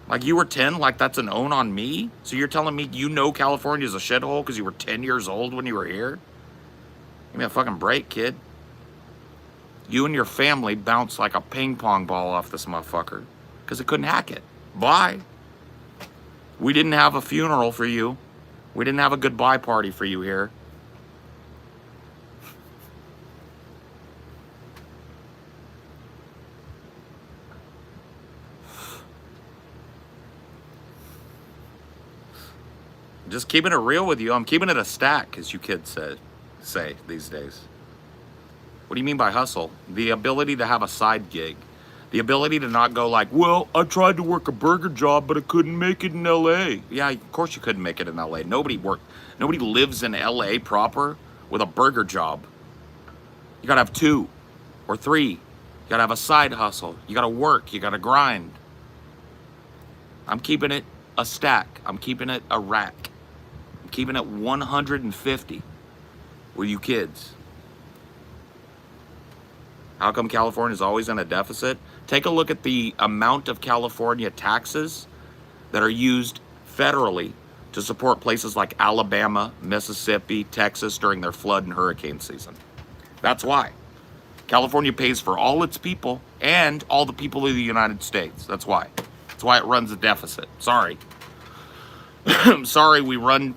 Like you were 10, like that's an own on me? So you're telling me you know California's a shithole because you were 10 years old when you were here? Give me a fucking break, kid. You and your family bounced like a ping pong ball off this motherfucker because it couldn't hack it. Bye. We didn't have a funeral for you. We didn't have a goodbye party for you here. Just keeping it real with you. I'm keeping it a stack, as you kids say these days. What do you mean by hustle? The ability to have a side gig. The ability to not go like, well, I tried to work a burger job, but I couldn't make it in LA. Yeah, of course you couldn't make it in LA. Nobody lives in LA proper with a burger job. You gotta have 2 or 3. You gotta have a side hustle. You gotta work, you gotta grind. I'm keeping it a stack. I'm keeping it a rack. I'm keeping it 150 with you kids. How come California's always in a deficit? Take a look at the amount of California taxes that are used federally to support places like Alabama, Mississippi, Texas during their flood and hurricane season. That's why. California pays for all its people and all the people of the United States. That's why. That's why it runs a deficit. Sorry. Sorry, we run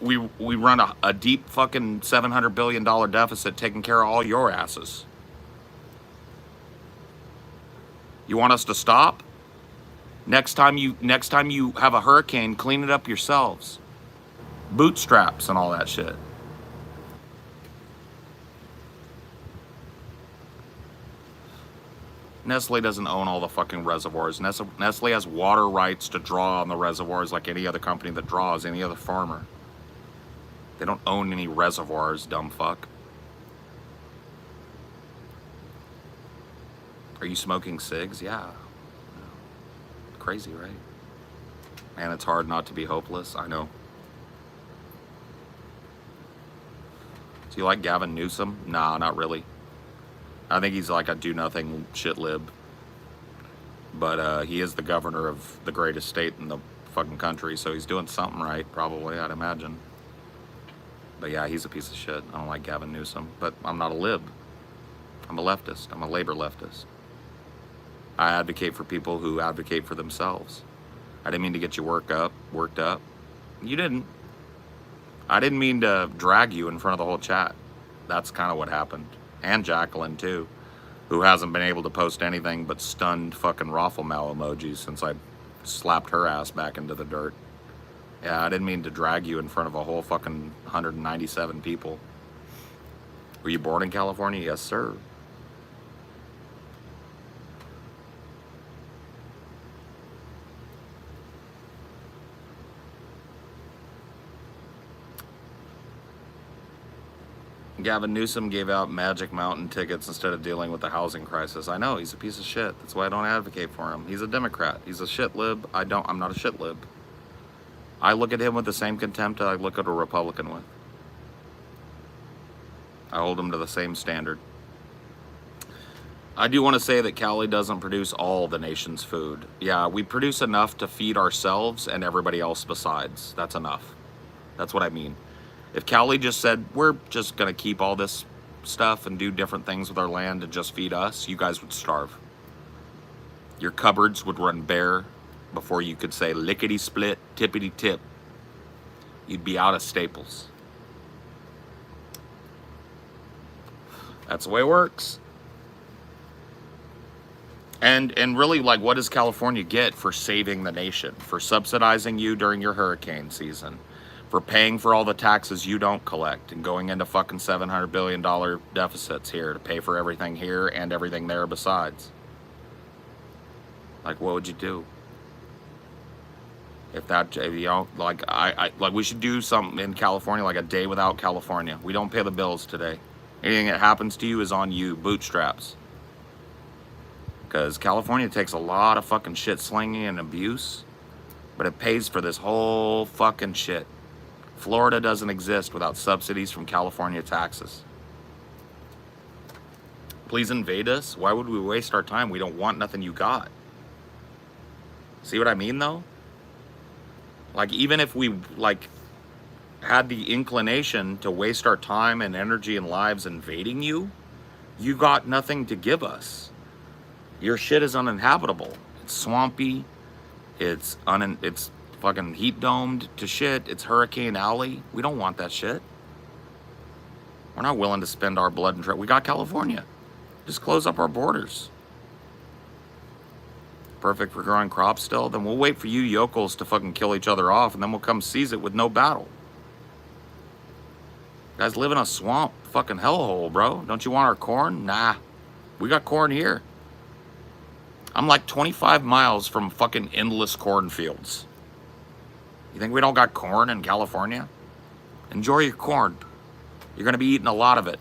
a deep fucking $700 billion deficit taking care of all your asses. You want us to stop? Next time you have a hurricane, clean it up yourselves. Bootstraps and all that shit. Nestle doesn't own all the fucking reservoirs. Nestle has water rights to draw on the reservoirs like any other company that draws, any other farmer. They don't own any reservoirs, dumb fuck. Are you smoking cigs? Yeah. Crazy, right? Man, it's hard not to be hopeless. I know. Do you like Gavin Newsom? Nah, not really. I think he's like a do-nothing shit lib. But he is the governor of the greatest state in the fucking country, so he's doing something right, probably, I'd imagine. But yeah, he's a piece of shit. I don't like Gavin Newsom. But I'm not a lib. I'm a leftist. I'm a labor leftist. I advocate for people who advocate for themselves. I didn't mean to get you worked up. You didn't. I didn't mean to drag you in front of the whole chat. That's kind of what happened. And Jacqueline, too, who hasn't been able to post anything but stunned fucking Rafflemal emojis since I slapped her ass back into the dirt. Yeah, I didn't mean to drag you in front of a whole fucking 197 people. Were you born in California? Yes, sir. Gavin Newsom gave out Magic Mountain tickets instead of dealing with the housing crisis. I know, he's a piece of shit. That's why I don't advocate for him. He's a Democrat. He's a shit lib. I'm not a shit lib. I look at him with the same contempt I look at a Republican with. I hold him to the same standard. I do want to say that Cali doesn't produce all the nation's food. Yeah, we produce enough to feed ourselves and everybody else besides. That's enough. That's what I mean. If Cali just said, we're just going to keep all this stuff and do different things with our land and just feed us, you guys would starve. Your cupboards would run bare before you could say lickety-split, tippity-tip. You'd be out of staples. That's the way it works. And really, like, what does California get for saving the nation? For subsidizing you during your hurricane season? For paying for all the taxes you don't collect and going into fucking $700 billion deficits here to pay for everything here and everything there besides? Like, what would you do? If you know, like, like, we should do something in California, like a day without California. We don't pay the bills today. Anything that happens to you is on you, bootstraps. Because California takes a lot of fucking shit slinging and abuse, but it pays for this whole fucking shit. Florida doesn't exist without subsidies from California taxes. Please invade us. Why would we waste our time? We don't want nothing you got. See what I mean, though? Like, even if we, like, had the inclination to waste our time and energy and lives invading you, you got nothing to give us. Your shit is uninhabitable. It's swampy. It's fucking heat domed to shit. It's Hurricane Alley. We don't want that shit. We're not willing to spend our blood and we got California. Just close up our borders. Perfect for growing crops still. Then we'll wait for you yokels to fucking kill each other off, and then we'll come seize it with no battle. You guys live in a swamp, fucking hellhole, bro. Don't you want our corn? Nah. We got corn here. I'm like 25 miles from fucking endless cornfields. You think we don't got corn in California? Enjoy your corn. You're going to be eating a lot of it.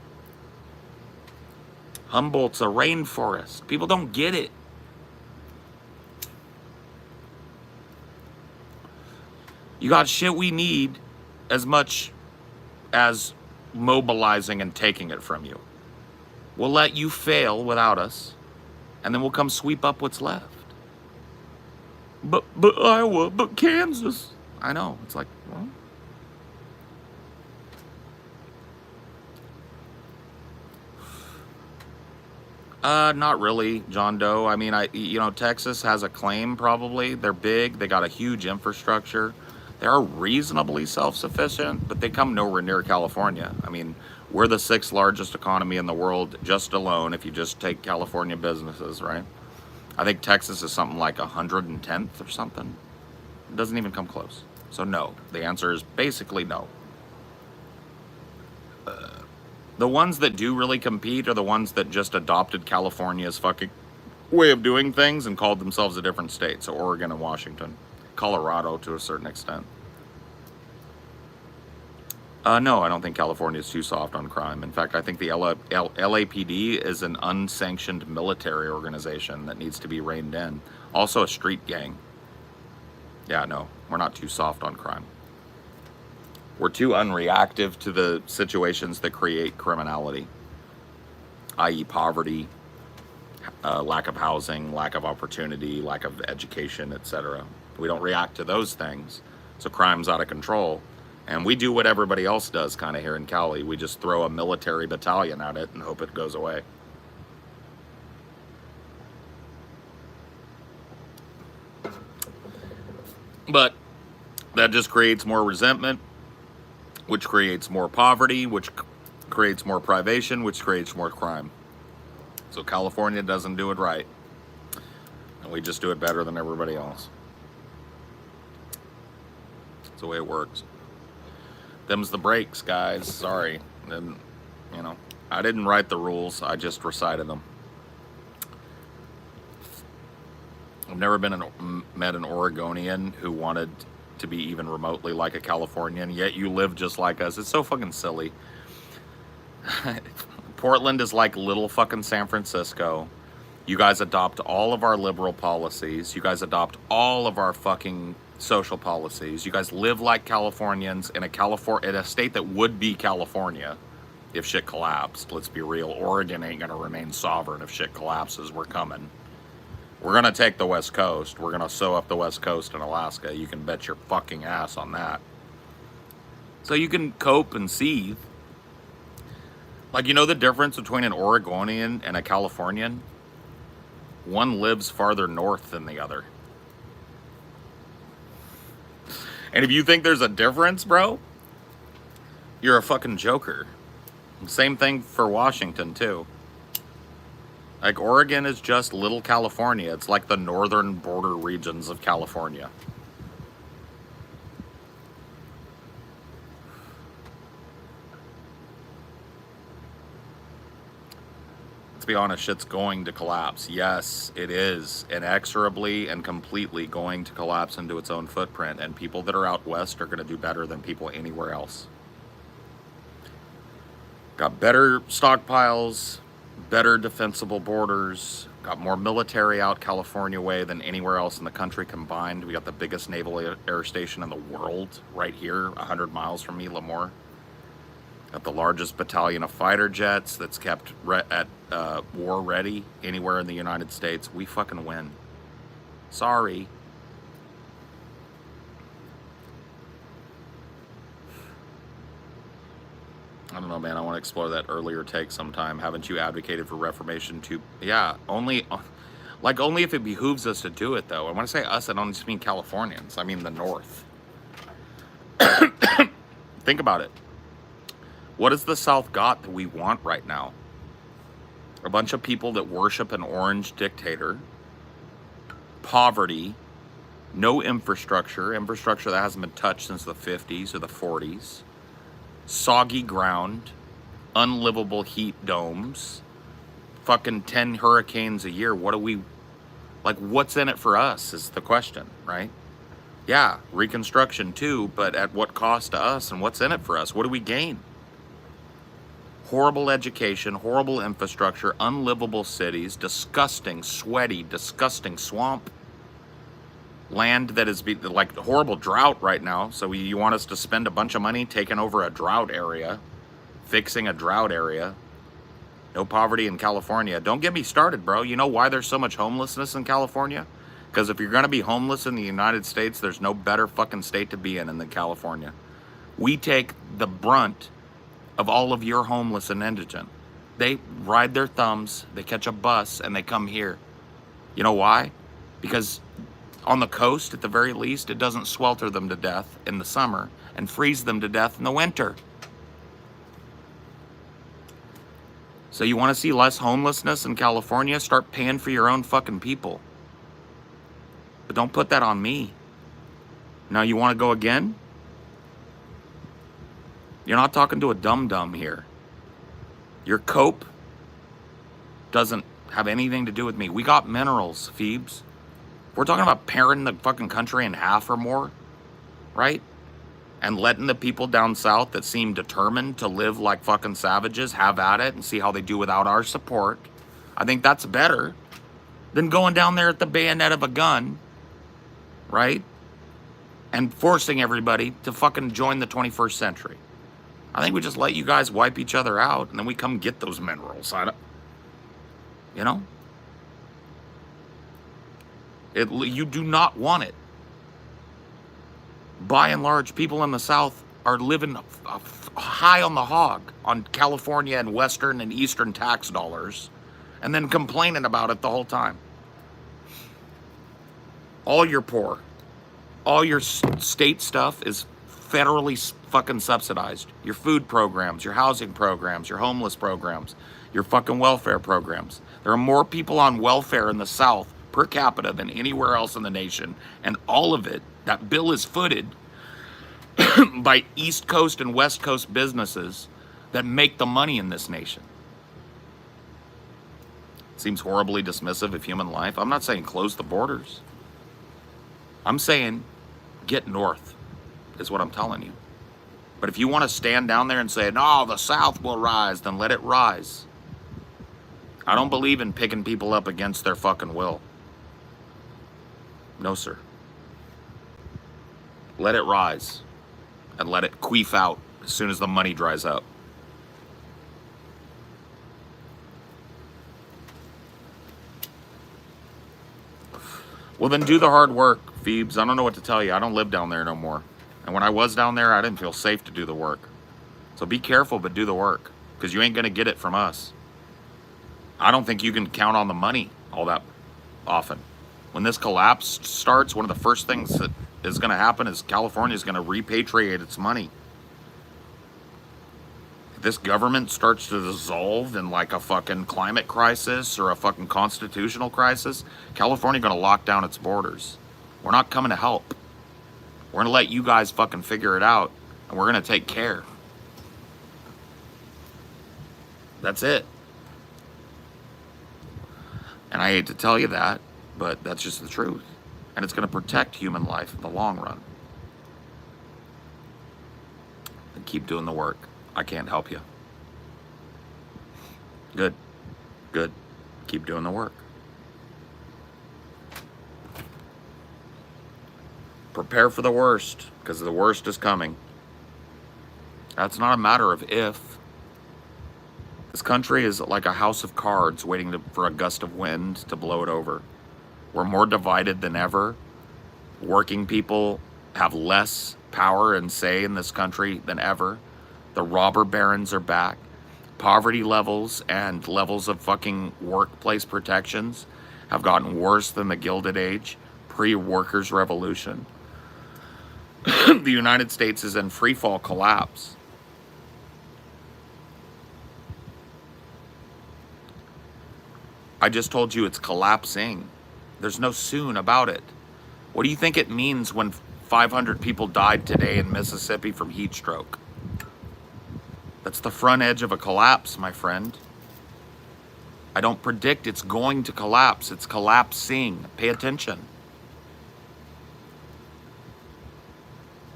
Humboldt's a rainforest. People don't get it. You got shit we need as much as mobilizing and taking it from you. We'll let you fail without us, and then we'll come sweep up what's left. But Iowa, but Kansas. I know. It's like, well. Not really, John Doe. I mean, Texas has a claim probably. They're big. They got a huge infrastructure. They're reasonably self-sufficient, but they come nowhere near California. I mean, we're the 6th largest economy in the world just alone if you just take California businesses, right? I think Texas is something like 110th or something. It doesn't even come close. So no, the answer is basically no. The ones that do really compete are the ones that just adopted California's fucking way of doing things and called themselves a different state. So Oregon and Washington, Colorado to a certain extent. No, I don't think California is too soft on crime. In fact, I think the LAPD is an unsanctioned military organization that needs to be reined in. Also a street gang. Yeah, no, we're not too soft on crime. We're too unreactive to the situations that create criminality, i.e. poverty, lack of housing, lack of opportunity, lack of education, etc. We don't react to those things, so crime's out of control. And we do what everybody else does kind of here in Cali. We just throw a military battalion at it and hope it goes away. But that just creates more resentment, which creates more poverty, which creates more privation, which creates more crime. So California doesn't do it right. And we just do it better than everybody else. That's the way it works. Them's the breaks, guys. Sorry. And, you know, I didn't write the rules. I just recited them. I've never met an Oregonian who wanted to be even remotely like a Californian, yet you live just like us. It's so fucking silly. Portland is like little fucking San Francisco. You guys adopt all of our liberal policies. You guys adopt all of our fucking social policies. You guys live like Californians in a state that would be California if shit collapsed. Let's be real. Oregon ain't gonna remain sovereign if shit collapses. We're coming. We're gonna take the West Coast. We're gonna sew up the West Coast in Alaska. You can bet your fucking ass on that. So you can cope and seethe. Like, you know the difference between an Oregonian and a Californian? One lives farther north than the other. And if you think there's a difference, bro, you're a fucking joker. Same thing for Washington, too. Like, Oregon is just little California. It's like the northern border regions of California. Let's be honest, shit's going to collapse. Yes, it is inexorably and completely going to collapse into its own footprint, and people that are out west are going to do better than people anywhere else. Got better stockpiles, better defensible borders, got more military out California way than anywhere else in the country combined. We got the biggest naval air station in the world right here, 100 miles from me, Lemoore. Got the largest battalion of fighter jets that's kept at war ready anywhere in the United States. We fucking win. Sorry. I don't know, man. I want to explore that earlier take sometime. Haven't you advocated for reformation too? Yeah, only if it behooves us to do it, though. And when I say us, I don't just mean Californians. I mean the North. Think about it. What has the South got that we want right now? A bunch of people that worship an orange dictator, poverty, no infrastructure that hasn't been touched since the 50s or the 40s, soggy ground, unlivable heat domes, fucking 10 hurricanes a year. What's in it for us is the question, right? Yeah, reconstruction too, but at what cost to us, and what's in it for us? What do we gain? Horrible education, horrible infrastructure, unlivable cities, disgusting, sweaty, disgusting swamp. Land that is like horrible drought right now. So you want us to spend a bunch of money taking over a drought area, fixing a drought area. No poverty in California. Don't get me started, bro. You know why there's so much homelessness in California? Because if you're going to be homeless in the United States, there's no better fucking state to be in than California. We take the brunt of all of your homeless and indigent. They ride their thumbs, they catch a bus, and they come here. You know why? Because on the coast, at the very least, it doesn't swelter them to death in the summer and freeze them to death in the winter. So you want to see less homelessness in California? Start paying for your own fucking people. But don't put that on me. Now you want to go again? You're not talking to a dum-dum here. Your cope doesn't have anything to do with me. We got minerals, Phoebes. We're talking about paring the fucking country in half or more, right? And letting the people down south that seem determined to live like fucking savages have at it and see how they do without our support. I think that's better than going down there at the bayonet of a gun, right? And forcing everybody to fucking join the 21st century. I think we just let you guys wipe each other out and then we come get those minerals. You know? You do not want it. By and large, people in the South are living high on the hog on California and Western and Eastern tax dollars and then complaining about it the whole time. All your poor, all your state stuff is federally fucking subsidized. Your food programs, your housing programs, your homeless programs, your fucking welfare programs. There are more people on welfare in the South per capita than anywhere else in the nation, and all of it, that bill is footed by East Coast and West Coast businesses that make the money in this nation. Seems horribly dismissive of human life. I'm not saying close the borders. I'm saying get north, is what I'm telling you. But if you want to stand down there and say, no, the South will rise, then let it rise. I don't believe in picking people up against their fucking will. No, sir. Let it rise and let it queef out as soon as the money dries up. Well, then do the hard work, Phoebes. I don't know what to tell you. I don't live down there no more. And when I was down there, I didn't feel safe to do the work. So be careful, but do the work, because you ain't going to get it from us. I don't think you can count on the money all that often. When this collapse starts, one of the first things that is going to happen is California is going to repatriate its money. If this government starts to dissolve in like a fucking climate crisis or a fucking constitutional crisis, California going to lock down its borders. We're not coming to help. We're going to let you guys fucking figure it out, and we're going to take care. That's it. And I hate to tell you that, but that's just the truth. And it's going to protect human life in the long run. And keep doing the work. I can't help you. Good. Good. Keep doing the work. Prepare for the worst, because the worst is coming. That's not a matter of if. This country is like a house of cards waiting for a gust of wind to blow it over. We're more divided than ever. Working people have less power and say in this country than ever. The robber barons are back. Poverty levels and levels of fucking workplace protections have gotten worse than the Gilded Age, pre-workers' revolution. The United States is in freefall collapse. I just told you it's collapsing. There's no soon about it. What do you think it means when 500 people died today in Mississippi from heat stroke? That's the front edge of a collapse, my friend. I don't predict it's going to collapse. It's collapsing. Pay attention.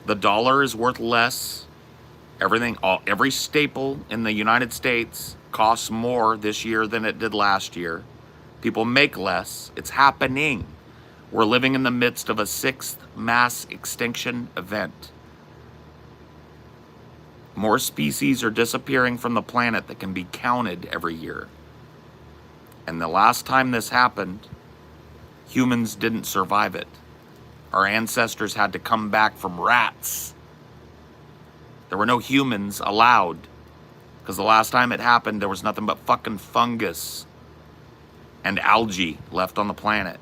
The dollar is worth less. Every staple in the United States costs more this year than it did last year. People make less. It's happening. We're living in the midst of a 6th mass extinction event. More species are disappearing from the planet that can be counted every year. And the last time this happened, humans didn't survive it. Our ancestors had to come back from rats. There were no humans allowed, because the last time it happened, there was nothing but fucking fungus and algae left on the planet.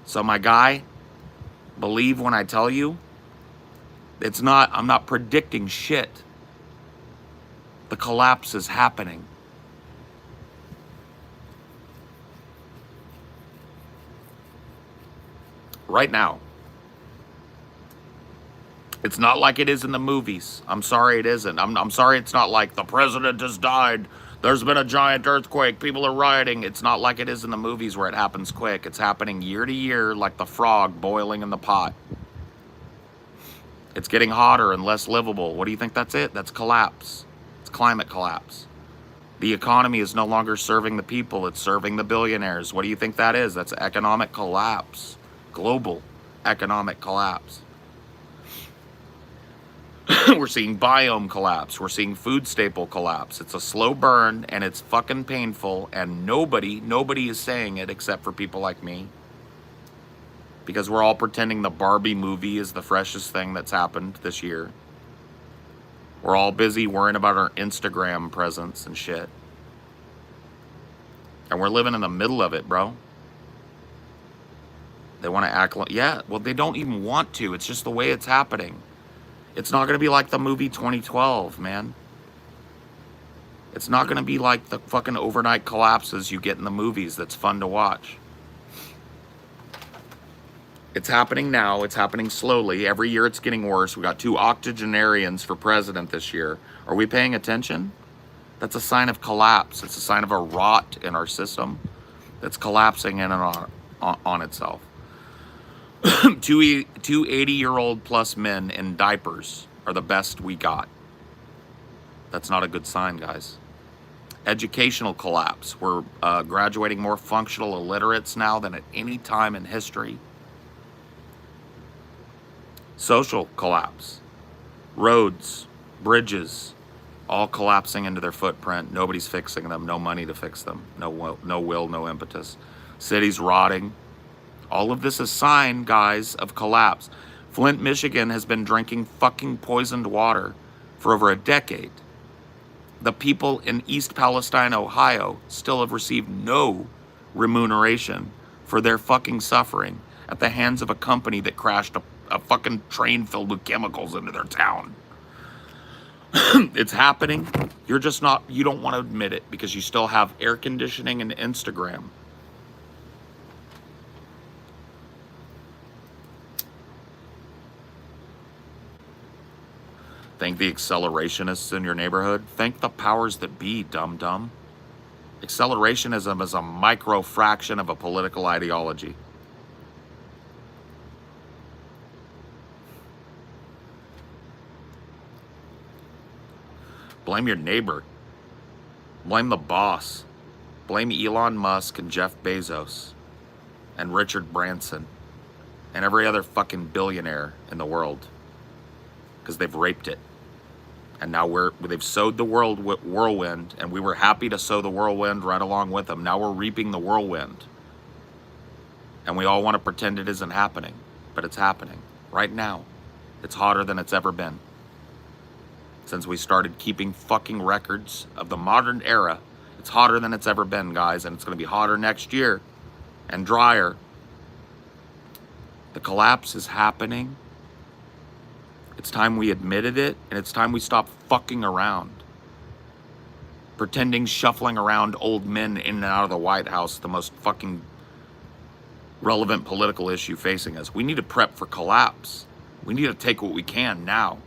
So my guy, believe when I tell you, I'm not predicting shit. The collapse is happening. Right now. It's not like it is in the movies. I'm sorry it isn't. I'm sorry it's not like the president has died, There's been a giant earthquake. People are rioting. It's not like it is in the movies where it happens quick. It's happening year to year like the frog boiling in the pot. It's getting hotter and less livable. What do you think that's it? That's collapse. It's climate collapse. The economy is no longer serving the people. It's serving the billionaires. What do you think that is? That's economic collapse. Global economic collapse. We're seeing biome collapse. We're seeing food staple collapse. It's a slow burn and it's fucking painful, and nobody is saying it except for people like me. Because we're all pretending the Barbie movie is the freshest thing that's happened this year. We're all busy worrying about our Instagram presence and shit. And we're living in the middle of it, bro. They want to act like, yeah, well, they don't even want to. It's just the way it's happening. It's not going to be like the movie 2012, man. It's not going to be like the fucking overnight collapses you get in the movies that's fun to watch. It's happening now. It's happening slowly. Every year it's getting worse. We got 2 octogenarians for president this year. Are we paying attention? That's a sign of collapse. It's a sign of a rot in our system that's collapsing in and on itself. 2 80-year-old plus men in diapers are the best we got. That's not a good sign, guys. Educational collapse. We're graduating more functional illiterates now than at any time in history. Social collapse. Roads, bridges, all collapsing into their footprint. Nobody's fixing them. No money to fix them. No will, no impetus. Cities rotting. All of this is sign, guys, of collapse. Flint, Michigan has been drinking fucking poisoned water for over a decade. The people in East Palestine, Ohio, still have received no remuneration for their fucking suffering at the hands of a company that crashed a fucking train filled with chemicals into their town. It's happening. You're just not, you don't want to admit it because you still have air conditioning and Instagram. Thank the accelerationists in your neighborhood. Thank the powers that be, dum-dum. Accelerationism is a micro fraction of a political ideology. Blame your neighbor. Blame the boss. Blame Elon Musk and Jeff Bezos and Richard Branson and every other fucking billionaire in the world, because they've raped it. And now they've sowed the whirlwind, and we were happy to sow the whirlwind right along with them. Now we're reaping the whirlwind. And we all want to pretend it isn't happening, but it's happening right now. It's hotter than it's ever been. Since we started keeping fucking records of the modern era, it's hotter than it's ever been, guys, and it's going to be hotter next year and drier. The collapse is happening. It's time we admitted it, and it's time we stop fucking around. Pretending shuffling around old men in and out of the White House, the most fucking relevant political issue facing us. We need to prep for collapse. We need to take what we can now.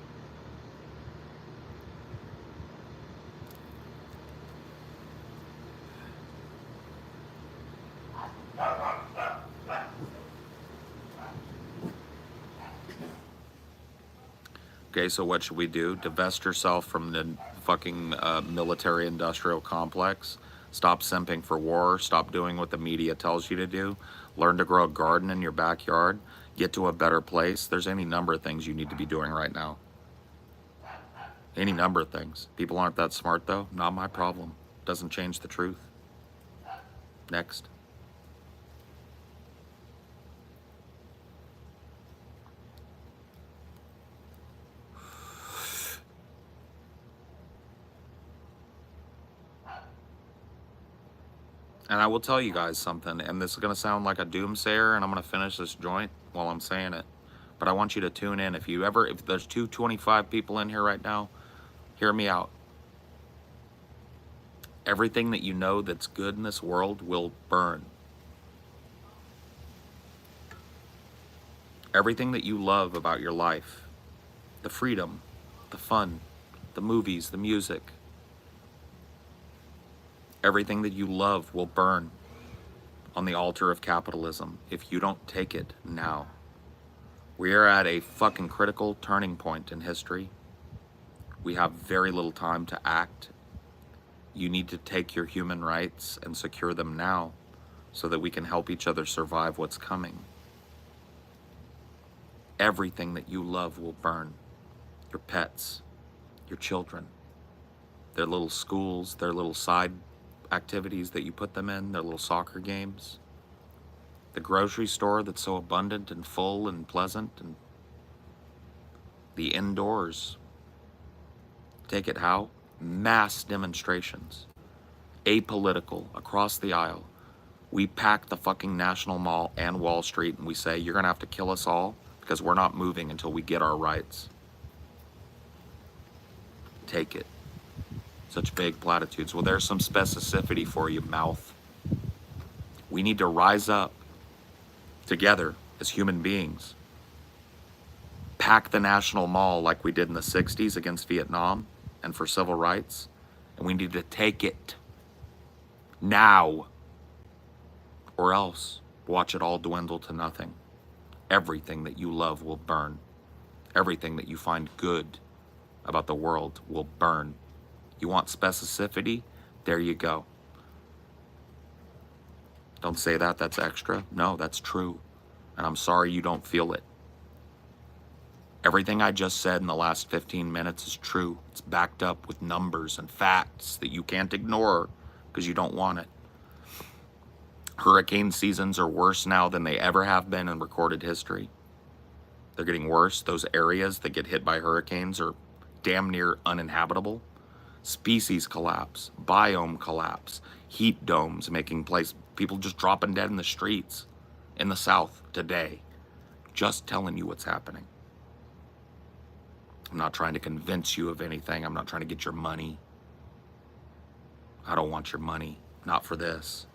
Okay, so what should we do? Divest yourself from the fucking military-industrial complex. Stop simping for war. Stop doing what the media tells you to do. Learn to grow a garden in your backyard. Get to a better place. There's any number of things you need to be doing right now. Any number of things. People aren't that smart, though. Not my problem. Doesn't change the truth. Next. And I will tell you guys something, and this is going to sound like a doomsayer, and I'm going to finish this joint while I'm saying it. But I want you to tune in. If there's 225 people in here right now, hear me out. Everything that you know that's good in this world will burn. Everything that you love about your life, the freedom, the fun, the movies, the music, Everything that you love will burn on the altar of capitalism if you don't take it now. We are at a fucking critical turning point in history. We have very little time to act. You need to take your human rights and secure them now so that we can help each other survive what's coming. Everything that you love will burn. Your pets, your children, their little schools, their little side activities that you put them in, their little soccer games, the grocery store that's so abundant and full and pleasant, and the indoors. Take it how? Mass demonstrations, apolitical, across the aisle. We pack the fucking National Mall and Wall Street and we say, you're gonna have to kill us all because we're not moving until we get our rights. Take it. Such big platitudes. Well, there's some specificity for you, mouth. We need to rise up together as human beings. Pack the National Mall like we did in the 60s against Vietnam and for civil rights. And we need to take it now. Or else, watch it all dwindle to nothing. Everything that you love will burn. Everything that you find good about the world will burn. You want specificity? There you go. Don't say that, that's extra. No, that's true. And I'm sorry you don't feel it. Everything I just said in the last 15 minutes is true. It's backed up with numbers and facts that you can't ignore because you don't want it. Hurricane seasons are worse now than they ever have been in recorded history. They're getting worse. Those areas that get hit by hurricanes are damn near uninhabitable. Species collapse, biome collapse, heat domes making place, people just dropping dead in the streets in the South today. Just telling you what's happening. I'm not trying to convince you of anything. I'm not trying to get your money. I don't want your money, not for this.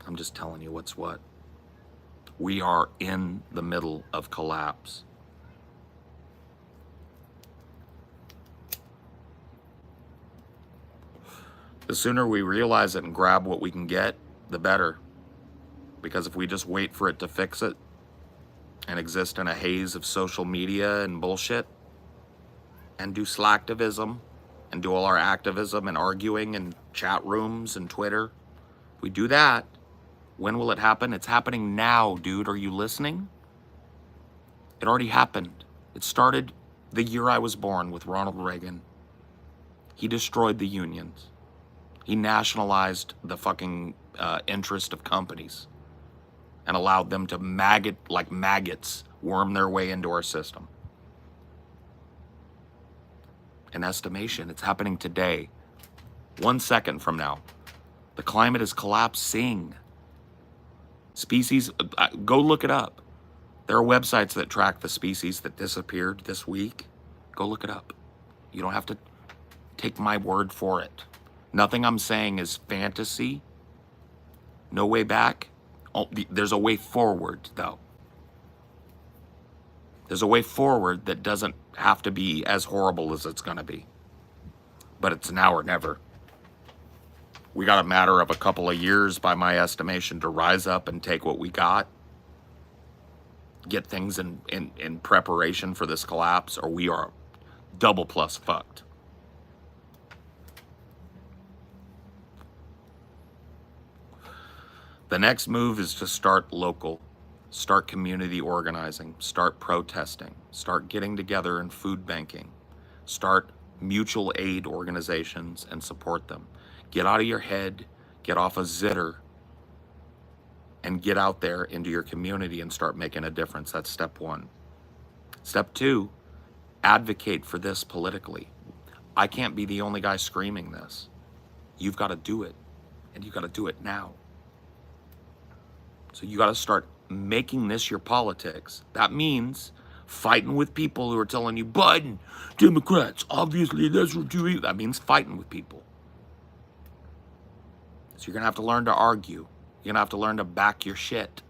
I'm just telling you what's what. We are in the middle of collapse. The sooner we realize it and grab what we can get, the better. Because if we just wait for it to fix it and exist in a haze of social media and bullshit and do slacktivism and do all our activism and arguing in chat rooms and Twitter, if we do that, when will it happen? It's happening now, dude. Are you listening? It already happened. It started the year I was born with Ronald Reagan. He destroyed the unions. He nationalized the fucking interest of companies and allowed them to like maggots, worm their way into our system. In estimation, it's happening today. 1 second from now. The climate is collapsing. Species, go look it up. There are websites that track the species that disappeared this week. Go look it up. You don't have to take my word for it. Nothing I'm saying is fantasy. No way back. Oh, there's a way forward, though. There's a way forward that doesn't have to be as horrible as it's going to be. But it's now or never. We got a matter of a couple of years, by my estimation, to rise up and take what we got. Get things in preparation for this collapse, or we are double plus fucked. The next move is to start local, start community organizing, start protesting, start getting together in food banking, start mutual aid organizations and support them. Get out of your head, get off a zitter, and get out there into your community and start making a difference. That's step one. Step two, advocate for this politically. I can't be the only guy screaming this. You've got to do it, and you've got to do it now. So you got to start making this your politics. That means fighting with people who are telling you, Biden, Democrats, obviously that's what you eat. That means fighting with people. So you're going to have to learn to argue. You're going to have to learn to back your shit.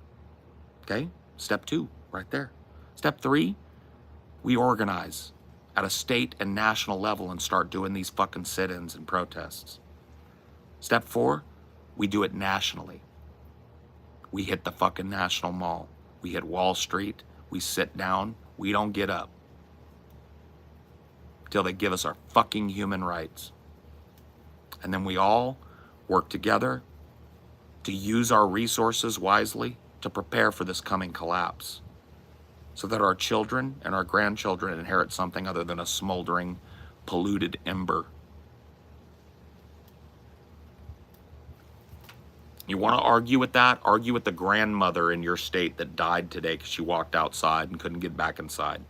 Okay? Step two, right there. Step three, we organize at a state and national level and start doing these fucking sit-ins and protests. Step 4, we do it nationally. We hit the fucking National Mall. We hit Wall Street. We sit down. We don't get up till they give us our fucking human rights. And then we all work together to use our resources wisely to prepare for this coming collapse, so that our children and our grandchildren inherit something other than a smoldering, polluted ember. You want to argue with that? Argue with the grandmother in your state that died today because she walked outside and couldn't get back inside.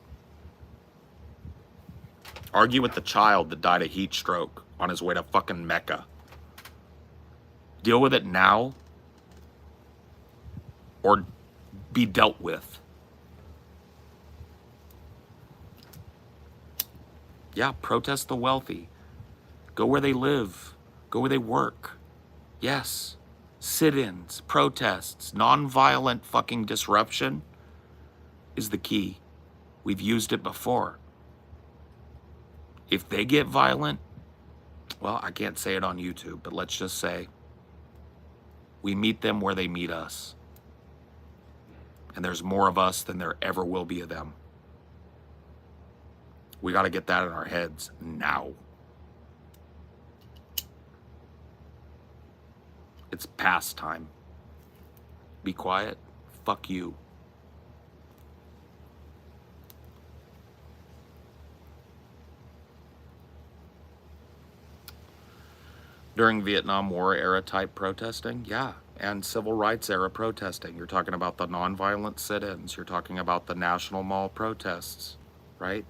Argue with the child that died of heat stroke on his way to fucking Mecca. Deal with it now or be dealt with. Yeah, protest the wealthy. Go where they live. Go where they work. Yes. Sit-ins, protests, non-violent fucking disruption is the key. We've used it before. If they get violent, well, I can't say it on YouTube, but let's just say we meet them where they meet us. And there's more of us than there ever will be of them. We got to get that in our heads now. It's past time. Be quiet. Fuck you. During Vietnam War era type protesting, yeah, and civil rights era protesting. You're talking about the nonviolent sit-ins. You're talking about the National Mall protests, right?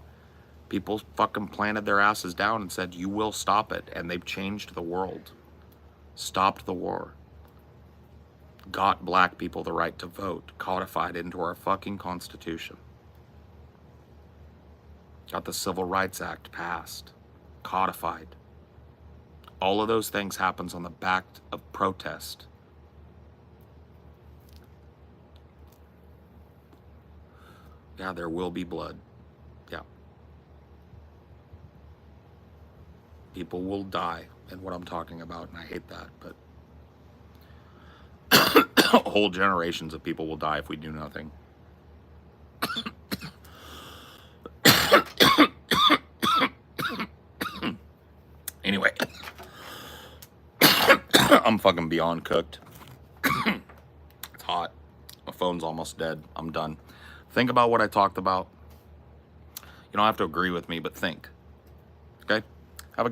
People fucking planted their asses down and said, you will stop it. And they've changed the world. Stopped the war. Got black people the right to vote. Codified into our fucking Constitution. Got the Civil Rights Act passed. Codified. All of those things happens on the back of protest. Yeah, there will be blood. Yeah. People will die in what I'm talking about, and I hate that, but whole generations of people will die if we do nothing. Anyway, I'm fucking beyond cooked. It's hot. My phone's almost dead. I'm done. Think about what I talked about. You don't have to agree with me, but think.